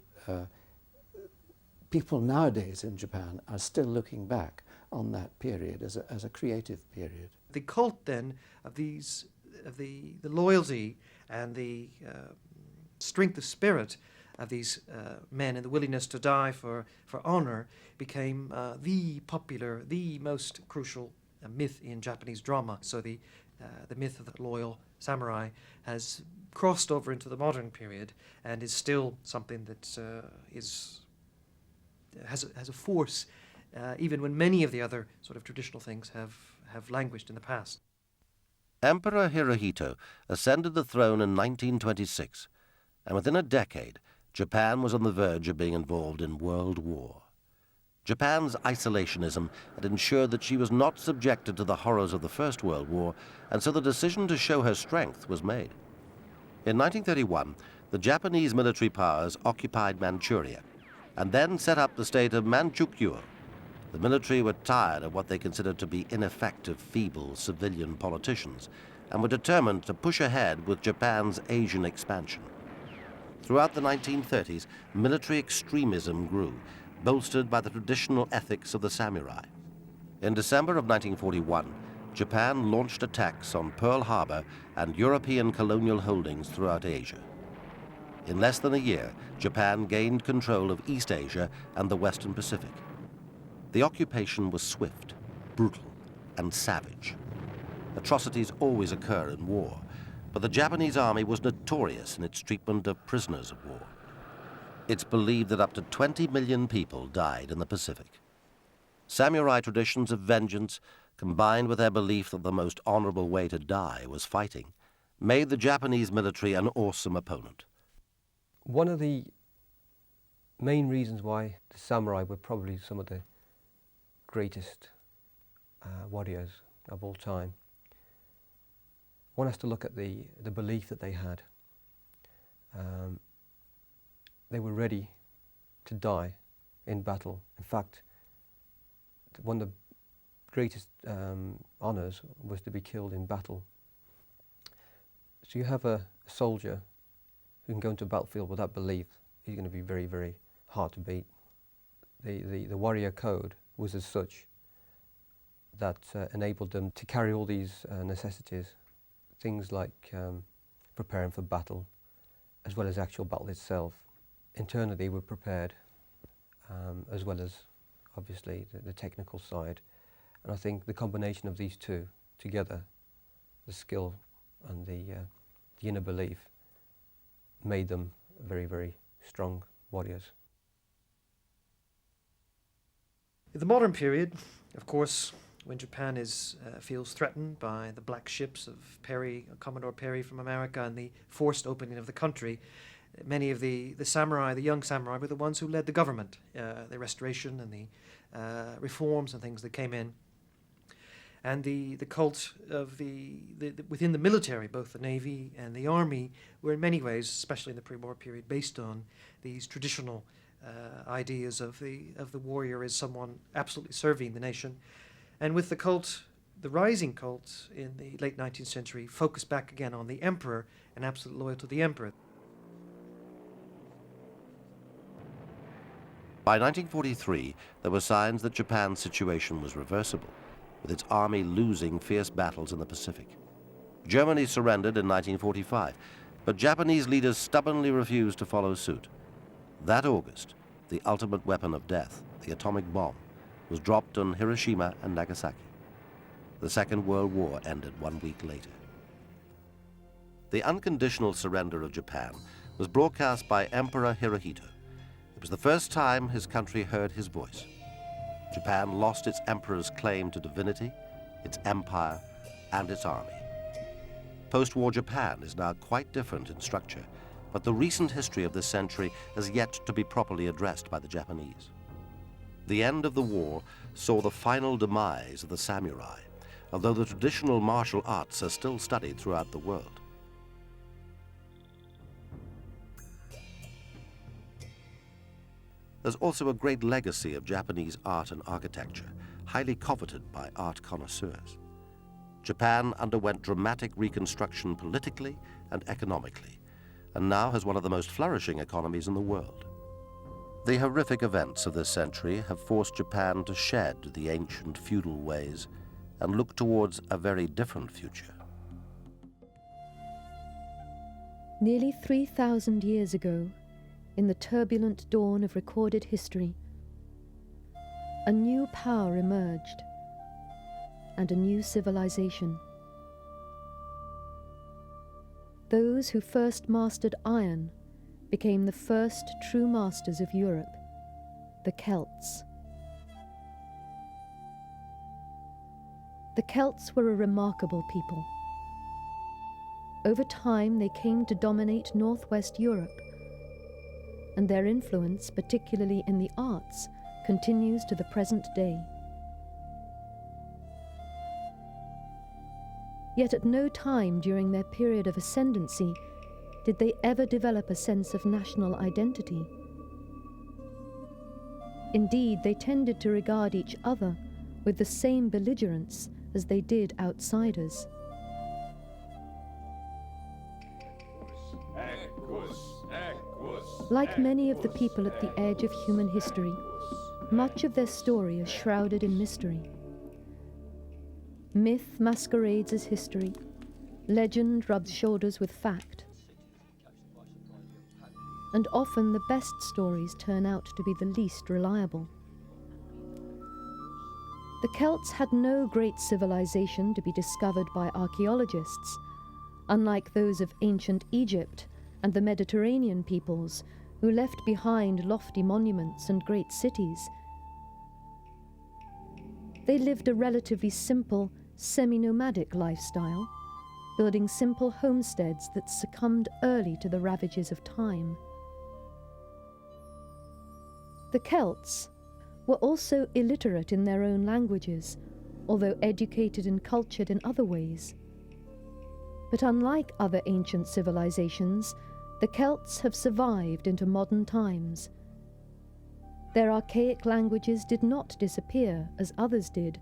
people nowadays in Japan are still looking back on that period as a creative period. The cult then of the loyalty and the strength of spirit of these men and the willingness to die for honor became the most crucial myth in Japanese drama. So the myth of the loyal samurai has crossed over into the modern period and is still something that has a force, even when many of the other sort of traditional things have languished in the past. Emperor Hirohito ascended the throne in 1926, and within a decade, Japan was on the verge of being involved in world war. Japan's isolationism had ensured that she was not subjected to the horrors of the First World War, and so the decision to show her strength was made. In 1931, the Japanese military powers occupied Manchuria, and then set up the state of Manchukuo. The military were tired of what they considered to be ineffective, feeble civilian politicians and were determined to push ahead with Japan's Asian expansion. Throughout the 1930s, military extremism grew, bolstered by the traditional ethics of the samurai. In December of 1941, Japan launched attacks on Pearl Harbor and European colonial holdings throughout Asia. In less than a year, Japan gained control of East Asia and the Western Pacific. The occupation was swift, brutal, and savage. Atrocities always occur in war, but the Japanese army was notorious in its treatment of prisoners of war. It's believed that up to 20 million people died in the Pacific. Samurai traditions of vengeance, combined with their belief that the most honorable way to die was fighting, made the Japanese military an awesome opponent. One of the main reasons why the samurai were probably some of the greatest warriors of all time, one has to look at the belief that they had. They were ready to die in battle. In fact, one of the greatest honours was to be killed in battle. So you have a soldier who can go into a battlefield with that belief, he's going to be very, very hard to beat. The warrior code was as such that enabled them to carry all these necessities, things like preparing for battle, as well as actual battle itself. Internally they were prepared, as well as obviously the technical side. And I think the combination of these two together, the skill and the inner belief, made them very, very strong warriors. In the modern period, of course, when Japan feels threatened by the black ships of Commodore Perry from America and the forced opening of the country, many of the samurai, the young samurai, were the ones who led the government, the restoration and the reforms and things that came in. And the cult of within the military, both the Navy and the Army, were in many ways, especially in the pre-war period, based on these traditional ideas of the warrior as someone absolutely serving the nation. And with the rising cult in the late 19th century, focused back again on the emperor and absolute loyalty to the emperor. By 1943, there were signs that Japan's situation was reversible, with its army losing fierce battles in the Pacific. Germany surrendered in 1945, but Japanese leaders stubbornly refused to follow suit. That August, the ultimate weapon of death, the atomic bomb, was dropped on Hiroshima and Nagasaki. The Second World War ended 1 week later. The unconditional surrender of Japan was broadcast by Emperor Hirohito. It was the first time his country heard his voice. Japan lost its emperor's claim to divinity, its empire, and its army. Post-war Japan is now quite different in structure, but the recent history of this century has yet to be properly addressed by the Japanese. The end of the war saw the final demise of the samurai, although the traditional martial arts are still studied throughout the world. There's also a great legacy of Japanese art and architecture, highly coveted by art connoisseurs. Japan underwent dramatic reconstruction politically and economically, and now has one of the most flourishing economies in the world. The horrific events of this century have forced Japan to shed the ancient feudal ways and look towards a very different future. Nearly 3,000 years ago, in the turbulent dawn of recorded history, a new power emerged and a new civilization. Those who first mastered iron became the first true masters of Europe, the Celts. The Celts were a remarkable people. Over time, they came to dominate northwest Europe, and their influence, particularly in the arts, continues to the present day. Yet at no time during their period of ascendancy did they ever develop a sense of national identity. Indeed, they tended to regard each other with the same belligerence as they did outsiders. Like many of the people at the edge of human history, much of their story is shrouded in mystery. Myth masquerades as history, legend rubs shoulders with fact, and often the best stories turn out to be the least reliable. The Celts had no great civilization to be discovered by archaeologists, unlike those of ancient Egypt and the Mediterranean peoples who left behind lofty monuments and great cities. They lived a relatively simple, semi-nomadic lifestyle, building simple homesteads that succumbed early to the ravages of time. The Celts were also illiterate in their own languages, although educated and cultured in other ways. But unlike other ancient civilizations, the Celts have survived into modern times. Their archaic languages did not disappear as others did,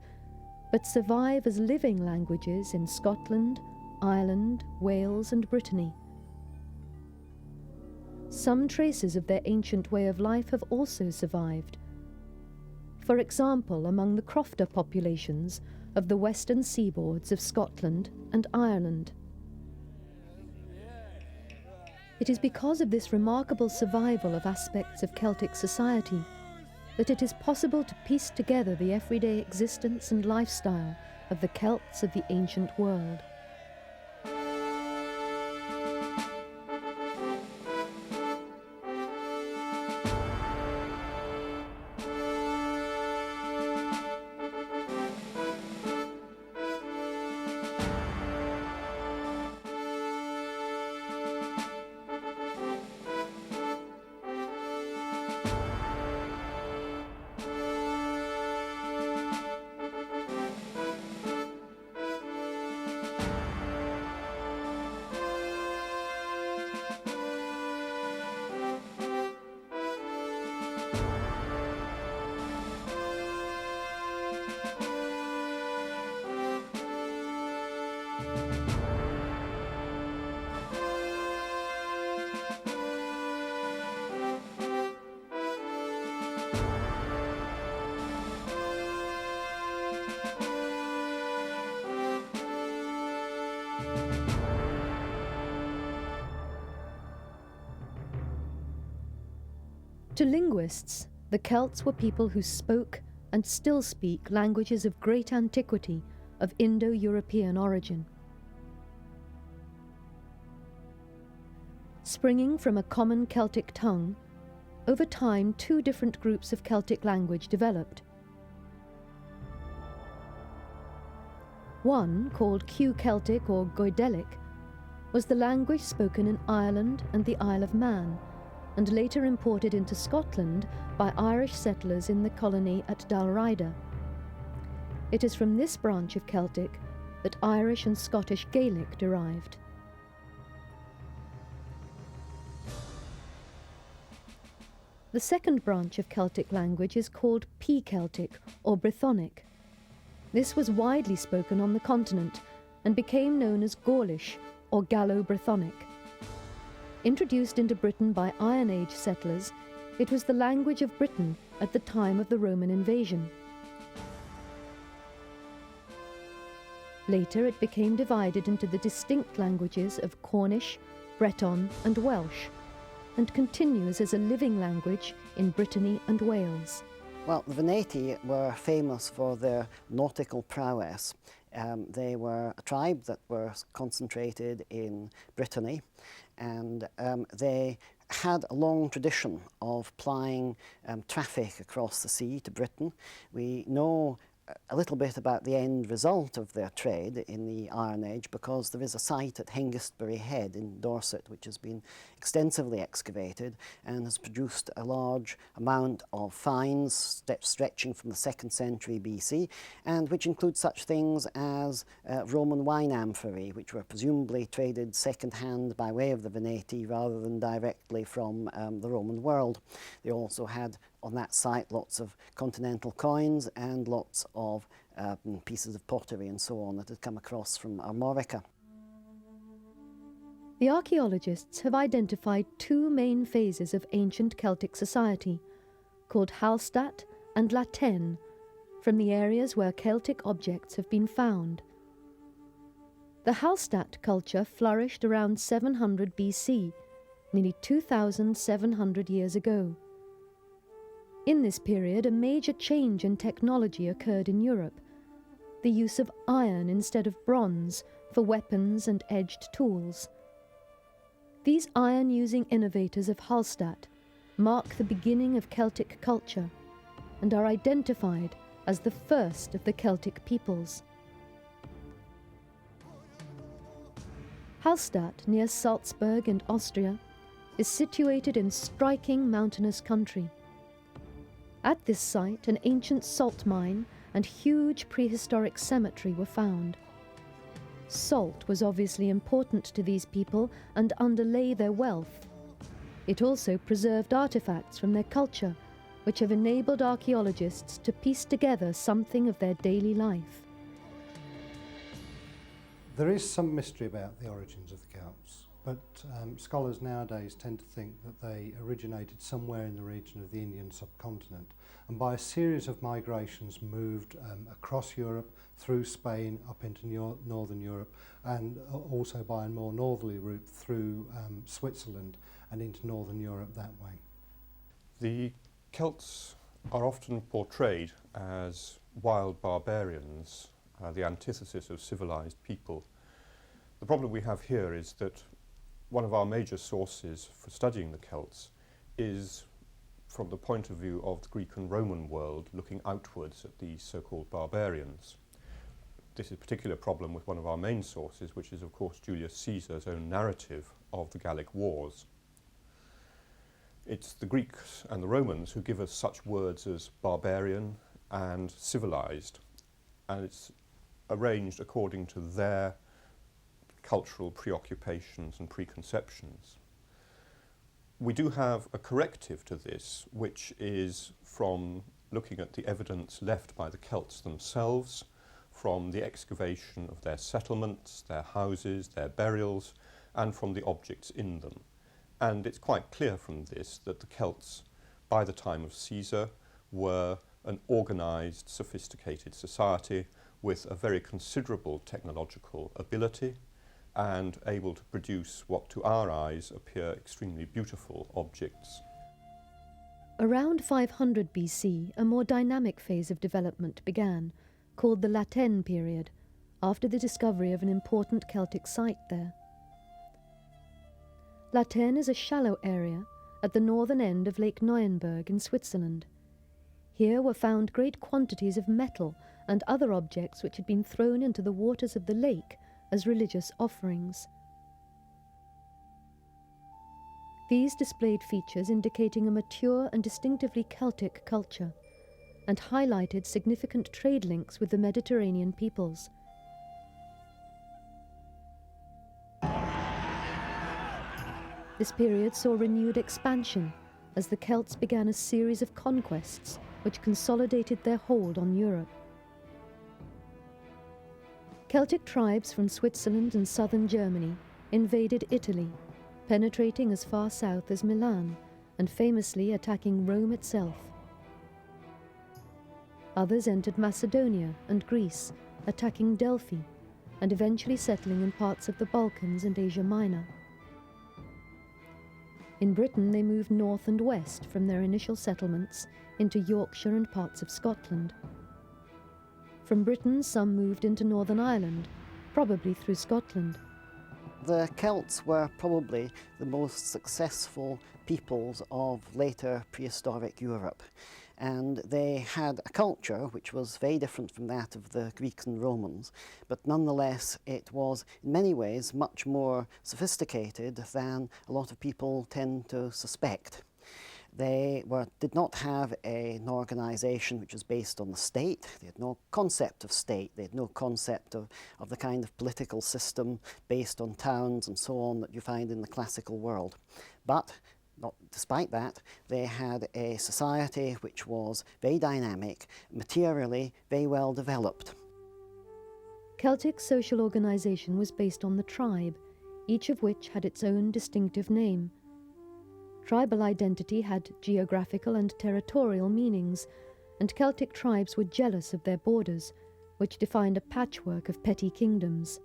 but survive as living languages in Scotland, Ireland, Wales, and Brittany. Some traces of their ancient way of life have also survived. For example, among the crofter populations of the western seaboards of Scotland and Ireland. It is because of this remarkable survival of aspects of Celtic society that it is possible to piece together the everyday existence and lifestyle of the Celts of the ancient world. To linguists, the Celts were people who spoke and still speak languages of great antiquity of Indo-European origin. Springing from a common Celtic tongue, over time two different groups of Celtic language developed. One, called Q-Celtic or Goidelic, was the language spoken in Ireland and the Isle of Man, and later imported into Scotland by Irish settlers in the colony at Dalriada. It is from this branch of Celtic that Irish and Scottish Gaelic derived. The second branch of Celtic language is called P-Celtic or Brythonic. This was widely spoken on the continent and became known as Gaulish or Gallo-Brythonic. Introduced into Britain by Iron Age settlers, it was the language of Britain at the time of the Roman invasion. Later it became divided into the distinct languages of Cornish, Breton and Welsh, and continues as a living language in Brittany and Wales. Well, the Veneti were famous for their nautical prowess. They were a tribe that were concentrated in Brittany, and they had a long tradition of plying traffic across the sea to Britain. We know a little bit about the end result of their trade in the Iron Age because there is a site at Hengistbury Head in Dorset which has been extensively excavated and has produced a large amount of finds stretching from the 2nd century BC, and which include such things as Roman wine amphorae, which were presumably traded second-hand by way of the Veneti rather than directly from the Roman world. They also had on that site lots of continental coins and lots of pieces of pottery and so on that had come across from Armorica. The archaeologists have identified two main phases of ancient Celtic society, called Hallstatt and Laten, from the areas where Celtic objects have been found. The Hallstatt culture flourished around 700 BC, nearly 2,700 years ago. In this period, a major change in technology occurred in Europe, the use of iron instead of bronze for weapons and edged tools. These iron-using innovators of Hallstatt mark the beginning of Celtic culture and are identified as the first of the Celtic peoples. Hallstatt, near Salzburg in Austria, is situated in striking mountainous country. At this site, an ancient salt mine and huge prehistoric cemetery were found. Salt was obviously important to these people and underlay their wealth. It also preserved artifacts from their culture, which have enabled archaeologists to piece together something of their daily life. There is some mystery about the origins of the Celts, but scholars nowadays tend to think that they originated somewhere in the region of the Indian subcontinent, and by a series of migrations moved across Europe, through Spain, up into northern Europe, and also by a more northerly route through Switzerland and into northern Europe that way. The Celts are often portrayed as wild barbarians, the antithesis of civilized people. The problem we have here is that one of our major sources for studying the Celts is from the point of view of the Greek and Roman world, looking outwards at these so-called barbarians. This is a particular problem with one of our main sources, which is of course Julius Caesar's own narrative of the Gallic Wars. It's the Greeks and the Romans who give us such words as barbarian and civilized, and it's arranged according to their cultural preoccupations and preconceptions. We do have a corrective to this, which is from looking at the evidence left by the Celts themselves, from the excavation of their settlements, their houses, their burials, and from the objects in them. And it's quite clear from this that the Celts, by the time of Caesar, were an organized, sophisticated society with a very considerable technological ability and able to produce what to our eyes appear extremely beautiful objects. Around 500 BC, a more dynamic phase of development began, called the Laten period, after the discovery of an important Celtic site there. Laten is a shallow area at the northern end of Lake Neuenberg in Switzerland. Here were found great quantities of metal and other objects which had been thrown into the waters of the lake as religious offerings. These displayed features indicating a mature and distinctively Celtic culture, and highlighted significant trade links with the Mediterranean peoples. This period saw renewed expansion as the Celts began a series of conquests which consolidated their hold on Europe. Celtic tribes from Switzerland and southern Germany invaded Italy, penetrating as far south as Milan and famously attacking Rome itself. Others entered Macedonia and Greece, attacking Delphi, and eventually settling in parts of the Balkans and Asia Minor. In Britain, they moved north and west from their initial settlements into Yorkshire and parts of Scotland. From Britain, some moved into Northern Ireland, probably through Scotland. The Celts were probably the most successful peoples of later prehistoric Europe, and they had a culture which was very different from that of the Greeks and Romans, but nonetheless it was in many ways much more sophisticated than a lot of people tend to suspect. They did not have an organisation which was based on the state. They had no concept of state. They had no concept of the kind of political system based on towns and so on that you find in the classical world. But Despite that, they had a society which was very dynamic, materially very well developed. Celtic social organisation was based on the tribe, each of which had its own distinctive name. Tribal identity had geographical and territorial meanings, and Celtic tribes were jealous of their borders, which defined a patchwork of petty kingdoms.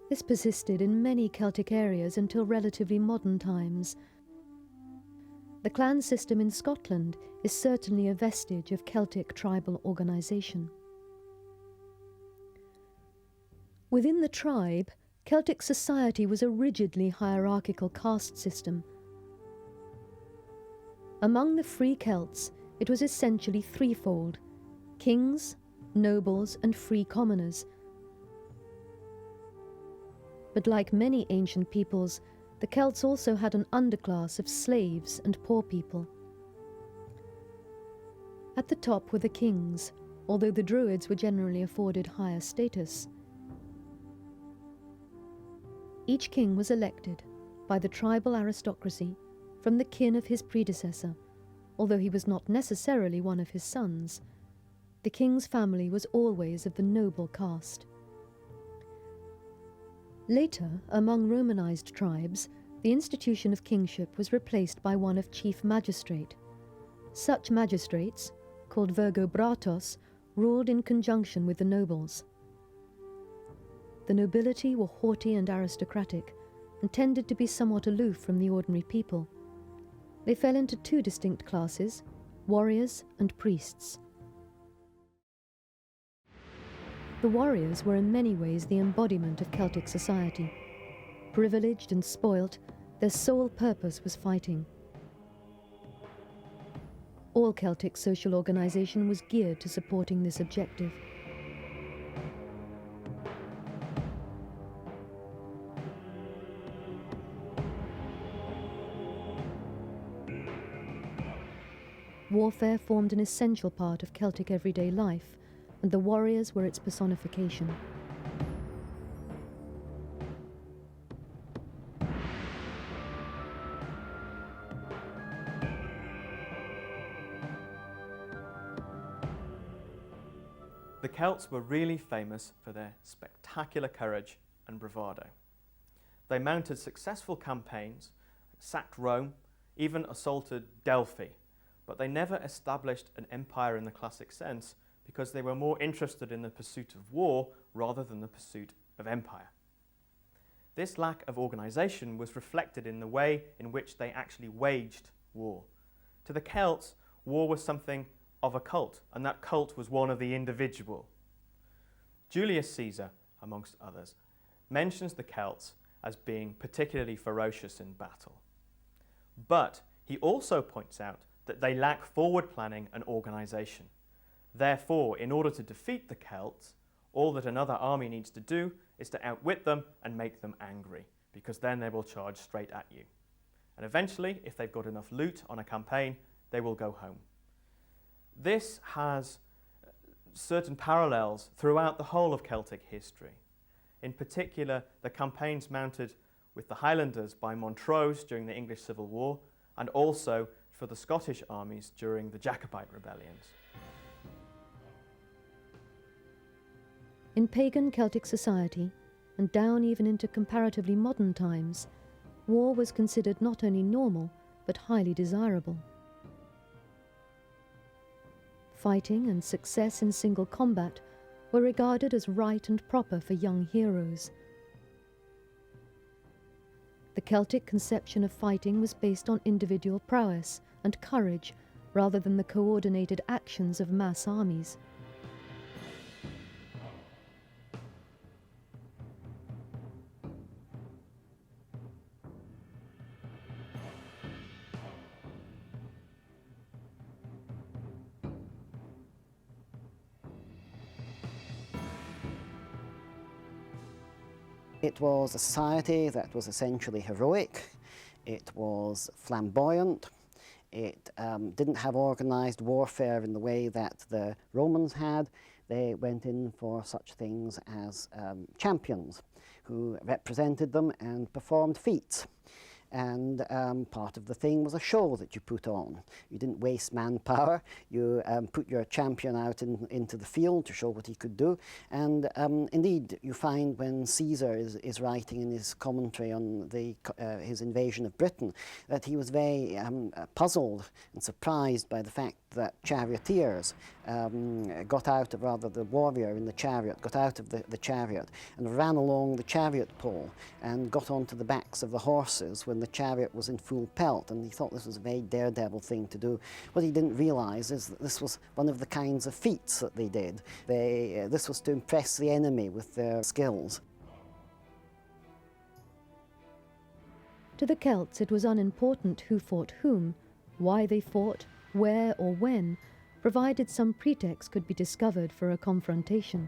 This persisted in many Celtic areas until relatively modern times. The clan system in Scotland is certainly a vestige of Celtic tribal organisation. Within the tribe, Celtic society was a rigidly hierarchical caste system. Among the free Celts, it was essentially threefold: kings, nobles, and free commoners. But like many ancient peoples, the Celts also had an underclass of slaves and poor people. At the top were the kings, although the Druids were generally afforded higher status. Each king was elected by the tribal aristocracy from the kin of his predecessor, although he was not necessarily one of his sons. The king's family was always of the noble caste. Later, among Romanized tribes, the institution of kingship was replaced by one of chief magistrate. Such magistrates, called virgobratos, ruled in conjunction with the nobles. The nobility were haughty and aristocratic, and tended to be somewhat aloof from the ordinary people. They fell into two distinct classes: warriors and priests. The warriors were in many ways the embodiment of Celtic society. Privileged and spoilt, their sole purpose was fighting. All Celtic social organisation was geared to supporting this objective. Warfare formed an essential part of Celtic everyday life, and the warriors were its personification. The Celts were really famous for their spectacular courage and bravado. They mounted successful campaigns, sacked Rome, even assaulted Delphi, but they never established an empire in the classic sense because they were more interested in the pursuit of war rather than the pursuit of empire. This lack of organisation was reflected in the way in which they actually waged war. To the Celts, war was something of a cult, and that cult was one of the individual. Julius Caesar, amongst others, mentions the Celts as being particularly ferocious in battle. But he also points out that they lack forward planning and organisation. Therefore, in order to defeat the Celts, all that another army needs to do is to outwit them and make them angry, because then they will charge straight at you. And eventually, if they've got enough loot on a campaign, they will go home. This has certain parallels throughout the whole of Celtic history. In particular, the campaigns mounted with the Highlanders by Montrose during the English Civil War, and also for the Scottish armies during the Jacobite rebellions. In pagan Celtic society, and down even into comparatively modern times, war was considered not only normal, but highly desirable. Fighting and success in single combat were regarded as right and proper for young heroes. The Celtic conception of fighting was based on individual prowess and courage rather than the coordinated actions of mass armies. It was a society that was essentially heroic, it was flamboyant, it didn't have organised warfare in the way that the Romans had. They went in for such things as champions who represented them and performed feats. and part of the thing was a show that you put on. You didn't waste manpower. You put your champion out into the field to show what he could do. And indeed, you find when Caesar is writing in his commentary on his invasion of Britain, that he was very puzzled and surprised by the fact that charioteers got out of, rather the warrior in the chariot, got out of the chariot and ran along the chariot pole and got onto the backs of the horses when the chariot was in full pelt, and he thought this was a very daredevil thing to do. What he didn't realise is that this was one of the kinds of feats that they did. This was to impress the enemy with their skills. To the Celts, it was unimportant who fought whom, why they fought, where or when, provided some pretext could be discovered for a confrontation.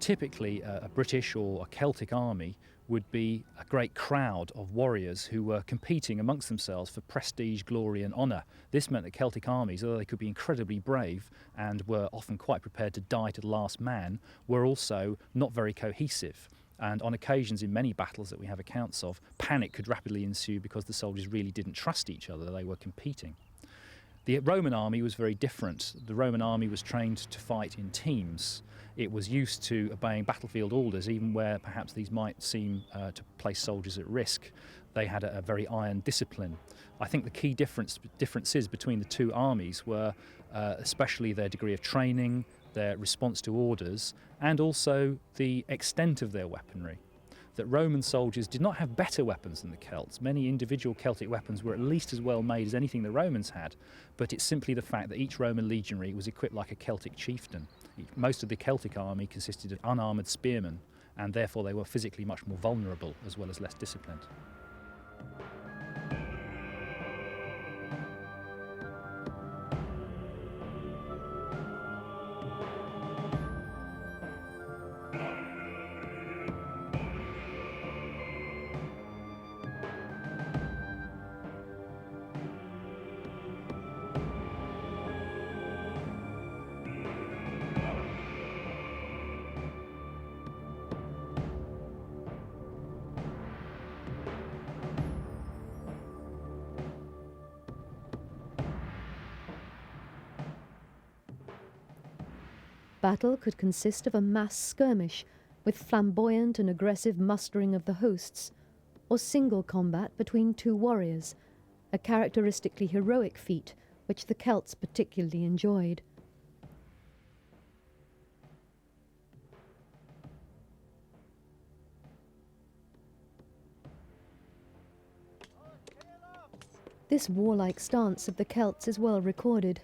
Typically, a British or a Celtic army would be a great crowd of warriors who were competing amongst themselves for prestige, glory and honour. This meant that Celtic armies, although they could be incredibly brave and were often quite prepared to die to the last man, were also not very cohesive. And on occasions, in many battles that we have accounts of, panic could rapidly ensue because the soldiers really didn't trust each other, they were competing. The Roman army was very different. The Roman army was trained to fight in teams. It was used to obeying battlefield orders, even where perhaps these might seem to place soldiers at risk. They had a very iron discipline. I think the key differences between the two armies were especially their degree of training, their response to orders, and also the extent of their weaponry. That Roman soldiers did not have better weapons than the Celts. Many individual Celtic weapons were at least as well made as anything the Romans had, but it's simply the fact that each Roman legionary was equipped like a Celtic chieftain. Most of the Celtic army consisted of unarmoured spearmen, and therefore they were physically much more vulnerable as well as less disciplined. Battle could consist of a mass skirmish with flamboyant and aggressive mustering of the hosts, or single combat between two warriors, a characteristically heroic feat which the Celts particularly enjoyed. This warlike stance of the Celts is well recorded.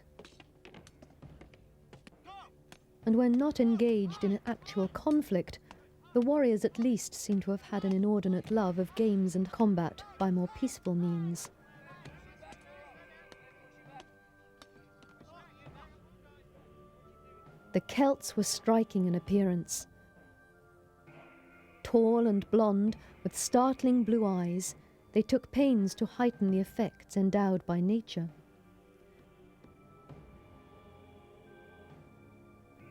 And when not engaged in an actual conflict, the warriors at least seem to have had an inordinate love of games and combat by more peaceful means. The Celts were striking in appearance. Tall and blonde, with startling blue eyes, they took pains to heighten the effects endowed by nature.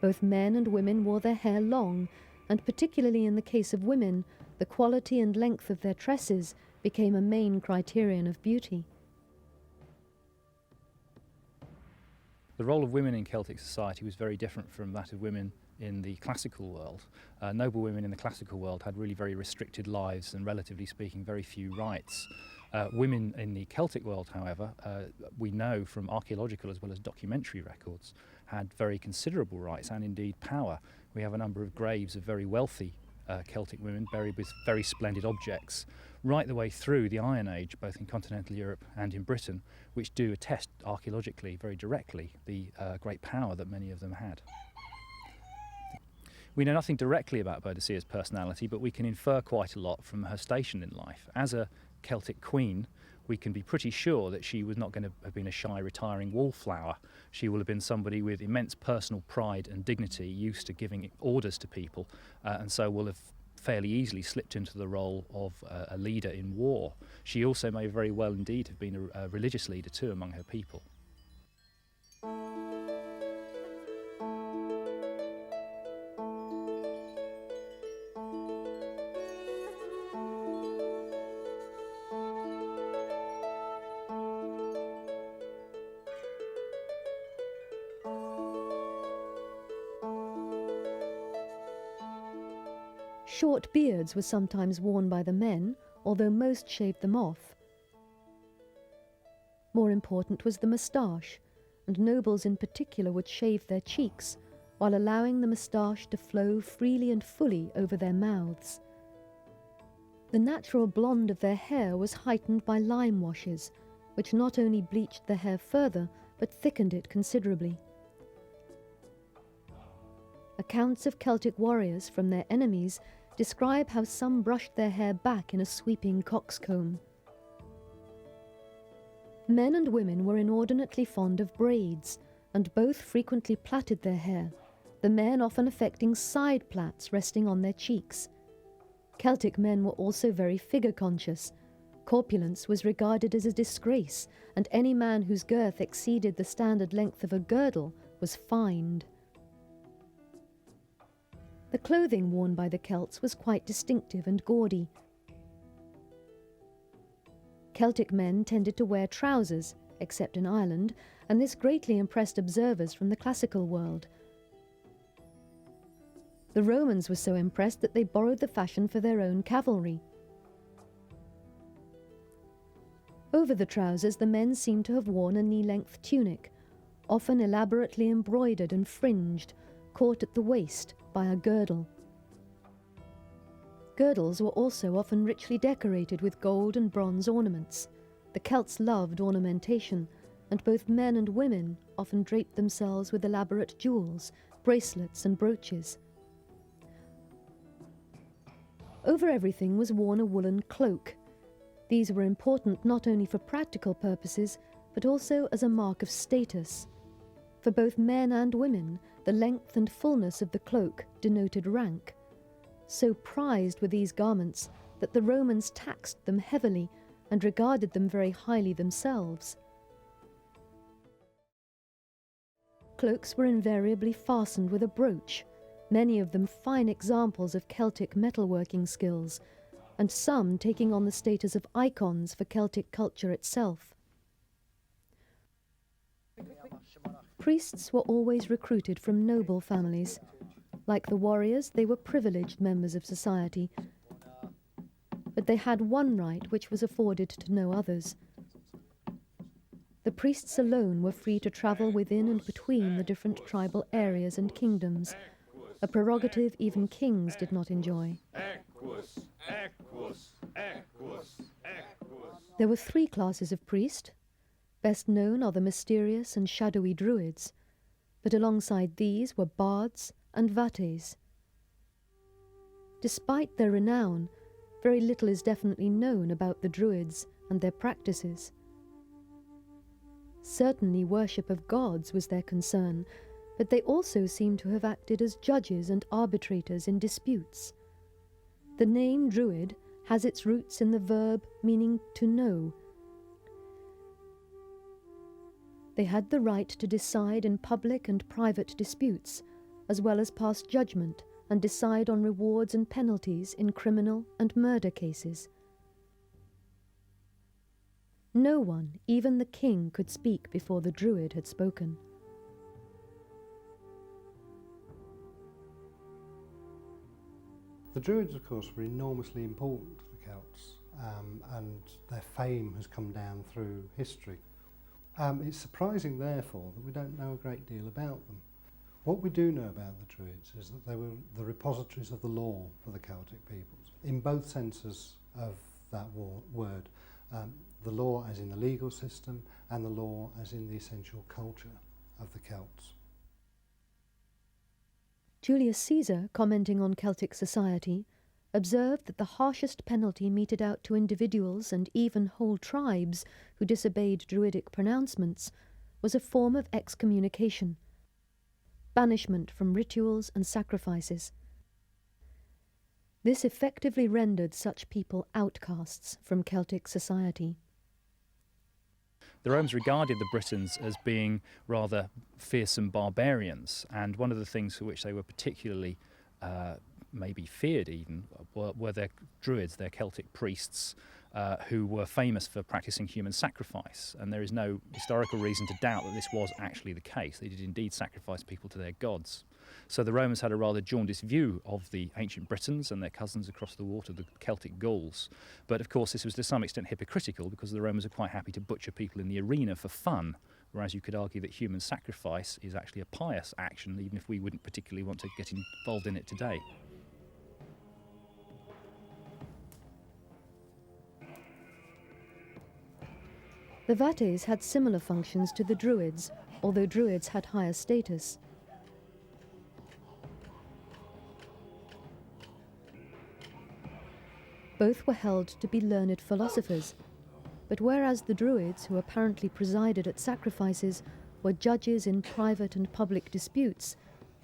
Both men and women wore their hair long, and particularly in the case of women, the quality and length of their tresses became a main criterion of beauty. The role of women in Celtic society was very different from that of women in the classical world. Noble women in the classical world had really very restricted lives and, relatively speaking, very few rights. Women in the Celtic world, however, we know from archaeological as well as documentary records, had very considerable rights and indeed power. We have a number of graves of very wealthy Celtic women buried with very splendid objects, right the way through the Iron Age, both in continental Europe and in Britain, which do attest archaeologically very directly the great power that many of them had. We know nothing directly about Boadicea's personality, but we can infer quite a lot from her station in life. As a Celtic queen, we can be pretty sure that she was not going to have been a shy, retiring wallflower. She will have been somebody with immense personal pride and dignity, used to giving orders to people, and so will have fairly easily slipped into the role of a leader in war. She also may very well indeed have been a religious leader too among her people. Short beards were sometimes worn by the men, although most shaved them off. More important was the moustache, and nobles in particular would shave their cheeks, while allowing the moustache to flow freely and fully over their mouths. The natural blonde of their hair was heightened by lime washes, which not only bleached the hair further, but thickened it considerably. Accounts of Celtic warriors from their enemies describe how some brushed their hair back in a sweeping coxcomb. Men and women were inordinately fond of braids, and both frequently plaited their hair, the men often affecting side plaits resting on their cheeks. Celtic men were also very figure-conscious. Corpulence was regarded as a disgrace, and any man whose girth exceeded the standard length of a girdle was fined. The clothing worn by the Celts was quite distinctive and gaudy. Celtic men tended to wear trousers, except in Ireland, and this greatly impressed observers from the classical world. The Romans were so impressed that they borrowed the fashion for their own cavalry. Over the trousers, the men seem to have worn a knee-length tunic, often elaborately embroidered and fringed, caught at the waist by a girdle. Girdles were also often richly decorated with gold and bronze ornaments. The Celts loved ornamentation, and both men and women often draped themselves with elaborate jewels, bracelets and brooches. Over everything was worn a woolen cloak. These were important not only for practical purposes, but also as a mark of status. For both men and women, the length and fullness of the cloak denoted rank. So prized were these garments that the Romans taxed them heavily and regarded them very highly themselves. Cloaks were invariably fastened with a brooch, many of them fine examples of Celtic metalworking skills, and some taking on the status of icons for Celtic culture itself. Priests were always recruited from noble families. Like the warriors, they were privileged members of society, but they had one right which was afforded to no others. The priests alone were free to travel within and between the different tribal areas and kingdoms, a prerogative even kings did not enjoy. There were three classes of priest. Best known are the mysterious and shadowy druids, but alongside these were bards and vates. Despite their renown, very little is definitely known about the druids and their practices. Certainly worship of gods was their concern, but they also seem to have acted as judges and arbitrators in disputes. The name druid has its roots in the verb meaning to know. They had the right to decide in public and private disputes, as well as pass judgment and decide on rewards and penalties in criminal and murder cases. No one, even the king, could speak before the druid had spoken. The Druids, of course, were enormously important to the Celts, and their fame has come down through history. It's surprising, therefore, that we don't know a great deal about them. What we do know about the Druids is that they were the repositories of the law for the Celtic peoples, in both senses of that word. The law as in the legal system, and the law as in the essential culture of the Celts. Julius Caesar, commenting on Celtic society, observed that the harshest penalty meted out to individuals and even whole tribes who disobeyed Druidic pronouncements was a form of excommunication, banishment from rituals and sacrifices. This effectively rendered such people outcasts from Celtic society. The Romans regarded the Britons as being rather fearsome barbarians, and one of the things for which they were particularly maybe feared even were their druids, their Celtic priests, who were famous for practicing human sacrifice. And there is no historical reason to doubt that this was actually the case. They did indeed sacrifice people to their gods. So the Romans had a rather jaundiced view of the ancient Britons and their cousins across the water, the Celtic Gauls. But of course this was to some extent hypocritical, because the Romans are quite happy to butcher people in the arena for fun, whereas you could argue that human sacrifice is actually a pious action, even if we wouldn't particularly want to get involved in it today. The Vates had similar functions to the Druids, although Druids had higher status. Both were held to be learned philosophers, but whereas the Druids, who apparently presided at sacrifices, were judges in private and public disputes,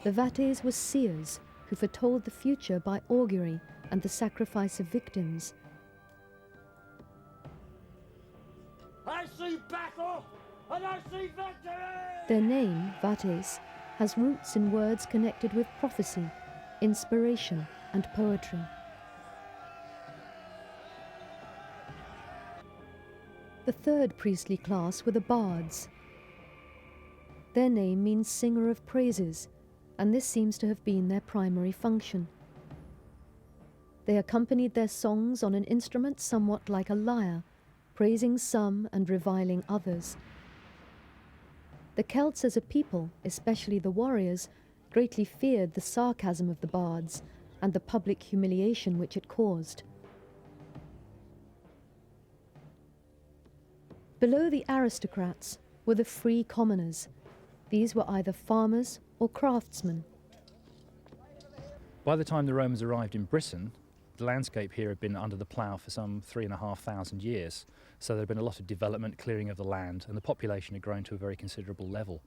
the Vates were seers who foretold the future by augury and the sacrifice of victims. I see battle and I see victory! Their name, Vates, has roots in words connected with prophecy, inspiration, and poetry. The third priestly class were the bards. Their name means singer of praises, and this seems to have been their primary function. They accompanied their songs on an instrument somewhat like a lyre, praising some and reviling others. The Celts as a people, especially the warriors, greatly feared the sarcasm of the bards and the public humiliation which it caused. Below the aristocrats were the free commoners. These were either farmers or craftsmen. By the time the Romans arrived in Britain, the landscape here had been under the plough for some 3,500 years, so there had been a lot of development, clearing of the land, and the population had grown to a very considerable level.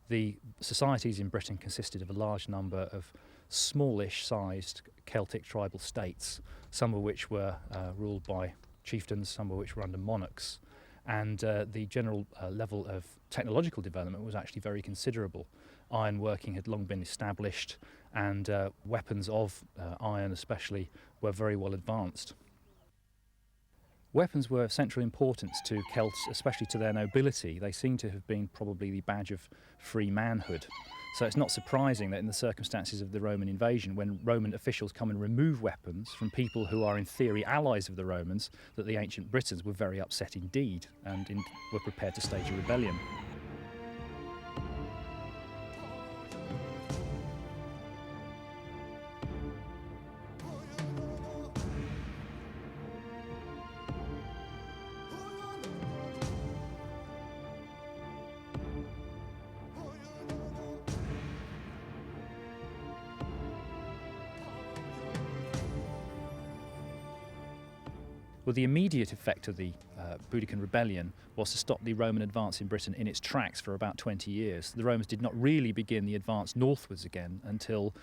The societies in Britain consisted of a large number of smallish-sized Celtic tribal states, some of which were ruled by chieftains, some of which were under monarchs, and the general level of technological development was actually very considerable. Ironworking had long been established, and weapons of iron especially were very well advanced. Weapons were of central importance to Celts, especially to their nobility. They seem to have been probably the badge of free manhood. So it's not surprising that in the circumstances of the Roman invasion, when Roman officials come and remove weapons from people who are in theory allies of the Romans, that the ancient Britons were very upset indeed and were prepared to stage a rebellion. Well, the immediate effect of the Boudiccan rebellion was to stop the Roman advance in Britain in its tracks for about 20 years. The Romans did not really begin the advance northwards again until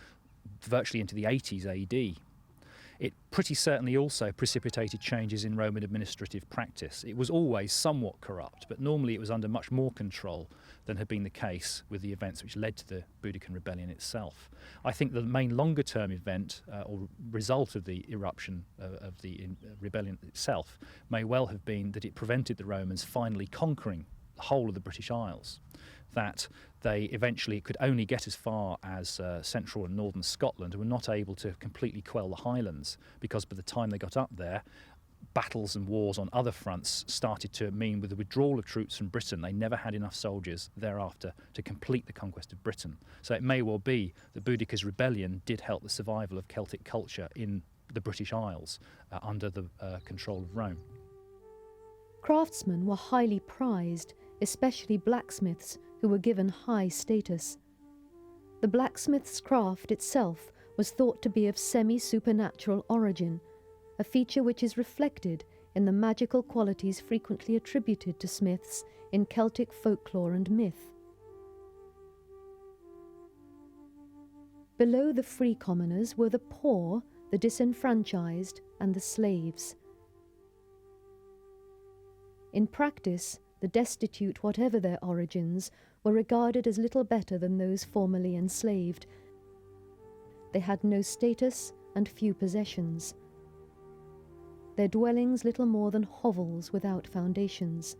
virtually into the 80s AD. It pretty certainly also precipitated changes in Roman administrative practice. It was always somewhat corrupt, but normally it was under much more control than had been the case with the events which led to the Boudiccan rebellion itself. I think the main longer-term event or result of the eruption of the rebellion itself may well have been that it prevented the Romans finally conquering the whole of the British Isles, that they eventually could only get as far as central and northern Scotland and were not able to completely quell the Highlands, because by the time they got up there, battles and wars on other fronts started to mean, with the withdrawal of troops from Britain, they never had enough soldiers thereafter to complete the conquest of Britain. So it may well be that Boudicca's rebellion did help the survival of Celtic culture in the British Isles under the control of Rome. Craftsmen were highly prized, especially blacksmiths, who were given high status. The blacksmith's craft itself was thought to be of semi-supernatural origin, a feature which is reflected in the magical qualities frequently attributed to smiths in Celtic folklore and myth. Below the free commoners were the poor, the disenfranchised, and the slaves. In practice, the destitute, whatever their origins, were regarded as little better than those formerly enslaved. They had no status and few possessions. Their dwellings little more than hovels without foundations.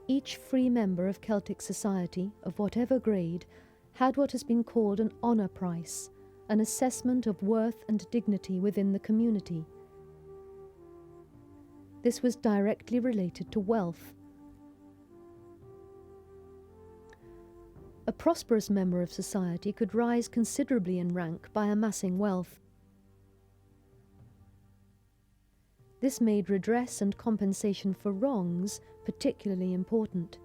Each free member of Celtic society, of whatever grade, had what has been called an honour price, an assessment of worth and dignity within the community. This was directly related to wealth. A prosperous member of society could rise considerably in rank by amassing wealth. This made redress and compensation for wrongs particularly important.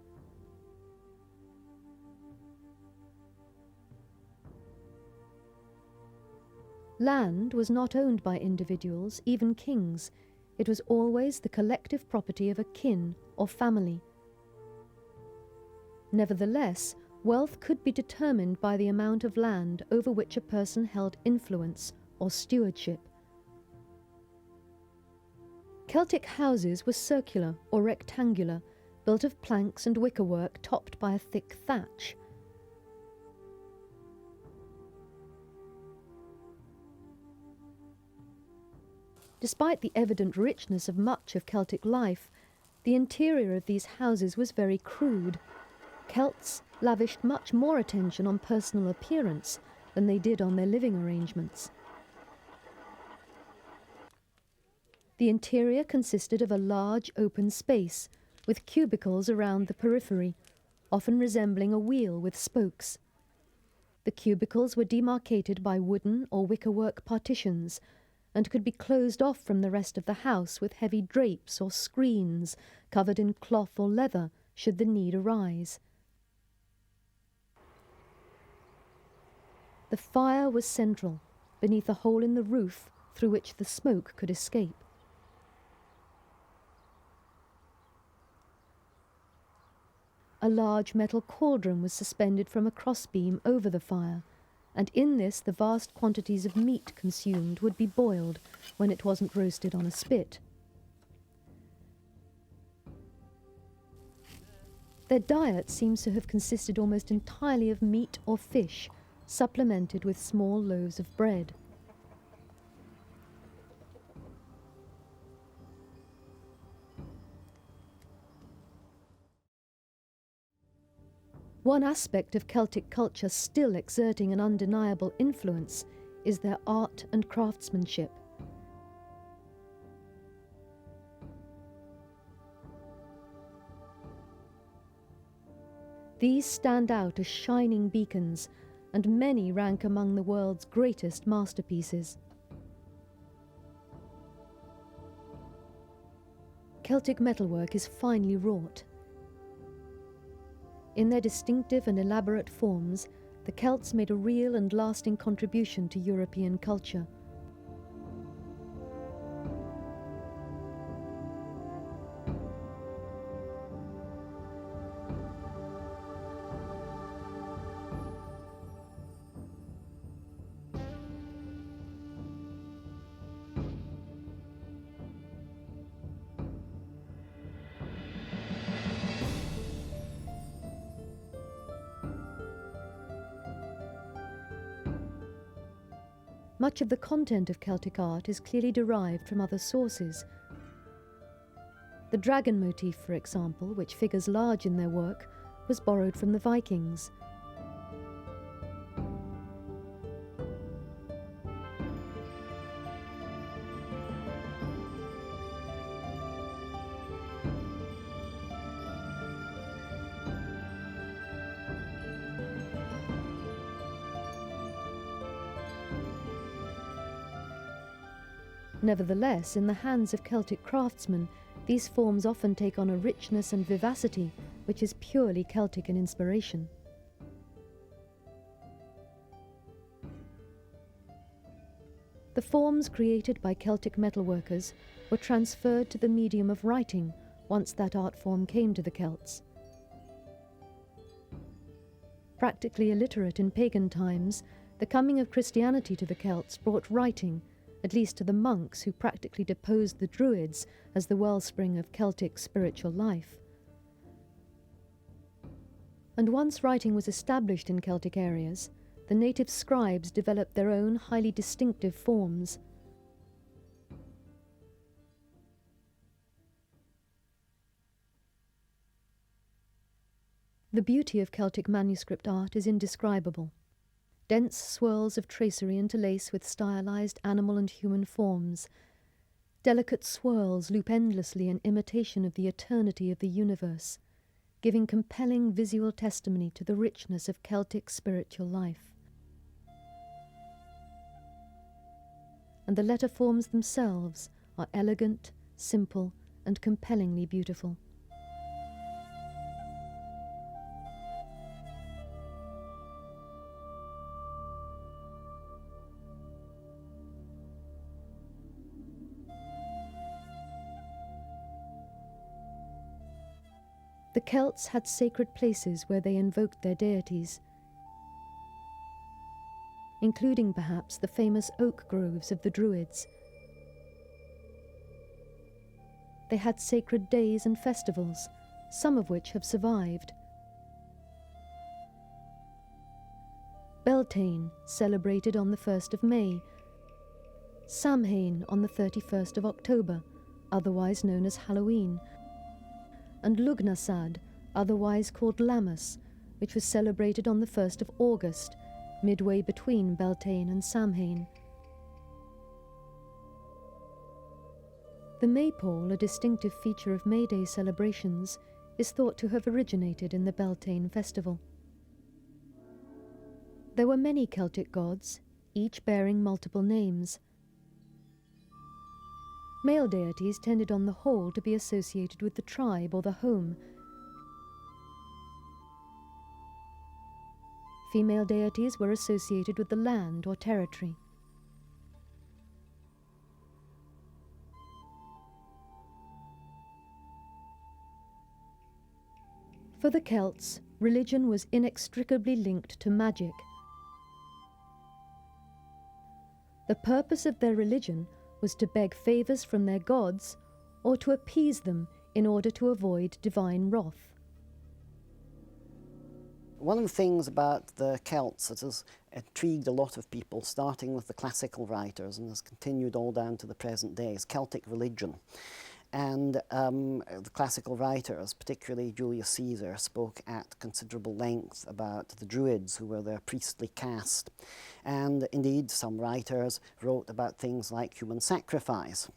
Land was not owned by individuals, even kings. It was always the collective property of a kin or family. Nevertheless, wealth could be determined by the amount of land over which a person held influence or stewardship. Celtic houses were circular or rectangular, built of planks and wickerwork topped by a thick thatch. Despite the evident richness of much of Celtic life, the interior of these houses was very crude. Celts lavished much more attention on personal appearance than they did on their living arrangements. The interior consisted of a large open space, with cubicles around the periphery, often resembling a wheel with spokes. The cubicles were demarcated by wooden or wickerwork partitions, and could be closed off from the rest of the house with heavy drapes or screens covered in cloth or leather, should the need arise. The fire was central, beneath a hole in the roof through which the smoke could escape. A large metal cauldron was suspended from a crossbeam over the fire, and in this the vast quantities of meat consumed would be boiled when it wasn't roasted on a spit. Their diet seems to have consisted almost entirely of meat or fish, supplemented with small loaves of bread. One aspect of Celtic culture still exerting an undeniable influence is their art and craftsmanship. These stand out as shining beacons, and many rank among the world's greatest masterpieces. Celtic metalwork is finely wrought. In their distinctive and elaborate forms, the Celts made a real and lasting contribution to European culture. Much of the content of Celtic art is clearly derived from other sources. The dragon motif, for example, which figures large in their work, was borrowed from the Vikings. Nevertheless, in the hands of Celtic craftsmen, these forms often take on a richness and vivacity which is purely Celtic in inspiration. The forms created by Celtic metalworkers were transferred to the medium of writing once that art form came to the Celts. Practically illiterate in pagan times, the coming of Christianity to the Celts brought writing, at least to the monks who practically deposed the Druids as the wellspring of Celtic spiritual life. And once writing was established in Celtic areas, the native scribes developed their own highly distinctive forms. The beauty of Celtic manuscript art is indescribable. Dense swirls of tracery interlace with stylized animal and human forms. Delicate swirls loop endlessly in imitation of the eternity of the universe, giving compelling visual testimony to the richness of Celtic spiritual life. And the letter forms themselves are elegant, simple, and compellingly beautiful. The Celts had sacred places where they invoked their deities, including perhaps the famous oak groves of the Druids. They had sacred days and festivals, some of which have survived. Beltane, celebrated on the 1st of May, Samhain on the 31st of October, otherwise known as Halloween, and Lugnasad, otherwise called Lammas, which was celebrated on the 1st of August, midway between Beltane and Samhain. The Maypole, a distinctive feature of May Day celebrations, is thought to have originated in the Beltane festival. There were many Celtic gods, each bearing multiple names. Male deities tended on the whole to be associated with the tribe or the home. Female deities were associated with the land or territory. For the Celts, religion was inextricably linked to magic. The purpose of their religion was to beg favours from their gods or to appease them in order to avoid divine wrath. One of the things about the Celts that has intrigued a lot of people, starting with the classical writers and has continued all down to the present day, is Celtic religion. And the classical writers, particularly Julius Caesar, spoke at considerable length about the Druids, who were their priestly caste. And indeed, some writers wrote about things like human sacrifice.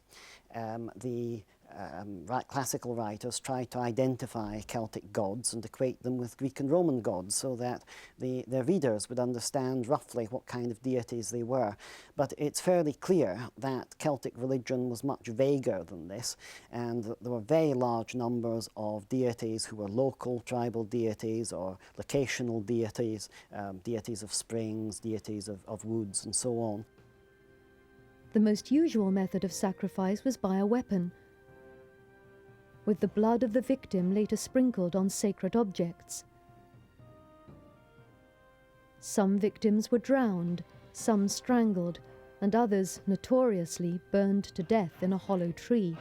Classical writers tried to identify Celtic gods and equate them with Greek and Roman gods so that their readers would understand roughly what kind of deities they were. But it's fairly clear that Celtic religion was much vaguer than this, and that there were very large numbers of deities who were local tribal deities or locational deities, deities of springs, deities of woods, and so on. The most usual method of sacrifice was by a weapon, with the blood of the victim later sprinkled on sacred objects. Some victims were drowned, some strangled, and others, notoriously, burned to death in a hollow tree.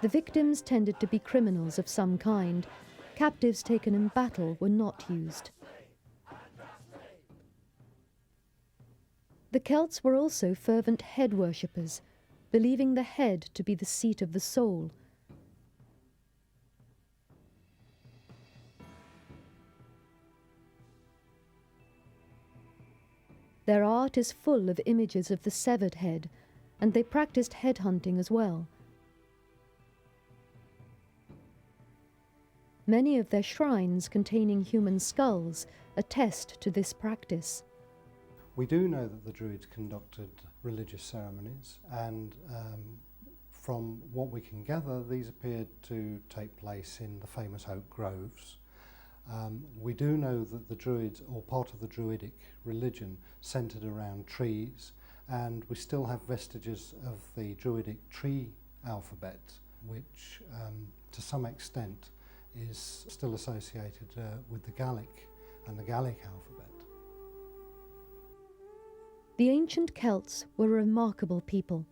The victims tended to be criminals of some kind. Captives taken in battle were not used. The Celts were also fervent head worshippers, believing the head to be the seat of the soul. Their art is full of images of the severed head, and they practiced head hunting as well. Many of their shrines containing human skulls attest to this practice. We do know that the Druids conducted religious ceremonies, and from what we can gather, these appeared to take place in the famous oak groves. We do know that the Druids, or part of the Druidic religion, centred around trees, and we still have vestiges of the Druidic tree alphabet, which to some extent is still associated with the Gaelic and the Gaelic alphabet. The ancient Celts were a remarkable people.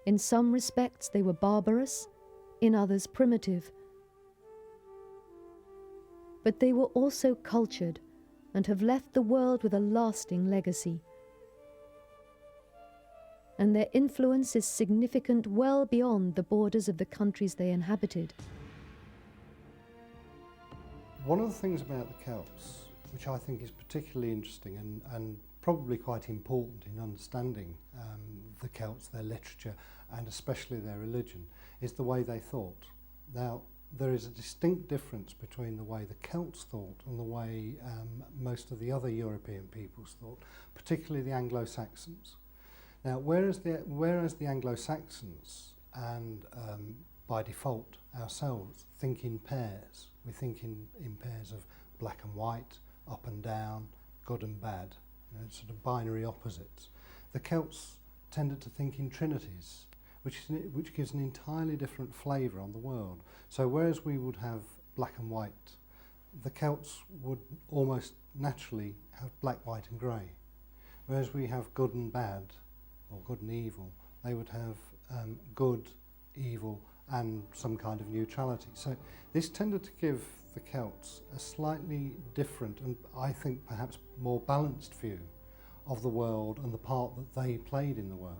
In some respects they were barbarous, in others primitive. But they were also cultured and have left the world with a lasting legacy. And their influence is significant well beyond the borders of the countries they inhabited. One of the things about the Celts, which I think is particularly interesting and probably quite important in understanding the Celts, their literature, and especially their religion, is the way they thought. Now, there is a distinct difference between the way the Celts thought and the way most of the other European peoples thought, particularly the Anglo-Saxons. Now, whereas the Anglo-Saxons and by default ourselves think in pairs, we think in pairs of black and white, up and down, good and bad, sort of binary opposites. The Celts tended to think in trinities, which gives an entirely different flavour on the world. So whereas we would have black and white, the Celts would almost naturally have black, white and grey. Whereas we have good and bad, or good and evil, they would have good, evil and some kind of neutrality. So this tended to give the Celts a slightly different and I think perhaps more balanced view of the world and the part that they played in the world.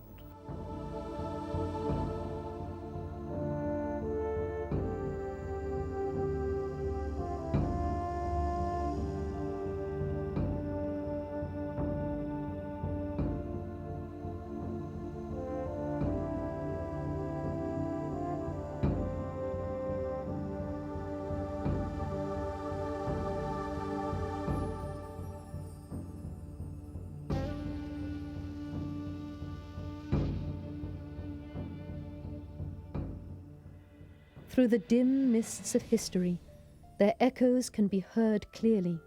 Through the dim mists of history, their echoes can be heard clearly.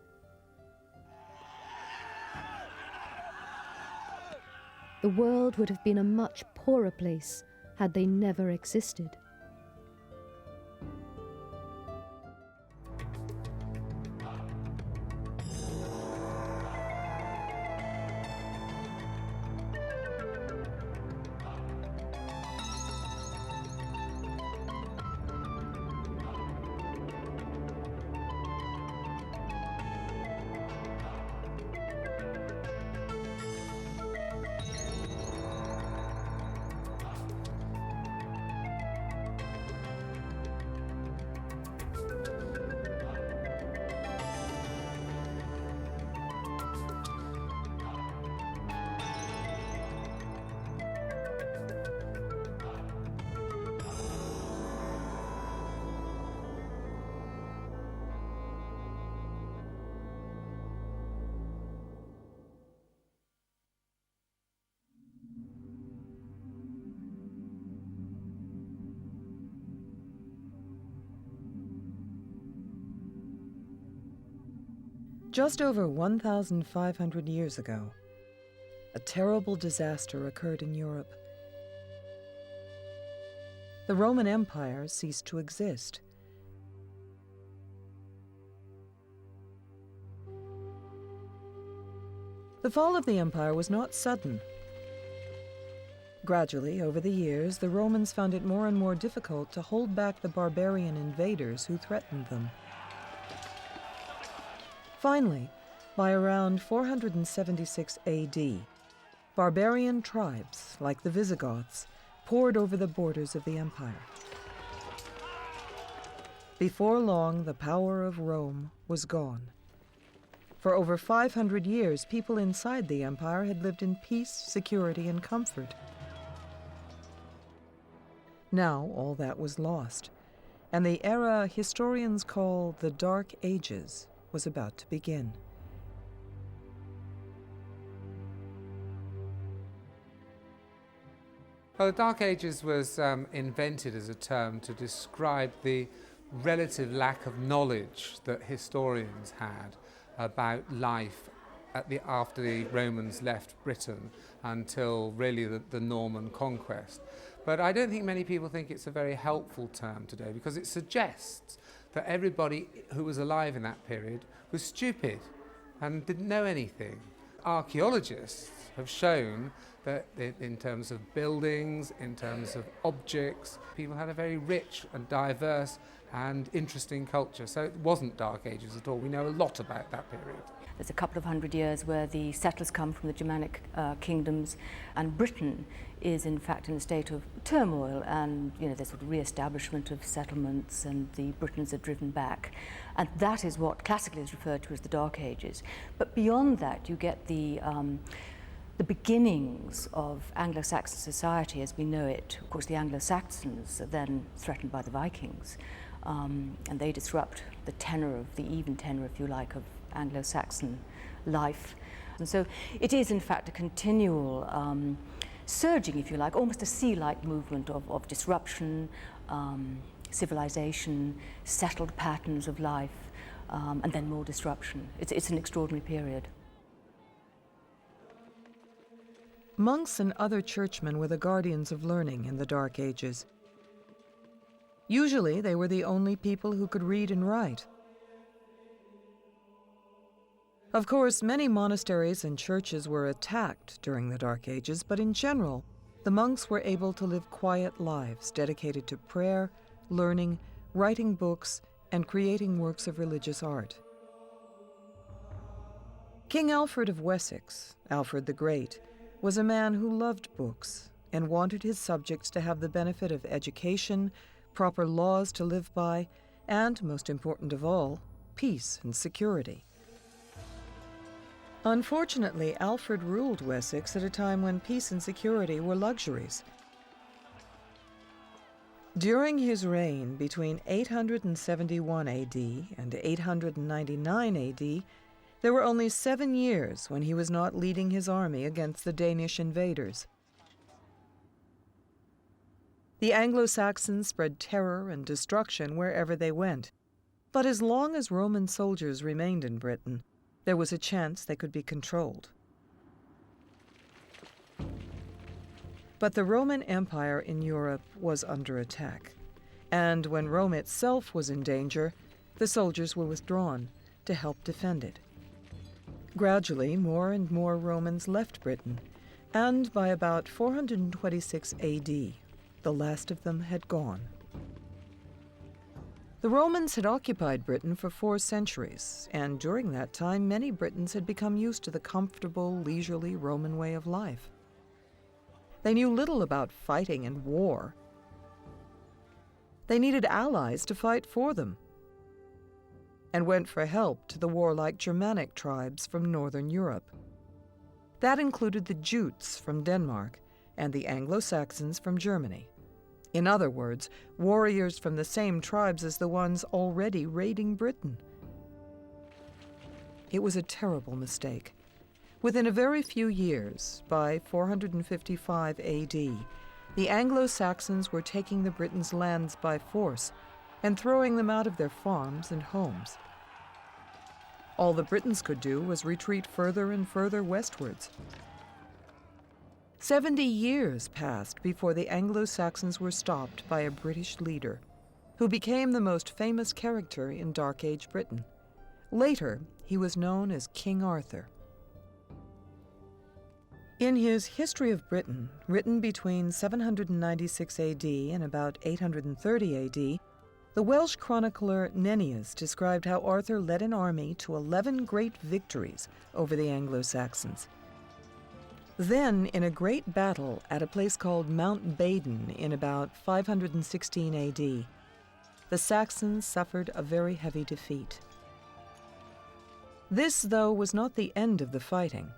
The world would have been a much poorer place had they never existed. Just over 1,500 years ago, a terrible disaster occurred in Europe. The Roman Empire ceased to exist. The fall of the empire was not sudden. Gradually, over the years, the Romans found it more and more difficult to hold back the barbarian invaders who threatened them. Finally, by around 476 AD, barbarian tribes, like the Visigoths, poured over the borders of the empire. Before long, the power of Rome was gone. For over 500 years, people inside the empire had lived in peace, security, and comfort. Now all that was lost, and the era historians call the Dark Ages was about to begin. Well, the Dark Ages was invented as a term to describe the relative lack of knowledge that historians had about life after the Romans left Britain until really the Norman conquest. But I don't think many people think it's a very helpful term today, because it suggests that everybody who was alive in that period was stupid and didn't know anything. Archaeologists have shown that in terms of buildings, in terms of objects, people had a very rich and diverse and interesting culture. So it wasn't Dark Ages at all. We know a lot about that period. There's a couple of hundred years where the settlers come from the Germanic kingdoms, and Britain is in fact in a state of turmoil, and there's sort of re-establishment of settlements, and the Britons are driven back, and that is what classically is referred to as the Dark Ages. But beyond that, you get the beginnings of Anglo-Saxon society as we know it. Of course, the Anglo-Saxons are then threatened by the Vikings, and they disrupt the even tenor, if you like, of Anglo-Saxon life. And so it is in fact a continual surging, if you like, almost a sea-like movement of disruption, civilization, settled patterns of life, and then more disruption. It's an extraordinary period. Monks and other churchmen were the guardians of learning in the Dark Ages. Usually they were the only people who could read and write. Of course, many monasteries and churches were attacked during the Dark Ages, but in general, the monks were able to live quiet lives dedicated to prayer, learning, writing books, and creating works of religious art. King Alfred of Wessex, Alfred the Great, was a man who loved books and wanted his subjects to have the benefit of education, proper laws to live by, and, most important of all, peace and security. Unfortunately, Alfred ruled Wessex at a time when peace and security were luxuries. During his reign between 871 AD and 899 AD, there were only 7 years when he was not leading his army against the Danish invaders. The Anglo-Saxons spread terror and destruction wherever they went, but as long as Roman soldiers remained in Britain, there was a chance they could be controlled. But the Roman Empire in Europe was under attack, and when Rome itself was in danger, the soldiers were withdrawn to help defend it. Gradually, more and more Romans left Britain, and by about 426 AD, the last of them had gone. The Romans had occupied Britain for 4 centuries, and during that time, many Britons had become used to the comfortable, leisurely Roman way of life. They knew little about fighting and war. They needed allies to fight for them, and went for help to the warlike Germanic tribes from northern Europe. That included the Jutes from Denmark and the Anglo-Saxons from Germany. In other words, warriors from the same tribes as the ones already raiding Britain. It was a terrible mistake. Within a very few years, by 455 AD, the Anglo-Saxons were taking the Britons' lands by force and throwing them out of their farms and homes. All the Britons could do was retreat further and further westwards. 70 years passed before the Anglo-Saxons were stopped by a British leader, who became the most famous character in Dark Age Britain. Later, he was known as King Arthur. In his History of Britain, written between 796 AD and about 830 AD, the Welsh chronicler Nennius described how Arthur led an army to 11 great victories over the Anglo-Saxons. Then, in a great battle at a place called Mount Badon in about 516 AD, the Saxons suffered a very heavy defeat. This, though, was not the end of the fighting.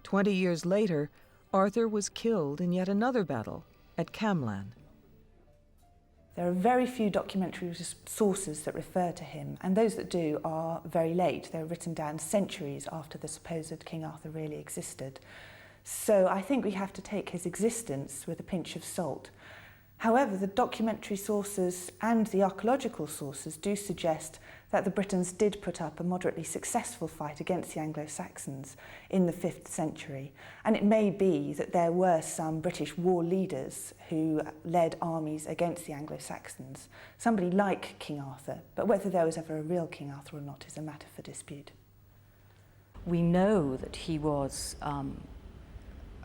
20 years later, Arthur was killed in yet another battle at Camlan. There are very few documentary sources that refer to him, and those that do are very late. They're written down centuries after the supposed King Arthur really existed. So I think we have to take his existence with a pinch of salt. However, the documentary sources and the archaeological sources do suggest that the Britons did put up a moderately successful fight against the Anglo-Saxons in the 5th century. And it may be that there were some British war leaders who led armies against the Anglo-Saxons, somebody like King Arthur, but whether there was ever a real King Arthur or not is a matter for dispute. We know that he was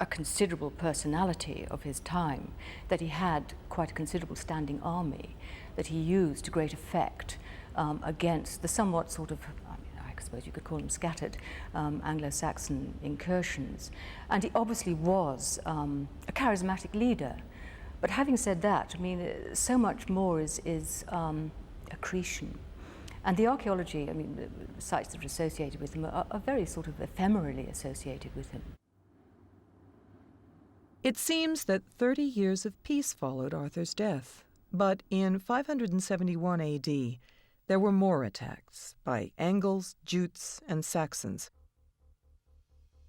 a considerable personality of his time, that he had quite a considerable standing army, that he used to great effect against the somewhat sort of, I suppose you could call them scattered, Anglo-Saxon incursions. And he obviously was a charismatic leader. But having said that, I mean, so much more is accretion. And the archaeology, I mean, the sites that are associated with him are very sort of ephemerally associated with him. It seems that 30 years of peace followed Arthur's death, but in 571 AD, there were more attacks by Angles, Jutes, and Saxons.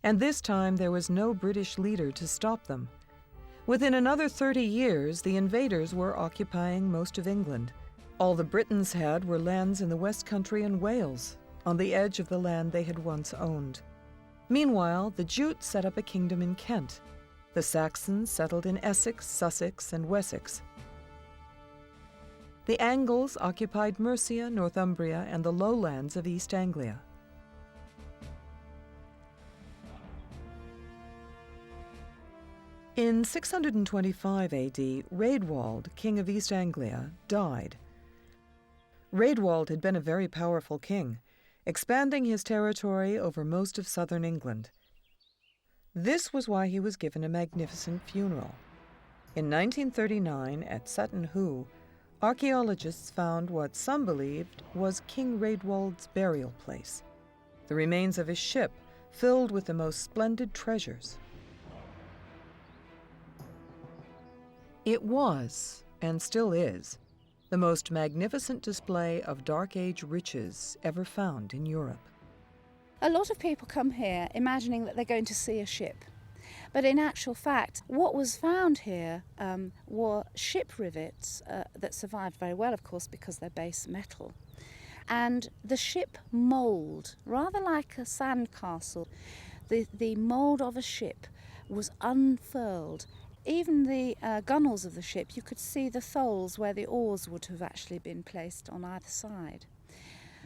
And this time there was no British leader to stop them. Within another 30 years, the invaders were occupying most of England. All the Britons had were lands in the West Country and Wales, on the edge of the land they had once owned. Meanwhile, the Jutes set up a kingdom in Kent. The Saxons settled in Essex, Sussex, and Wessex. The Angles occupied Mercia, Northumbria, and the lowlands of East Anglia. In 625 AD, Raedwald, king of East Anglia, died. Raedwald had been a very powerful king, expanding his territory over most of southern England. This was why he was given a magnificent funeral. In 1939, at Sutton Hoo, archaeologists found what some believed was King Raedwald's burial place, the remains of his ship filled with the most splendid treasures. It was, and still is, the most magnificent display of Dark Age riches ever found in Europe. A lot of people come here imagining that they're going to see a ship. But in actual fact, what was found here were ship rivets that survived very well, of course, because they're base metal. And the ship mould, rather like a sandcastle, the mould of a ship was unfurled. Even the gunwales of the ship, you could see the tholes where the oars would have actually been placed on either side.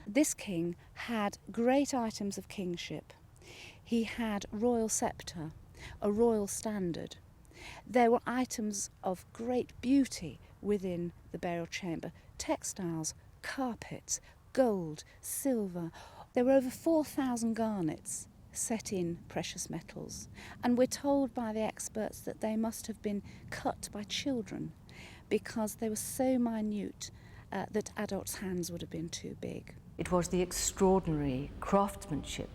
This king had great items of kingship. He had royal sceptre, a royal standard. There were items of great beauty within the burial chamber, textiles, carpets, gold, silver. There were over 4,000 garnets set in precious metals, and we're told by the experts that they must have been cut by children because they were so minute that adults' hands would have been too big. It was the extraordinary craftsmanship,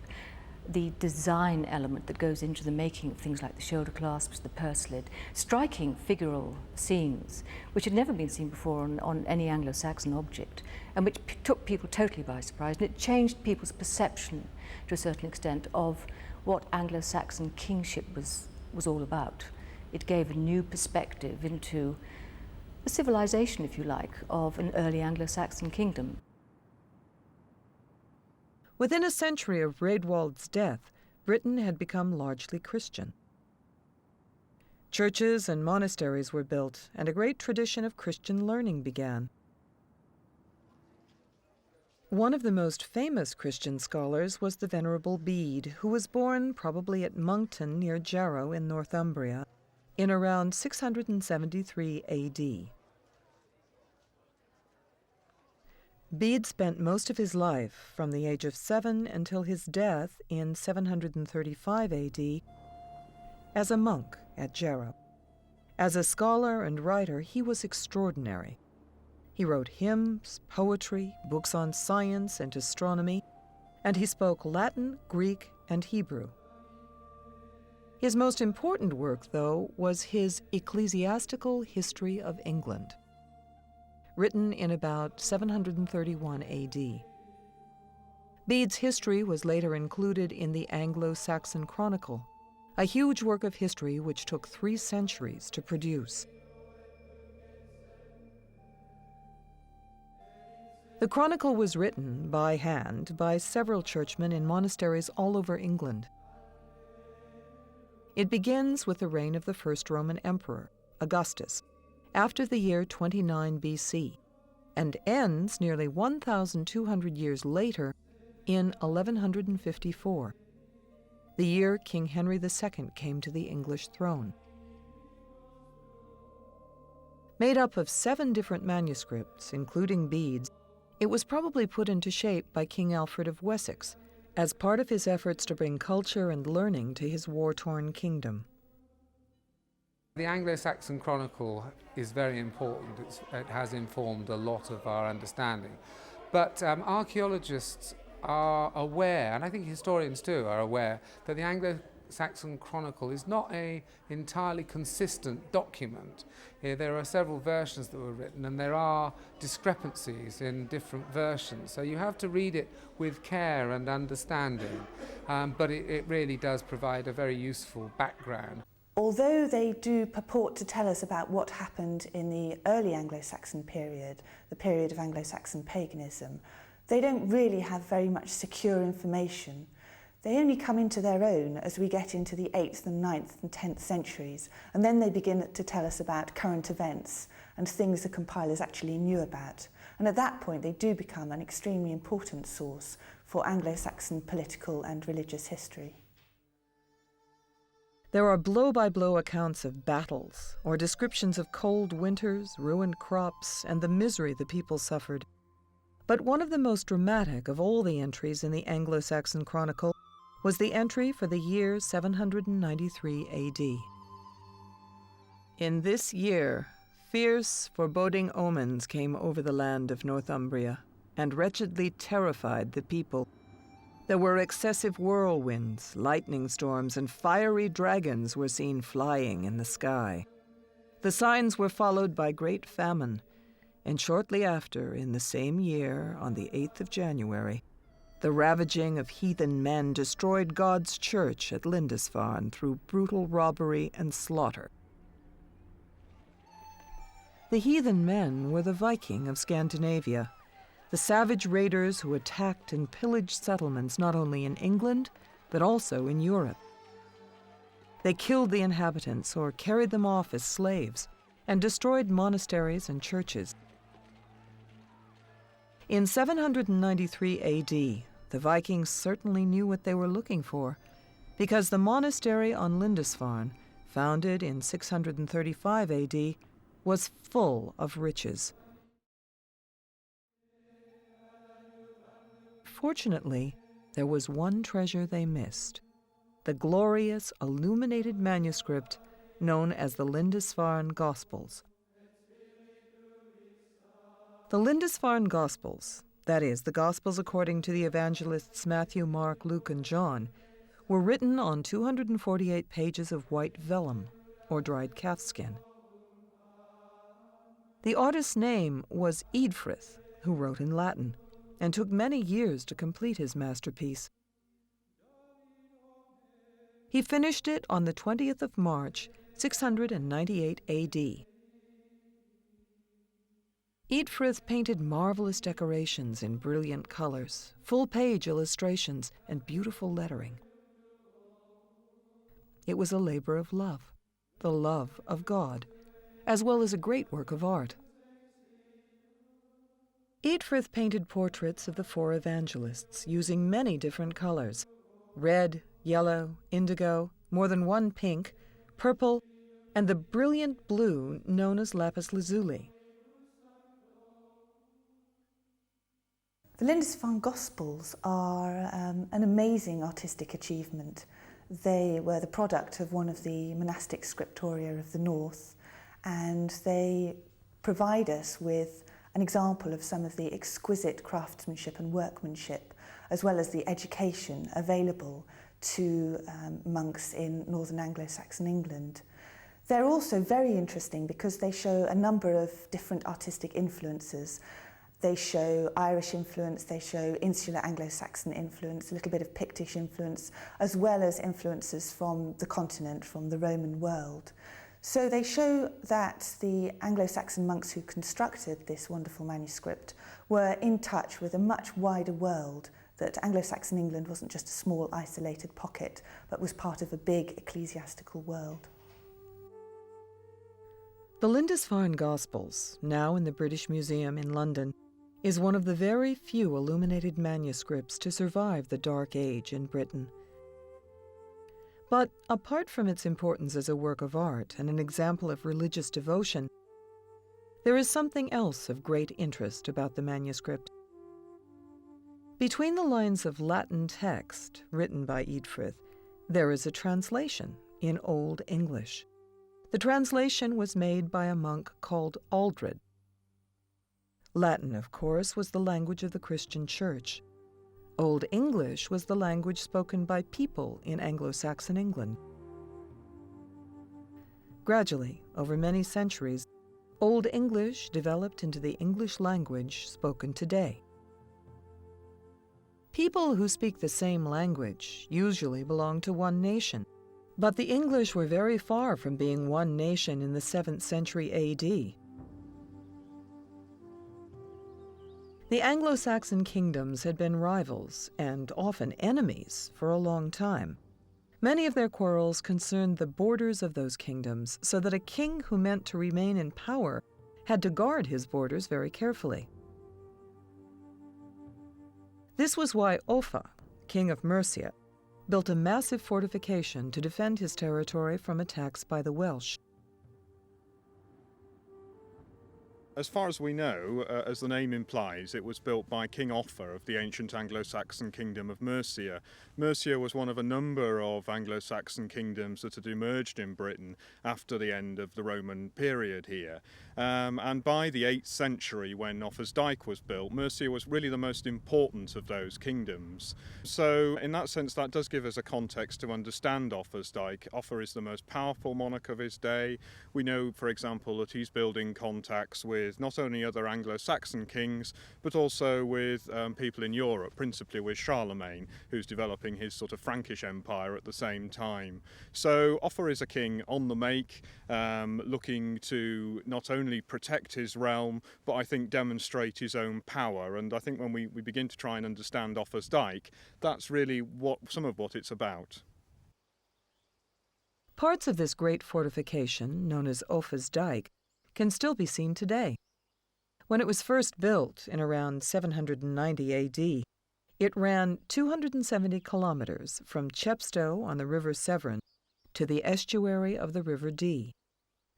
the design element that goes into the making of things like the shoulder clasps, the purse lid, striking figural scenes which had never been seen before on any Anglo-Saxon object, and which took people totally by surprise, and it changed people's perception to a certain extent of what Anglo-Saxon kingship was all about. It gave a new perspective into the civilization, if you like, of an early Anglo-Saxon kingdom. Within a century of Raedwald's death, Britain had become largely Christian. Churches and monasteries were built, and a great tradition of Christian learning began. One of the most famous Christian scholars was the Venerable Bede, who was born probably at Monkton near Jarrow in Northumbria in around 673 AD. Bede spent most of his life, from the age of 7 until his death in 735 AD, as a monk at Jarrow. As a scholar and writer, he was extraordinary. He wrote hymns, poetry, books on science and astronomy, and he spoke Latin, Greek, and Hebrew. His most important work, though, was his Ecclesiastical History of England, written in about 731 AD. Bede's history was later included in the Anglo-Saxon Chronicle, a huge work of history which took 3 centuries to produce. The chronicle was written by hand by several churchmen in monasteries all over England. It begins with the reign of the first Roman emperor, Augustus, after the year 29 BC, and ends nearly 1,200 years later in 1154, the year King Henry II came to the English throne. Made up of 7 different manuscripts, including beads, it was probably put into shape by King Alfred of Wessex as part of his efforts to bring culture and learning to his war-torn kingdom. The Anglo-Saxon Chronicle is very important. It has informed a lot of our understanding. But archaeologists are aware, and I think historians too are aware, that the Anglo-Saxon Chronicle is not an entirely consistent document. There are several versions that were written, and there are discrepancies in different versions. So you have to read it with care and understanding, but it really does provide a very useful background. Although they do purport to tell us about what happened in the early Anglo-Saxon period, the period of Anglo-Saxon paganism, they don't really have very much secure information. They only come into their own as we get into the 8th and 9th and 10th centuries, and then they begin to tell us about current events and things the compilers actually knew about. And at that point they do become an extremely important source for Anglo-Saxon political and religious history. There are blow-by-blow accounts of battles or descriptions of cold winters, ruined crops, and the misery the people suffered. But one of the most dramatic of all the entries in the Anglo-Saxon Chronicle was the entry for the year 793 AD. In this year, fierce, foreboding omens came over the land of Northumbria and wretchedly terrified the people. There were excessive whirlwinds, lightning storms, and fiery dragons were seen flying in the sky. The signs were followed by great famine, and shortly after, in the same year, on the 8th of January, the ravaging of heathen men destroyed God's church at Lindisfarne through brutal robbery and slaughter. The heathen men were the Viking of Scandinavia, the savage raiders who attacked and pillaged settlements not only in England, but also in Europe. They killed the inhabitants or carried them off as slaves and destroyed monasteries and churches. In 793 AD, the Vikings certainly knew what they were looking for, because the monastery on Lindisfarne, founded in 635 AD, was full of riches. Fortunately, there was one treasure they missed: the glorious illuminated manuscript known as the Lindisfarne Gospels. The Lindisfarne Gospels, that is, the Gospels according to the evangelists Matthew, Mark, Luke, and John, were written on 248 pages of white vellum, or dried calfskin. The artist's name was Eadfrith, who wrote in Latin, and took many years to complete his masterpiece. He finished it on the 20th of March, 698 AD. Eadfrith painted marvelous decorations in brilliant colors, full-page illustrations, and beautiful lettering. It was a labor of love, the love of God, as well as a great work of art. Eadfrith painted portraits of the 4 evangelists using many different colors: red, yellow, indigo, more than one pink, purple, and the brilliant blue known as lapis lazuli. The Lindisfarne Gospels are an amazing artistic achievement. They were the product of one of the monastic scriptoria of the north, and they provide us with an example of some of the exquisite craftsmanship and workmanship, as well as the education available to monks in northern Anglo-Saxon England. They're also very interesting because they show a number of different artistic influences. They show Irish influence, they show insular Anglo-Saxon influence, a little bit of Pictish influence, as well as influences from the continent, from the Roman world. So they show that the Anglo-Saxon monks who constructed this wonderful manuscript were in touch with a much wider world, that Anglo-Saxon England wasn't just a small isolated pocket, but was part of a big ecclesiastical world. The Lindisfarne Gospels, now in the British Museum in London, is one of the very few illuminated manuscripts to survive the Dark Age in Britain. But apart from its importance as a work of art and an example of religious devotion, there is something else of great interest about the manuscript. Between the lines of Latin text written by Eadfrith, there is a translation in Old English. The translation was made by a monk called Aldred. Latin, of course, was the language of the Christian Church. Old English was the language spoken by people in Anglo-Saxon England. Gradually, over many centuries, Old English developed into the English language spoken today. People who speak the same language usually belong to one nation, but the English were very far from being one nation in the 7th century AD. The Anglo-Saxon kingdoms had been rivals and often enemies for a long time. Many of their quarrels concerned the borders of those kingdoms, so that a king who meant to remain in power had to guard his borders very carefully. This was why Offa, king of Mercia, built a massive fortification to defend his territory from attacks by the Welsh. As far as we know, as the name implies, it was built by King Offa of the ancient Anglo-Saxon kingdom of Mercia. Mercia was one of a number of Anglo-Saxon kingdoms that had emerged in Britain after the end of the Roman period here. And by the 8th century, when Offa's Dyke was built, Mercia was really the most important of those kingdoms. So in that sense, that does give us a context to understand Offa's Dyke. Offa is the most powerful monarch of his day. We know, for example, that he's building contacts with not only other Anglo-Saxon kings, but also with people in Europe, principally with Charlemagne, who's developing his sort of Frankish empire at the same time. So Offa is a king on the make, looking to not only protect his realm, but I think demonstrate his own power. And I think when we begin to try and understand Offa's Dyke, that's really some of what it's about. Parts of this great fortification, known as Offa's Dyke, can still be seen today. When it was first built in around 790 AD, it ran 270 kilometers from Chepstow on the River Severn to the estuary of the River Dee.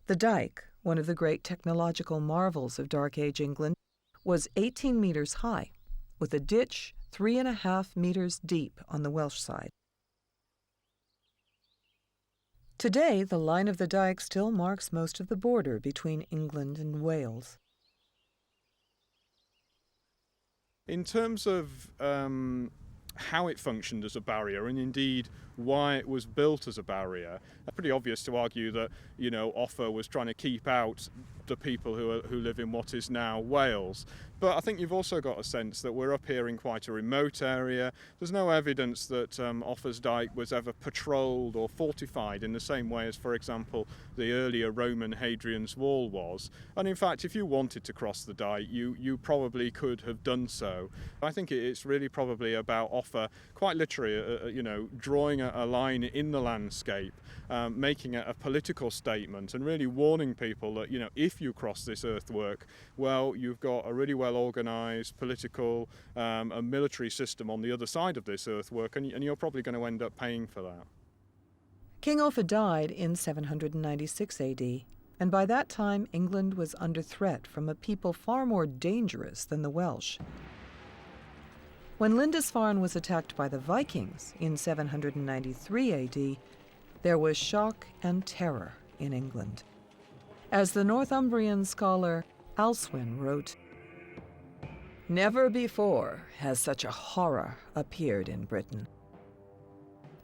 The dyke, one of the great technological marvels of Dark Age England, was 18 meters high, with a ditch 3.5 meters deep on the Welsh side. Today, the line of the dyke still marks most of the border between England and Wales. In terms of how it functioned as a barrier, and indeed why it was built as a barrier, it's pretty obvious to argue that, Offa was trying to keep out the people who live in what is now Wales. But I think you've also got a sense that we're up here in quite a remote area. There's no evidence that Offa's Dyke was ever patrolled or fortified in the same way as, for example, the earlier Roman Hadrian's Wall was. And in fact, if you wanted to cross the dyke, you probably could have done so. I think it's really probably about Offa, quite literally, drawing a line in the landscape, making a political statement and really warning people that, if you cross this earthwork, well, you've got a really well-organised political and military system on the other side of this earthwork, and you're probably going to end up paying for that. King Offa died in 796 AD, and by that time England was under threat from a people far more dangerous than the Welsh. When Lindisfarne was attacked by the Vikings in 793 AD, there was shock and terror in England. As the Northumbrian scholar Alswin wrote, "Never before has such a horror appeared in Britain.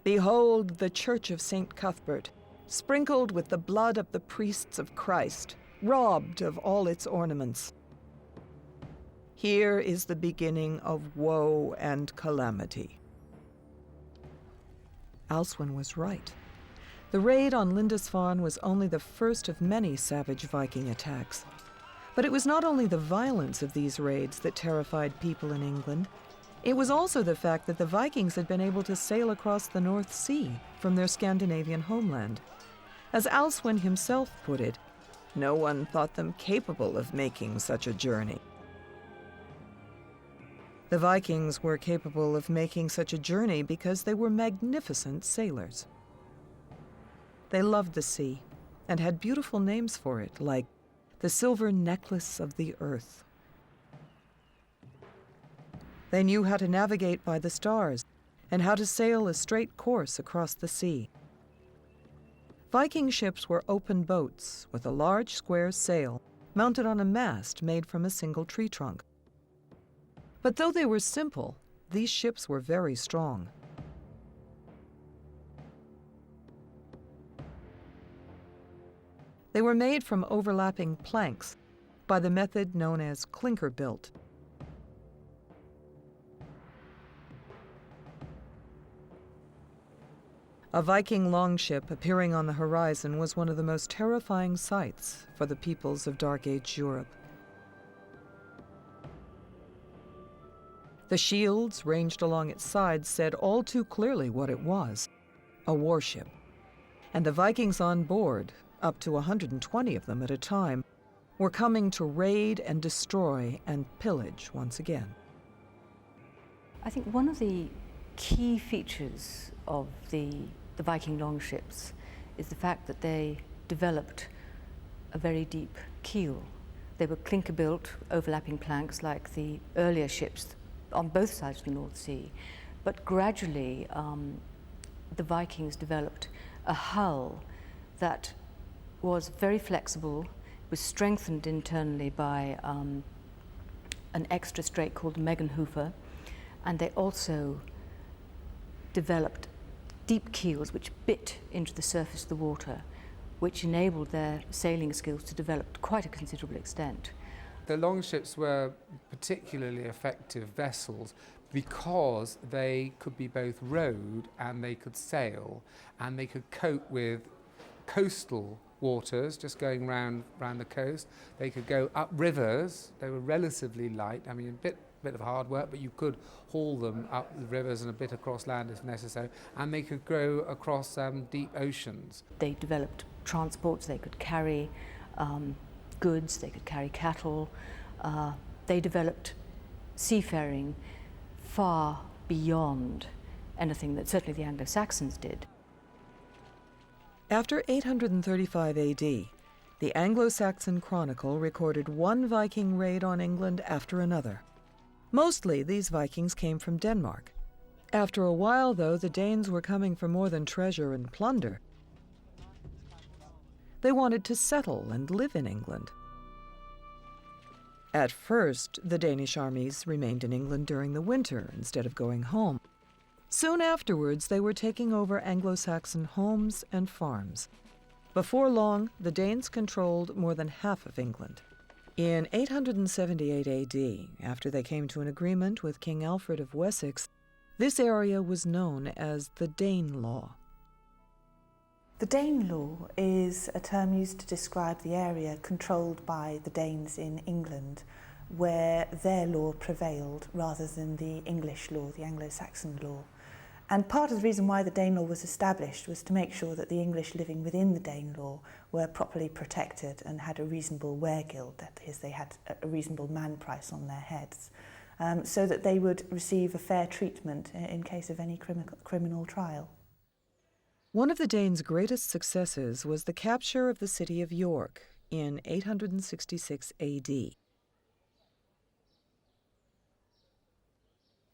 Behold the church of St. Cuthbert, sprinkled with the blood of the priests of Christ, robbed of all its ornaments. Here is the beginning of woe and calamity." Alswin was right. The raid on Lindisfarne was only the first of many savage Viking attacks. But it was not only the violence of these raids that terrified people in England. It was also the fact that the Vikings had been able to sail across the North Sea from their Scandinavian homeland. As Alcuin himself put it, no one thought them capable of making such a journey. The Vikings were capable of making such a journey because they were magnificent sailors. They loved the sea and had beautiful names for it, like the silver necklace of the earth. They knew how to navigate by the stars and how to sail a straight course across the sea. Viking ships were open boats with a large square sail mounted on a mast made from a single tree trunk. But though they were simple, these ships were very strong. They were made from overlapping planks by the method known as clinker built. A Viking longship appearing on the horizon was one of the most terrifying sights for the peoples of Dark Age Europe. The shields ranged along its sides said all too clearly what it was, a warship. And the Vikings on board, up to 120 of them at a time, were coming to raid and destroy and pillage once again. I think one of the key features of the Viking longships is the fact that they developed a very deep keel. They were clinker-built, overlapping planks like the earlier ships on both sides of the North Sea. But gradually, the Vikings developed a hull that was very flexible, was strengthened internally by an extra strake called the Meganhufer, and they also developed deep keels which bit into the surface of the water, which enabled their sailing skills to develop to quite a considerable extent. The longships were particularly effective vessels because they could be both rowed and they could sail, and they could cope with coastal waters, just going round the coast. They could go up rivers. They were relatively light. I mean, a bit of hard work, but you could haul them up the rivers and a bit across land if necessary, and they could go across deep oceans. They developed transports. They could carry goods, they could carry cattle. They developed seafaring far beyond anything that certainly the Anglo-Saxons did. After 835 AD, the Anglo-Saxon Chronicle recorded one Viking raid on England after another. Mostly these Vikings came from Denmark. After a while, though, the Danes were coming for more than treasure and plunder. They wanted to settle and live in England. At first, the Danish armies remained in England during the winter instead of going home. Soon afterwards, they were taking over Anglo-Saxon homes and farms. Before long, the Danes controlled more than half of England. In 878 AD, after they came to an agreement with King Alfred of Wessex, this area was known as the Danelaw. The Danelaw is a term used to describe the area controlled by the Danes in England, where their law prevailed rather than the English law, the Anglo-Saxon law. And part of the reason why the Danelaw was established was to make sure that the English living within the Danelaw were properly protected and had a reasonable weregild, that is, they had a reasonable man price on their heads, so that they would receive a fair treatment in case of any criminal trial. One of the Danes' greatest successes was the capture of the city of York in 866 AD.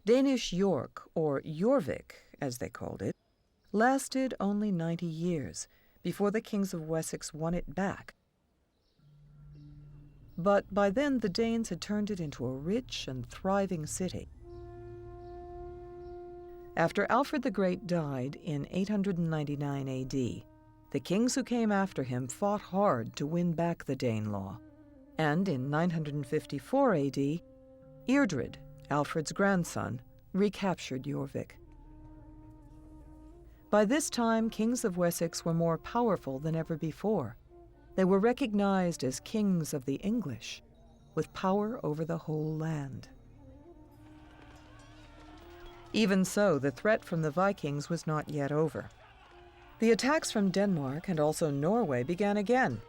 Danish York, or Jorvik, as they called it, lasted only 90 years before the kings of Wessex won it back. But by then the Danes had turned it into a rich and thriving city. After Alfred the Great died in 899 AD, the kings who came after him fought hard to win back the Danelaw. And in 954 AD, Eardred, Alfred's grandson, recaptured Jorvik. By this time, kings of Wessex were more powerful than ever before. They were recognized as kings of the English, with power over the whole land. Even so, the threat from the Vikings was not yet over. The attacks from Denmark and also Norway began again.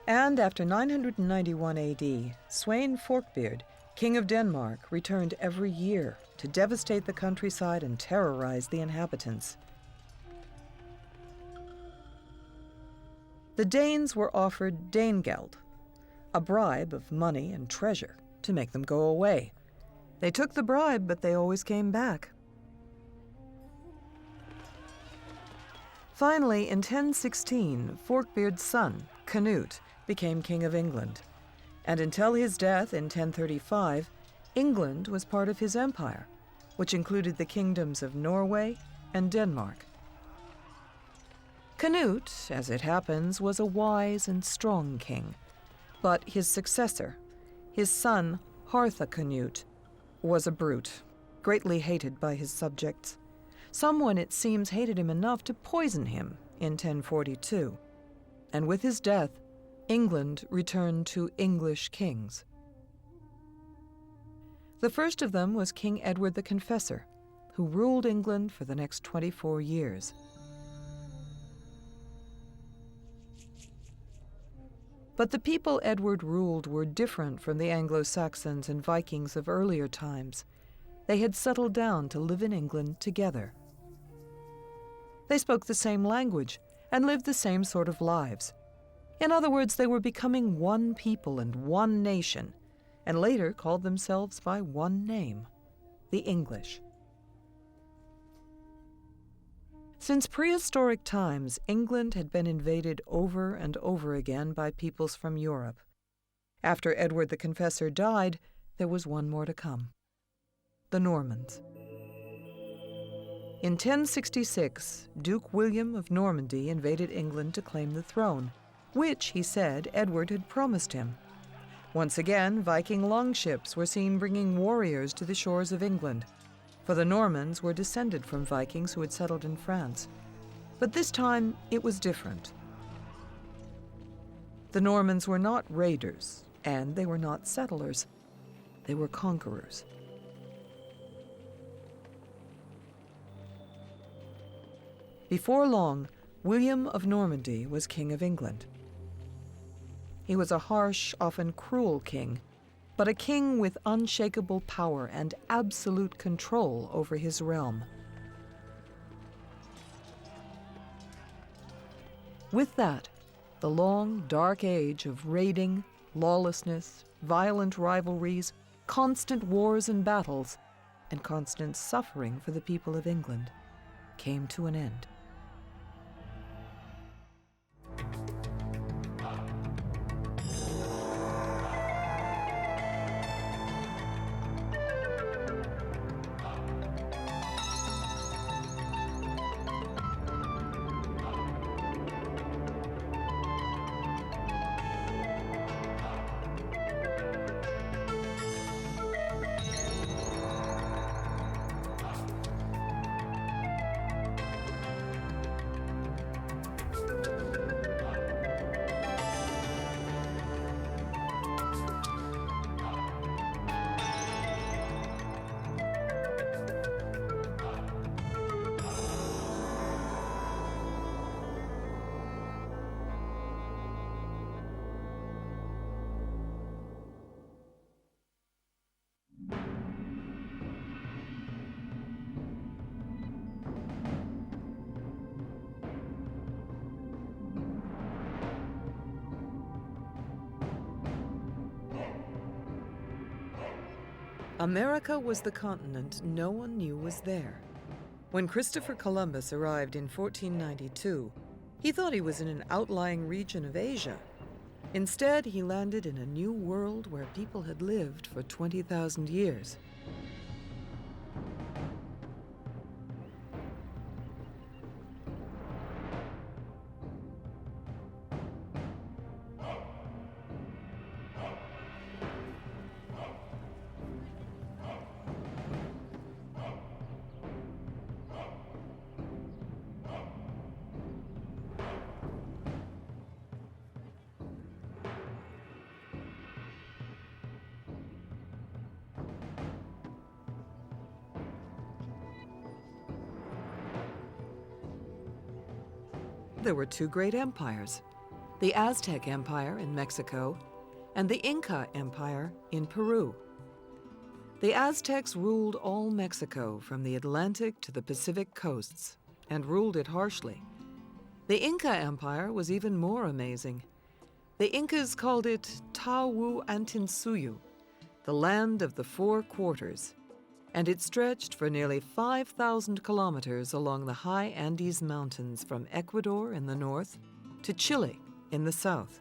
And after 991 AD, Sweyn Forkbeard, king of Denmark, returned every year to devastate the countryside and terrorize the inhabitants. The Danes were offered Danegeld, a bribe of money and treasure to make them go away. They took the bribe, but they always came back. Finally, in 1016, Forkbeard's son, Canute, became king of England. And until his death in 1035, England was part of his empire, which included the kingdoms of Norway and Denmark. Canute, as it happens, was a wise and strong king, but his successor, his son Harthacanute, was a brute, greatly hated by his subjects. Someone, it seems, hated him enough to poison him in 1042. And with his death, England returned to English kings. The first of them was King Edward the Confessor, who ruled England for the next 24 years. But the people Edward ruled were different from the Anglo-Saxons and Vikings of earlier times. They had settled down to live in England together. They spoke the same language and lived the same sort of lives. In other words, they were becoming one people and one nation, and later called themselves by one name, the English. Since prehistoric times, England had been invaded over and over again by peoples from Europe. After Edward the Confessor died, there was one more to come: the Normans. In 1066, Duke William of Normandy invaded England to claim the throne, which, he said, Edward had promised him. Once again, Viking longships were seen bringing warriors to the shores of England, for the Normans were descended from Vikings who had settled in France. But this time, it was different. The Normans were not raiders, and they were not settlers. They were conquerors. Before long, William of Normandy was king of England. He was a harsh, often cruel king, but a king with unshakable power and absolute control over his realm. With that, the long, dark age of raiding, lawlessness, violent rivalries, constant wars and battles, and constant suffering for the people of England came to an end. America was the continent no one knew was there. When Christopher Columbus arrived in 1492, he thought he was in an outlying region of Asia. Instead, he landed in a new world where people had lived for 20,000 years. there were two great empires, the Aztec Empire in Mexico and the Inca Empire in Peru. The Aztecs ruled all Mexico from the Atlantic to the Pacific coasts and ruled it harshly. The Inca Empire was even more amazing. The Incas called it Tahuantinsuyu, the land of the four quarters, and it stretched for nearly 5,000 kilometers along the high Andes Mountains from Ecuador in the north to Chile in the south.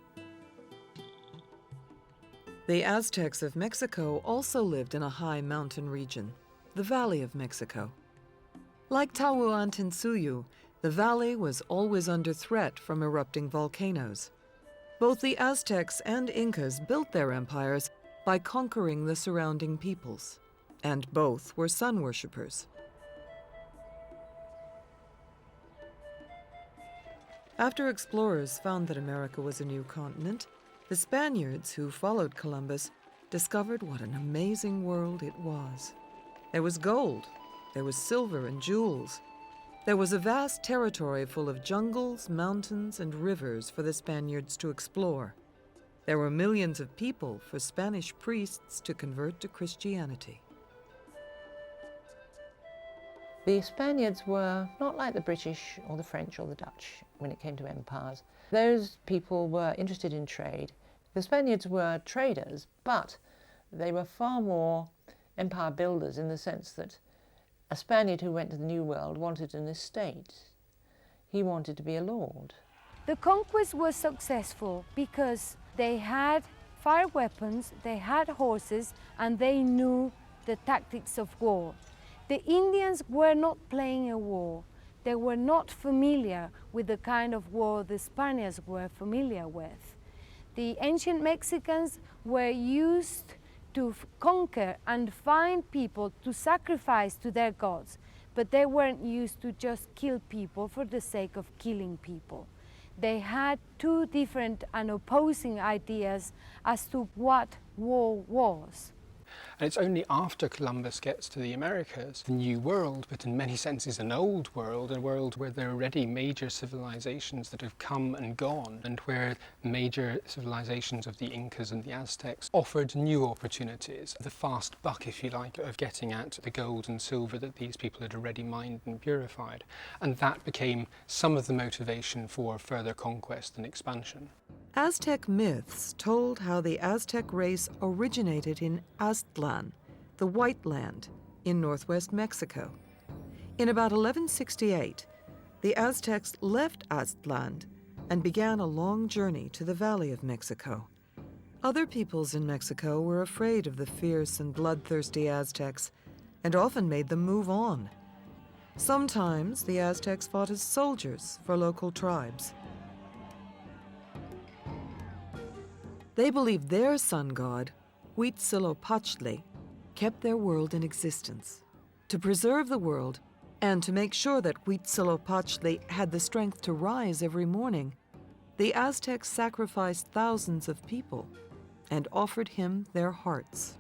The Aztecs of Mexico also lived in a high mountain region, the Valley of Mexico. Like Tahuantinsuyu, the valley was always under threat from erupting volcanoes. Both the Aztecs and Incas built their empires by conquering the surrounding peoples, and both were sun worshippers. After explorers found that America was a new continent, the Spaniards who followed Columbus discovered what an amazing world it was. There was gold, there was silver and jewels. There was a vast territory full of jungles, mountains, and rivers for the Spaniards to explore. There were millions of people for Spanish priests to convert to Christianity. The Spaniards were not like the British or the French or the Dutch when it came to empires. Those people were interested in trade. The Spaniards were traders, but they were far more empire builders in the sense that a Spaniard who went to the New World wanted an estate. He wanted to be a lord. The conquest was successful because they had fire weapons, they had horses, and they knew the tactics of war. The Indians were not playing a war. They were not familiar with the kind of war the Spaniards were familiar with. The ancient Mexicans were used to conquer and find people to sacrifice to their gods, but they weren't used to just kill people for the sake of killing people. They had two different and opposing ideas as to what war was. And it's only after Columbus gets to the Americas, the New World, but in many senses an old world, a world where there are already major civilizations that have come and gone, and where major civilizations of the Incas and the Aztecs offered new opportunities, the fast buck, if you like, of getting at the gold and silver that these people had already mined and purified. And that became some of the motivation for further conquest and expansion. Aztec myths told how the Aztec race originated in Aztlan, the White Land, in northwest Mexico. In about 1168, the Aztecs left Aztlan and began a long journey to the Valley of Mexico. Other peoples in Mexico were afraid of the fierce and bloodthirsty Aztecs and often made them move on. Sometimes the Aztecs fought as soldiers for local tribes. They believed their sun god, Huitzilopochtli, kept their world in existence. To preserve the world and to make sure that Huitzilopochtli had the strength to rise every morning, the Aztecs sacrificed thousands of people and offered him their hearts.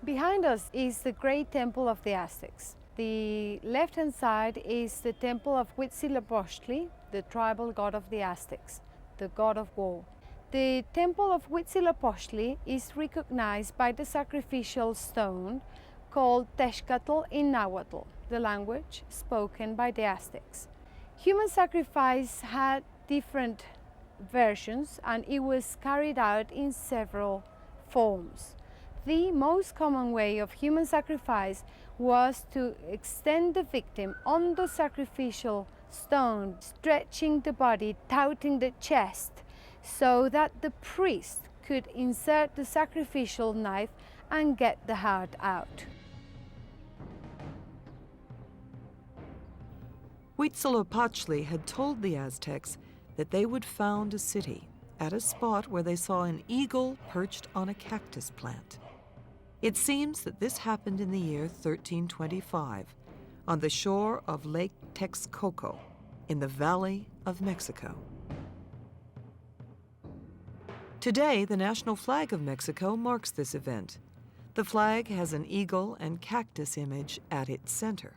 Behind us is the great temple of the Aztecs. The left-hand side is the temple of Huitzilopochtli, the tribal god of the Aztecs, the god of war. The temple of Huitzilopochtli is recognized by the sacrificial stone called Texcatl in Nahuatl, the language spoken by the Aztecs. Human sacrifice had different versions and it was carried out in several forms. The most common way of human sacrifice was to extend the victim on the sacrificial stone, stretching the body, touting the chest, so that the priest could insert the sacrificial knife and get the heart out. Huitzilopochtli had told the Aztecs that they would found a city at a spot where they saw an eagle perched on a cactus plant. It seems that this happened in the year 1325 on the shore of Lake Texcoco in the Valley of Mexico. Today, the national flag of Mexico marks this event. The flag has an eagle and cactus image at its center.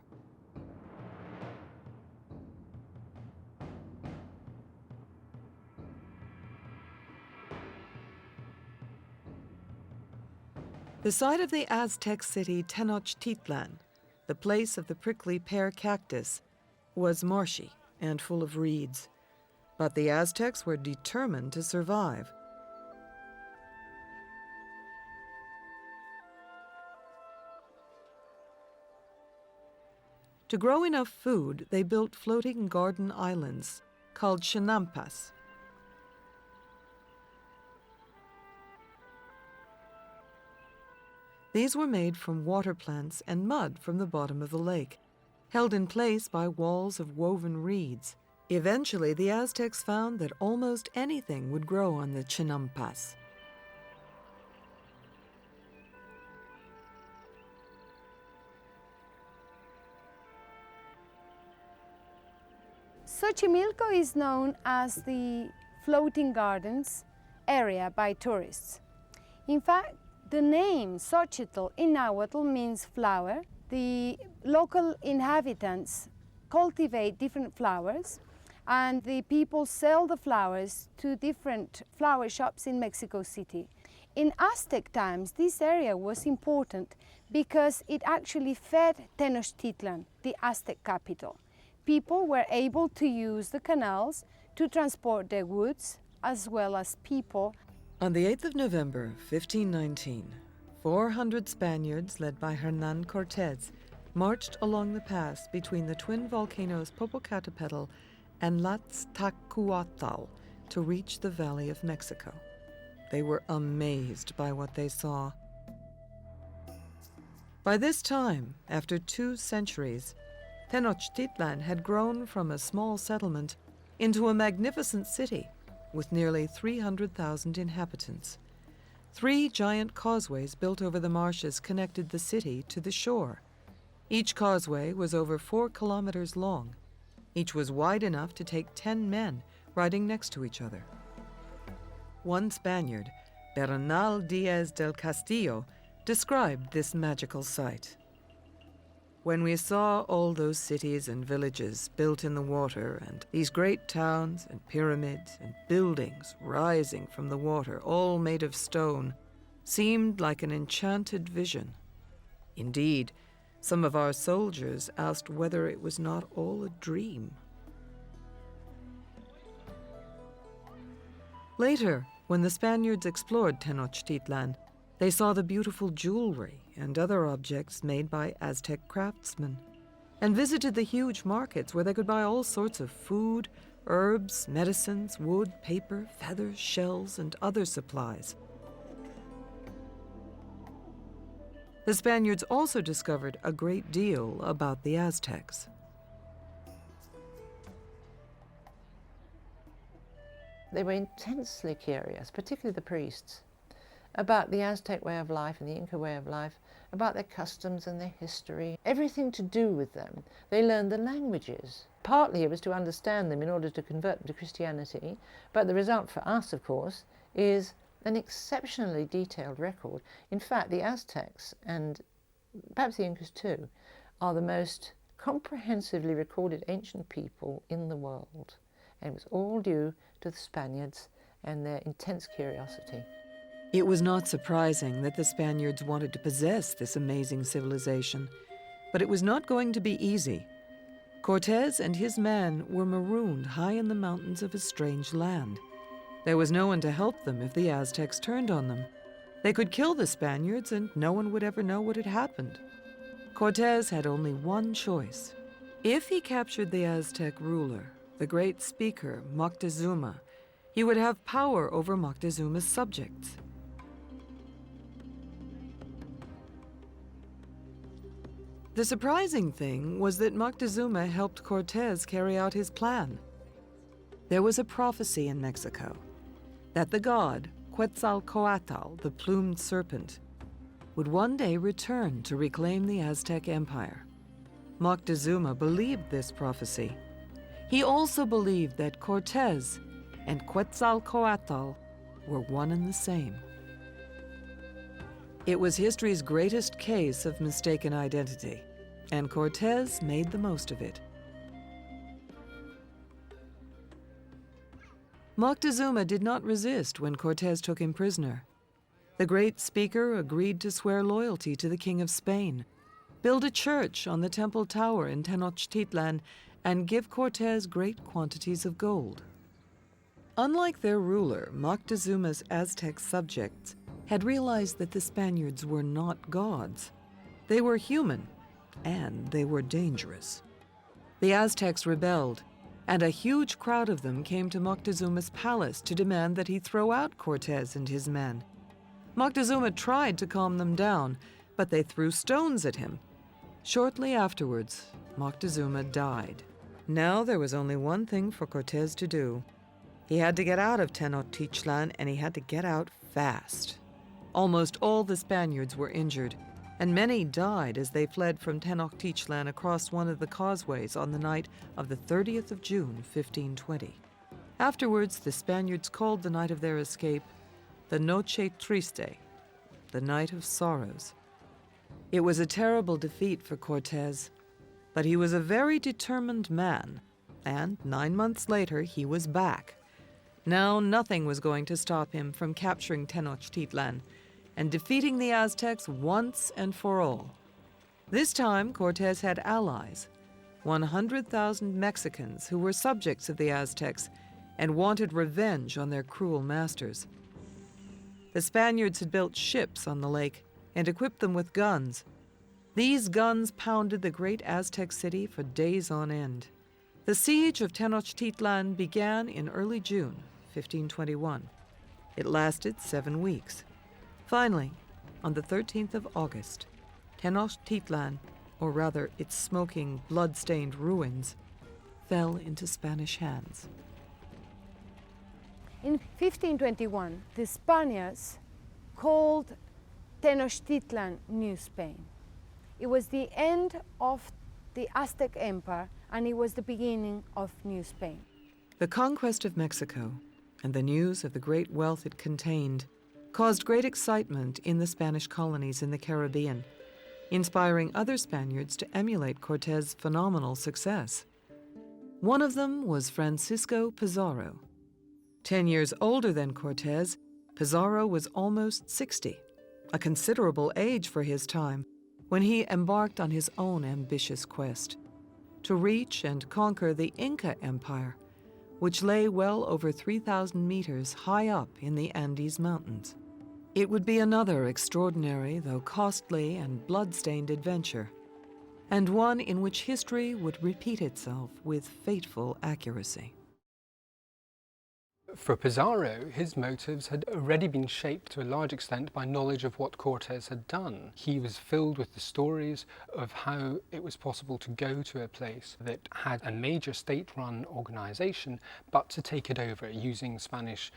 The site of the Aztec city Tenochtitlan, the place of the prickly pear cactus, was marshy and full of reeds. But the Aztecs were determined to survive. To grow enough food, they built floating garden islands called chinampas. These were made from water plants and mud from the bottom of the lake, held in place by walls of woven reeds. Eventually, the Aztecs found that almost anything would grow on the chinampas. Xochimilco is known as the floating gardens area by tourists. In fact, the name Xochitl in Nahuatl means flower. The local inhabitants cultivate different flowers, and the people sell the flowers to different flower shops in Mexico City. In Aztec times, this area was important because it actually fed Tenochtitlan, the Aztec capital. People were able to use the canals to transport their goods as well as people. On the 8th of November, 1519, 400 Spaniards, led by Hernán Cortés, marched along the pass between the twin volcanoes Popocatépetl and Tlaxtacuatl to reach the Valley of Mexico. They were amazed by what they saw. By this time, after 2 centuries, Tenochtitlan had grown from a small settlement into a magnificent city with nearly 300,000 inhabitants. 3 giant causeways built over the marshes connected the city to the shore. Each causeway was over 4 kilometers long. Each was wide enough to take 10 men riding next to each other. One Spaniard, Bernal Diaz del Castillo, described this magical sight. When we saw all those cities and villages built in the water, and these great towns and pyramids and buildings rising from the water, all made of stone, seemed like an enchanted vision. Indeed, some of our soldiers asked whether it was not all a dream. Later, when the Spaniards explored Tenochtitlan, they saw the beautiful jewelry and other objects made by Aztec craftsmen, and visited the huge markets where they could buy all sorts of food, herbs, medicines, wood, paper, feathers, shells, and other supplies. The Spaniards also discovered a great deal about the Aztecs. They were intensely curious, particularly the priests, about the Aztec way of life and the Inca way of life, about their customs and their history, everything to do with them. They learned the languages. Partly it was to understand them in order to convert them to Christianity, but the result for us, of course, is an exceptionally detailed record. In fact, the Aztecs, and perhaps the Incas too, are the most comprehensively recorded ancient people in the world. And it was all due to the Spaniards and their intense curiosity. It was not surprising that the Spaniards wanted to possess this amazing civilization, but it was not going to be easy. Cortés and his men were marooned high in the mountains of a strange land. There was no one to help them if the Aztecs turned on them. They could kill the Spaniards and no one would ever know what had happened. Cortés had only one choice. If he captured the Aztec ruler, the great speaker Moctezuma, he would have power over Moctezuma's subjects. The surprising thing was that Moctezuma helped Cortés carry out his plan. There was a prophecy in Mexico that the god Quetzalcoatl, the plumed serpent, would one day return to reclaim the Aztec Empire. Moctezuma believed this prophecy. He also believed that Cortés and Quetzalcoatl were one and the same. It was history's greatest case of mistaken identity, and Cortés made the most of it. Moctezuma did not resist when Cortés took him prisoner. The great speaker agreed to swear loyalty to the King of Spain, build a church on the Temple Tower in Tenochtitlan, and give Cortés great quantities of gold. Unlike their ruler, Moctezuma's Aztec subjects had realized that the Spaniards were not gods. They were human, and they were dangerous. The Aztecs rebelled, and a huge crowd of them came to Moctezuma's palace to demand that he throw out Cortés and his men. Moctezuma tried to calm them down, but they threw stones at him. Shortly afterwards, Moctezuma died. Now there was only one thing for Cortés to do. He had to get out of Tenochtitlan, and he had to get out fast. Almost all the Spaniards were injured, and many died as they fled from Tenochtitlan across one of the causeways on the night of the 30th of June, 1520. Afterwards, the Spaniards called the night of their escape the Noche Triste, the Night of Sorrows. It was a terrible defeat for Cortés, but he was a very determined man, and 9 months later he was back. Now nothing was going to stop him from capturing Tenochtitlan and defeating the Aztecs once and for all. This time, Cortés had allies, 100,000 Mexicans who were subjects of the Aztecs and wanted revenge on their cruel masters. The Spaniards had built ships on the lake and equipped them with guns. These guns pounded the great Aztec city for days on end. The siege of Tenochtitlan began in early June, 1521. It lasted 7 weeks. Finally, on the 13th of August, Tenochtitlan, or rather its smoking, blood-stained ruins, fell into Spanish hands. In 1521, the Spaniards called Tenochtitlan New Spain. It was the end of the Aztec Empire, and it was the beginning of New Spain. The conquest of Mexico and the news of the great wealth it contained caused great excitement in the Spanish colonies in the Caribbean, inspiring other Spaniards to emulate Cortés' phenomenal success. One of them was Francisco Pizarro. 10 years older than Cortés, Pizarro was almost 60, a considerable age for his time, when he embarked on his own ambitious quest to reach and conquer the Inca Empire, which lay well over 3,000 meters high up in the Andes Mountains. It would be another extraordinary, though costly and blood-stained adventure, and one in which history would repeat itself with fateful accuracy. For Pizarro, his motives had already been shaped to a large extent by knowledge of what Cortés had done. He was filled with the stories of how it was possible to go to a place that had a major state-run organization, but to take it over using Spanish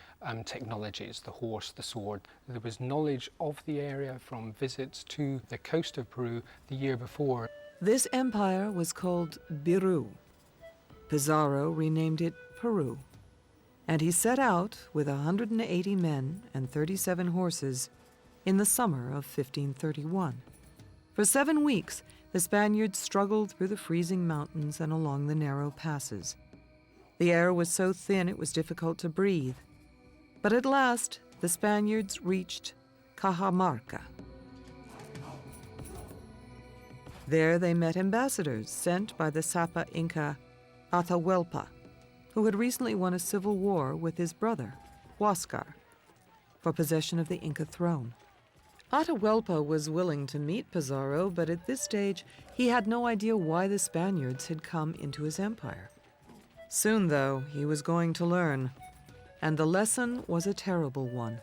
technologies, the horse, the sword. There was knowledge of the area from visits to the coast of Peru the year before. This empire was called Biru. Pizarro renamed it Peru, and he set out with 180 men and 37 horses in the summer of 1531. For 7 weeks, the Spaniards struggled through the freezing mountains and along the narrow passes. The air was so thin it was difficult to breathe. But at last, the Spaniards reached Cajamarca. There they met ambassadors sent by the Sapa Inca Atahualpa, who had recently won a civil war with his brother, Huáscar, for possession of the Inca throne. Atahualpa was willing to meet Pizarro, but at this stage he had no idea why the Spaniards had come into his empire. Soon, though, he was going to learn, and the lesson was a terrible one.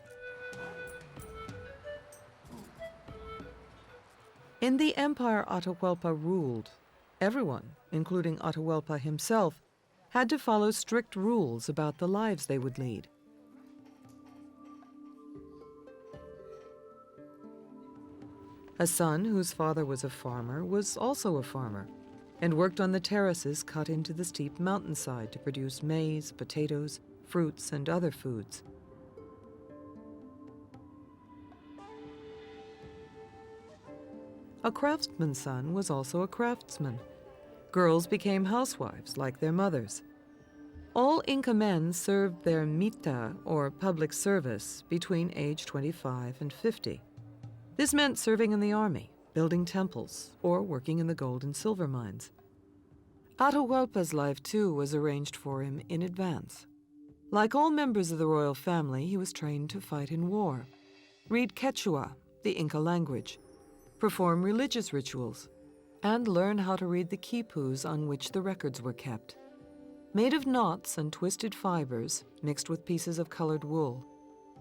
In the empire Atahualpa ruled, everyone, including Atahualpa himself, had to follow strict rules about the lives they would lead. A son whose father was a farmer was also a farmer and worked on the terraces cut into the steep mountainside to produce maize, potatoes, fruits, and other foods. A craftsman's son was also a craftsman. Girls became housewives like their mothers. All Inca men served their mita, or public service, between age 25 and 50. This meant serving in the army, building temples, or working in the gold and silver mines. Atahualpa's life, too, was arranged for him in advance. Like all members of the royal family, he was trained to fight in war, read Quechua, the Inca language, perform religious rituals, and learn how to read the quipus on which the records were kept. Made of knots and twisted fibers mixed with pieces of colored wool,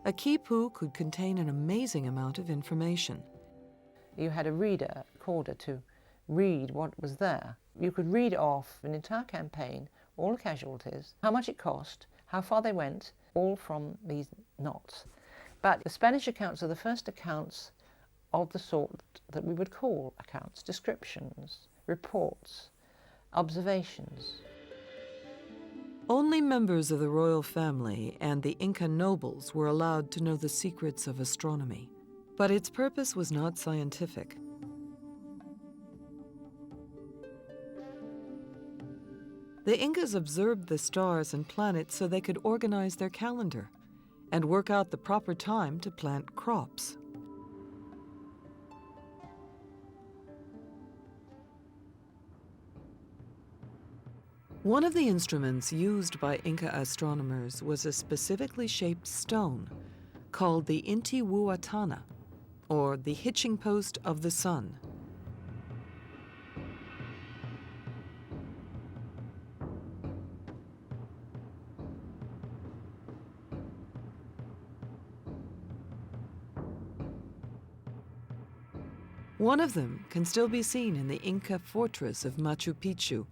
a quipu could contain an amazing amount of information. You had a reader to read what was there. You could read off an entire campaign, all the casualties, how much it cost, how far they went, all from these knots. But the Spanish accounts are the first accounts of the sort that we would call accounts, descriptions, reports, observations. Only members of the royal family and the Inca nobles were allowed to know the secrets of astronomy, but its purpose was not scientific. The Incas observed the stars and planets so they could organize their calendar and work out the proper time to plant crops. One of the instruments used by Inca astronomers was a specifically shaped stone called the Intihuatana, or the hitching post of the sun. One of them can still be seen in the Inca fortress of Machu Picchu,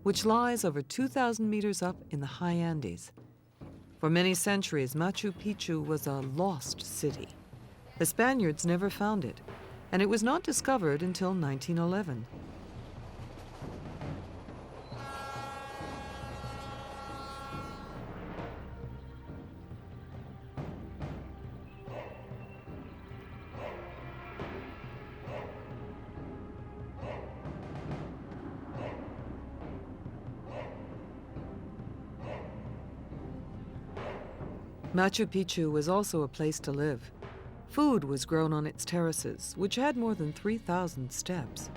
which lies over 2,000 meters up in the high Andes. For many centuries, Machu Picchu was a lost city. The Spaniards never found it, and it was not discovered until 1911. Machu Picchu was also a place to live. Food was grown on its terraces, which had more than 3,000 steps.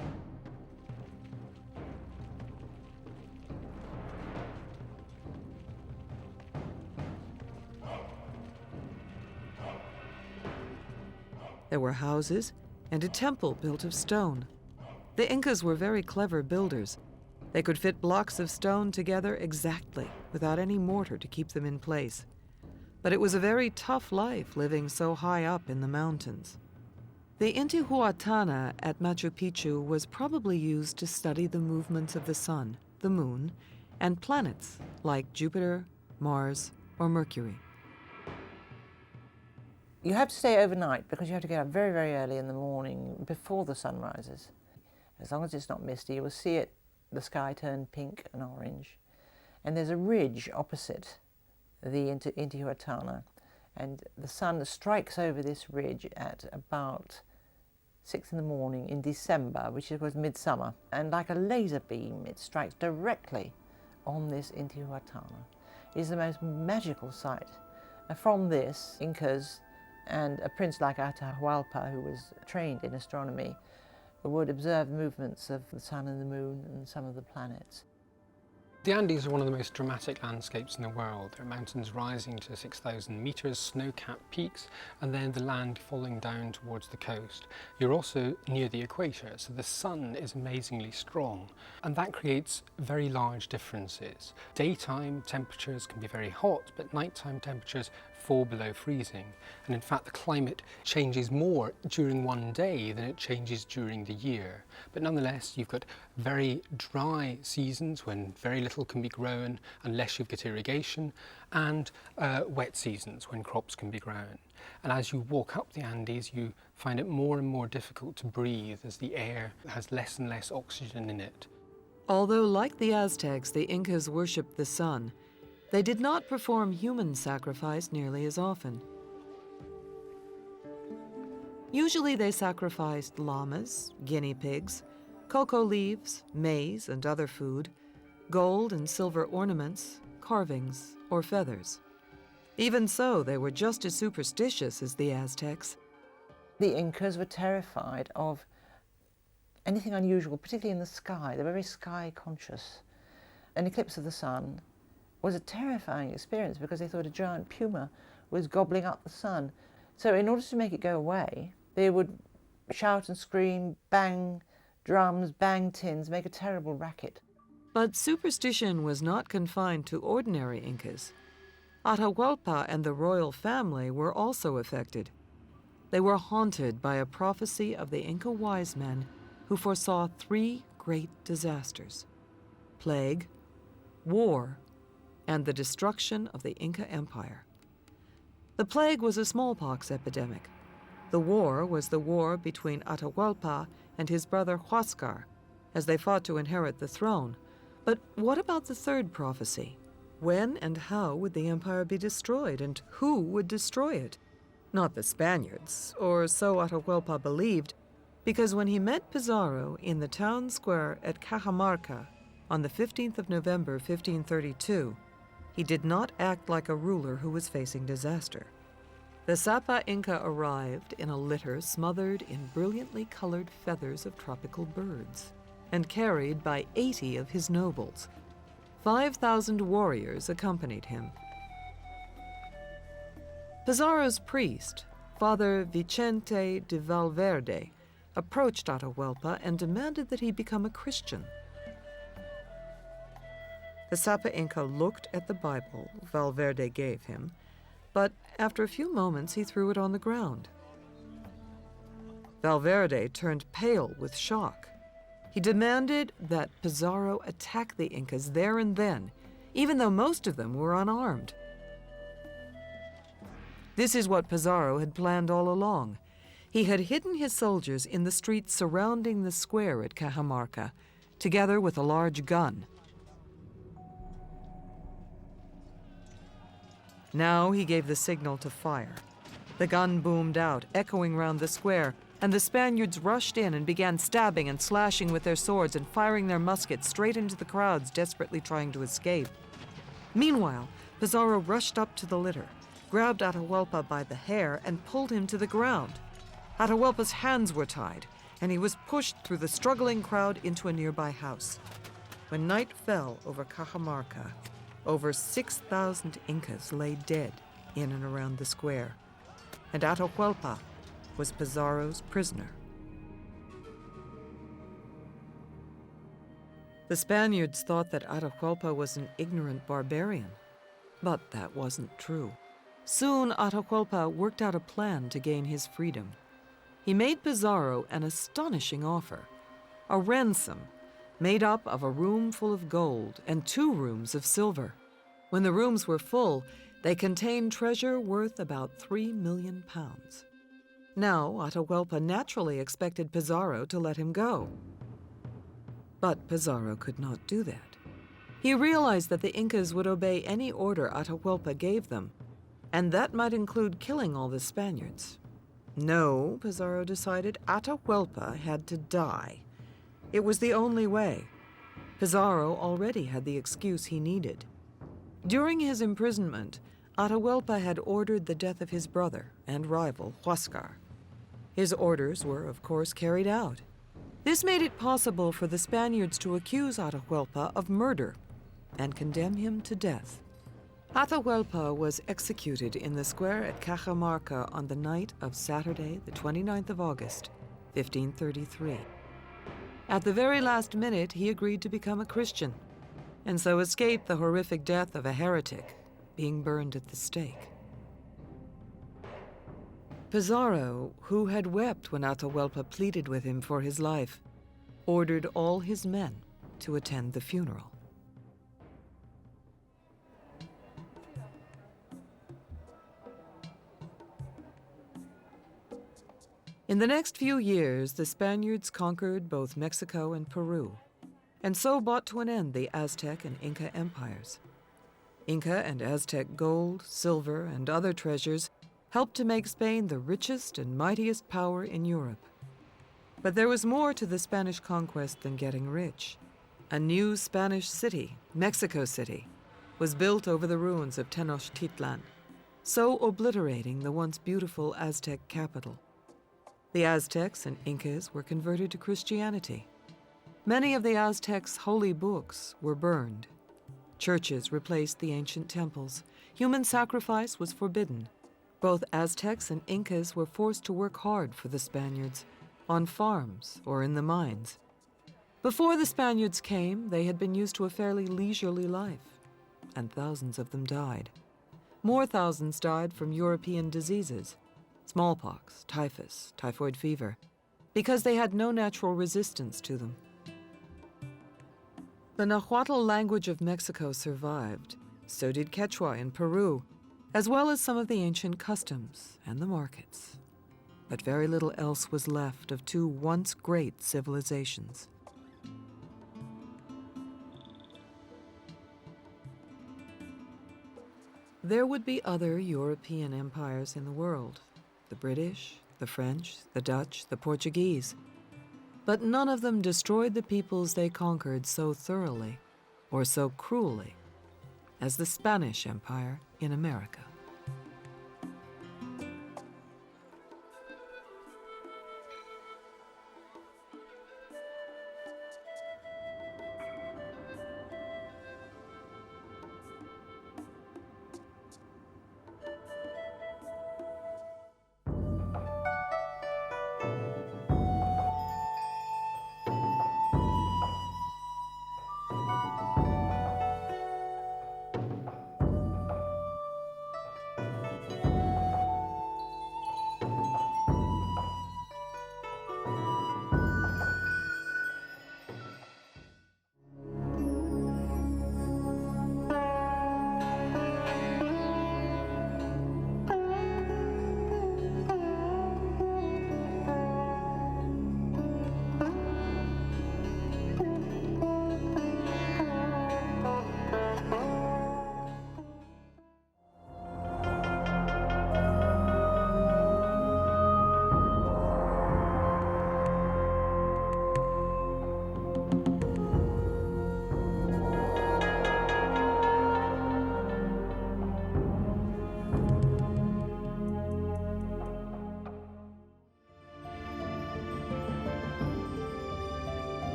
There were houses and a temple built of stone. The Incas were very clever builders. They could fit blocks of stone together exactly, without any mortar to keep them in place. But it was a very tough life living so high up in the mountains. The Intihuatana at Machu Picchu was probably used to study the movements of the sun, the moon, and planets like Jupiter, Mars, or Mercury. You have to stay overnight because you have to get up very, very early in the morning before the sun rises. As long as it's not misty, you will see it, the sky turn pink and orange. And there's a ridge opposite the Intihuatana, and the sun strikes over this ridge at about 6 in the morning in December, which was midsummer, and like a laser beam it strikes directly on this Intihuatana. It is the most magical sight. And from this, Incas and a prince like Atahualpa, who was trained in astronomy, would observe movements of the sun and the moon and some of the planets. The Andes are one of the most dramatic landscapes in the world. There are mountains rising to 6,000 meters, snow-capped peaks, and then the land falling down towards the coast. You're also near the equator, so the sun is amazingly strong, and that creates very large differences. Daytime temperatures can be very hot, but nighttime temperatures fall below freezing. And in fact, the climate changes more during one day than it changes during the year. But nonetheless, you've got very dry seasons when very little can be grown unless you've got irrigation, and wet seasons when crops can be grown. And as you walk up the Andes, you find it more and more difficult to breathe as the air has less and less oxygen in it. Although, like the Aztecs, the Incas worshipped the sun, they did not perform human sacrifice nearly as often. Usually they sacrificed llamas, guinea pigs, cocoa leaves, maize and other food, gold and silver ornaments, carvings, or feathers. Even so, they were just as superstitious as the Aztecs. The Incas were terrified of anything unusual, particularly in the sky. They were very sky conscious. An eclipse of the sun was a terrifying experience because they thought a giant puma was gobbling up the sun. So in order to make it go away, they would shout and scream, bang drums, bang tins, make a terrible racket. But superstition was not confined to ordinary Incas. Atahualpa and the royal family were also affected. They were haunted by a prophecy of the Inca wise men who foresaw 3 great disasters: plague, war, and the destruction of the Inca Empire. The plague was a smallpox epidemic. The war was the war between Atahualpa and his brother Huáscar, as they fought to inherit the throne. But what about the third prophecy? When and how would the empire be destroyed, and who would destroy it? Not the Spaniards, or so Atahualpa believed, because when he met Pizarro in the town square at Cajamarca on the 15th of November, 1532, he did not act like a ruler who was facing disaster. The Sapa Inca arrived in a litter smothered in brilliantly colored feathers of tropical birds, and carried by 80 of his nobles. 5,000 warriors accompanied him. Pizarro's priest, Father Vicente de Valverde, approached Atahualpa and demanded that he become a Christian. The Sapa Inca looked at the Bible Valverde gave him, but after a few moments he threw it on the ground. Valverde turned pale with shock. He demanded that Pizarro attack the Incas there and then, even though most of them were unarmed. This is what Pizarro had planned all along. He had hidden his soldiers in the streets surrounding the square at Cajamarca, together with a large gun. Now he gave the signal to fire. The gun boomed out, echoing round the square, and the Spaniards rushed in and began stabbing and slashing with their swords and firing their muskets straight into the crowds desperately trying to escape. Meanwhile, Pizarro rushed up to the litter, grabbed Atahualpa by the hair, and pulled him to the ground. Atahualpa's hands were tied, and he was pushed through the struggling crowd into a nearby house. When night fell over Cajamarca, over 6,000 Incas lay dead in and around the square, and Atahualpa was Pizarro's prisoner. The Spaniards thought that Atahualpa was an ignorant barbarian, but that wasn't true. Soon Atahualpa worked out a plan to gain his freedom. He made Pizarro an astonishing offer, a ransom made up of a room full of gold and 2 rooms of silver. When the rooms were full, they contained treasure worth about 3 million pounds. Now, Atahualpa naturally expected Pizarro to let him go. But Pizarro could not do that. He realized that the Incas would obey any order Atahualpa gave them, and that might include killing all the Spaniards. No, Pizarro decided, Atahualpa had to die. It was the only way. Pizarro already had the excuse he needed. During his imprisonment, Atahualpa had ordered the death of his brother and rival, Huáscar. His orders were, of course, carried out. This made it possible for the Spaniards to accuse Atahualpa of murder and condemn him to death. Atahualpa was executed in the square at Cajamarca on the night of Saturday, the 29th of August, 1533. At the very last minute, he agreed to become a Christian, and so escaped the horrific death of a heretic, being burned at the stake. Pizarro, who had wept when Atahualpa pleaded with him for his life, ordered all his men to attend the funeral. In the next few years, the Spaniards conquered both Mexico and Peru, and so brought to an end the Aztec and Inca empires. Inca and Aztec gold, silver, and other treasures helped to make Spain the richest and mightiest power in Europe. But there was more to the Spanish conquest than getting rich. A new Spanish city, Mexico City, was built over the ruins of Tenochtitlan, so obliterating the once beautiful Aztec capital. The Aztecs and Incas were converted to Christianity. Many of the Aztecs' holy books were burned. Churches replaced the ancient temples. Human sacrifice was forbidden. Both Aztecs and Incas were forced to work hard for the Spaniards, on farms or in the mines. Before the Spaniards came, they had been used to a fairly leisurely life, and thousands of them died. More thousands died from European diseases, smallpox, typhus, typhoid fever, because they had no natural resistance to them. The Nahuatl language of Mexico survived. So did Quechua in Peru, as well as some of the ancient customs and the markets. But very little else was left of two once great civilizations. There would be other European empires in the world, the British, the French, the Dutch, the Portuguese. But none of them destroyed the peoples they conquered so thoroughly or so cruelly as the Spanish Empire in America.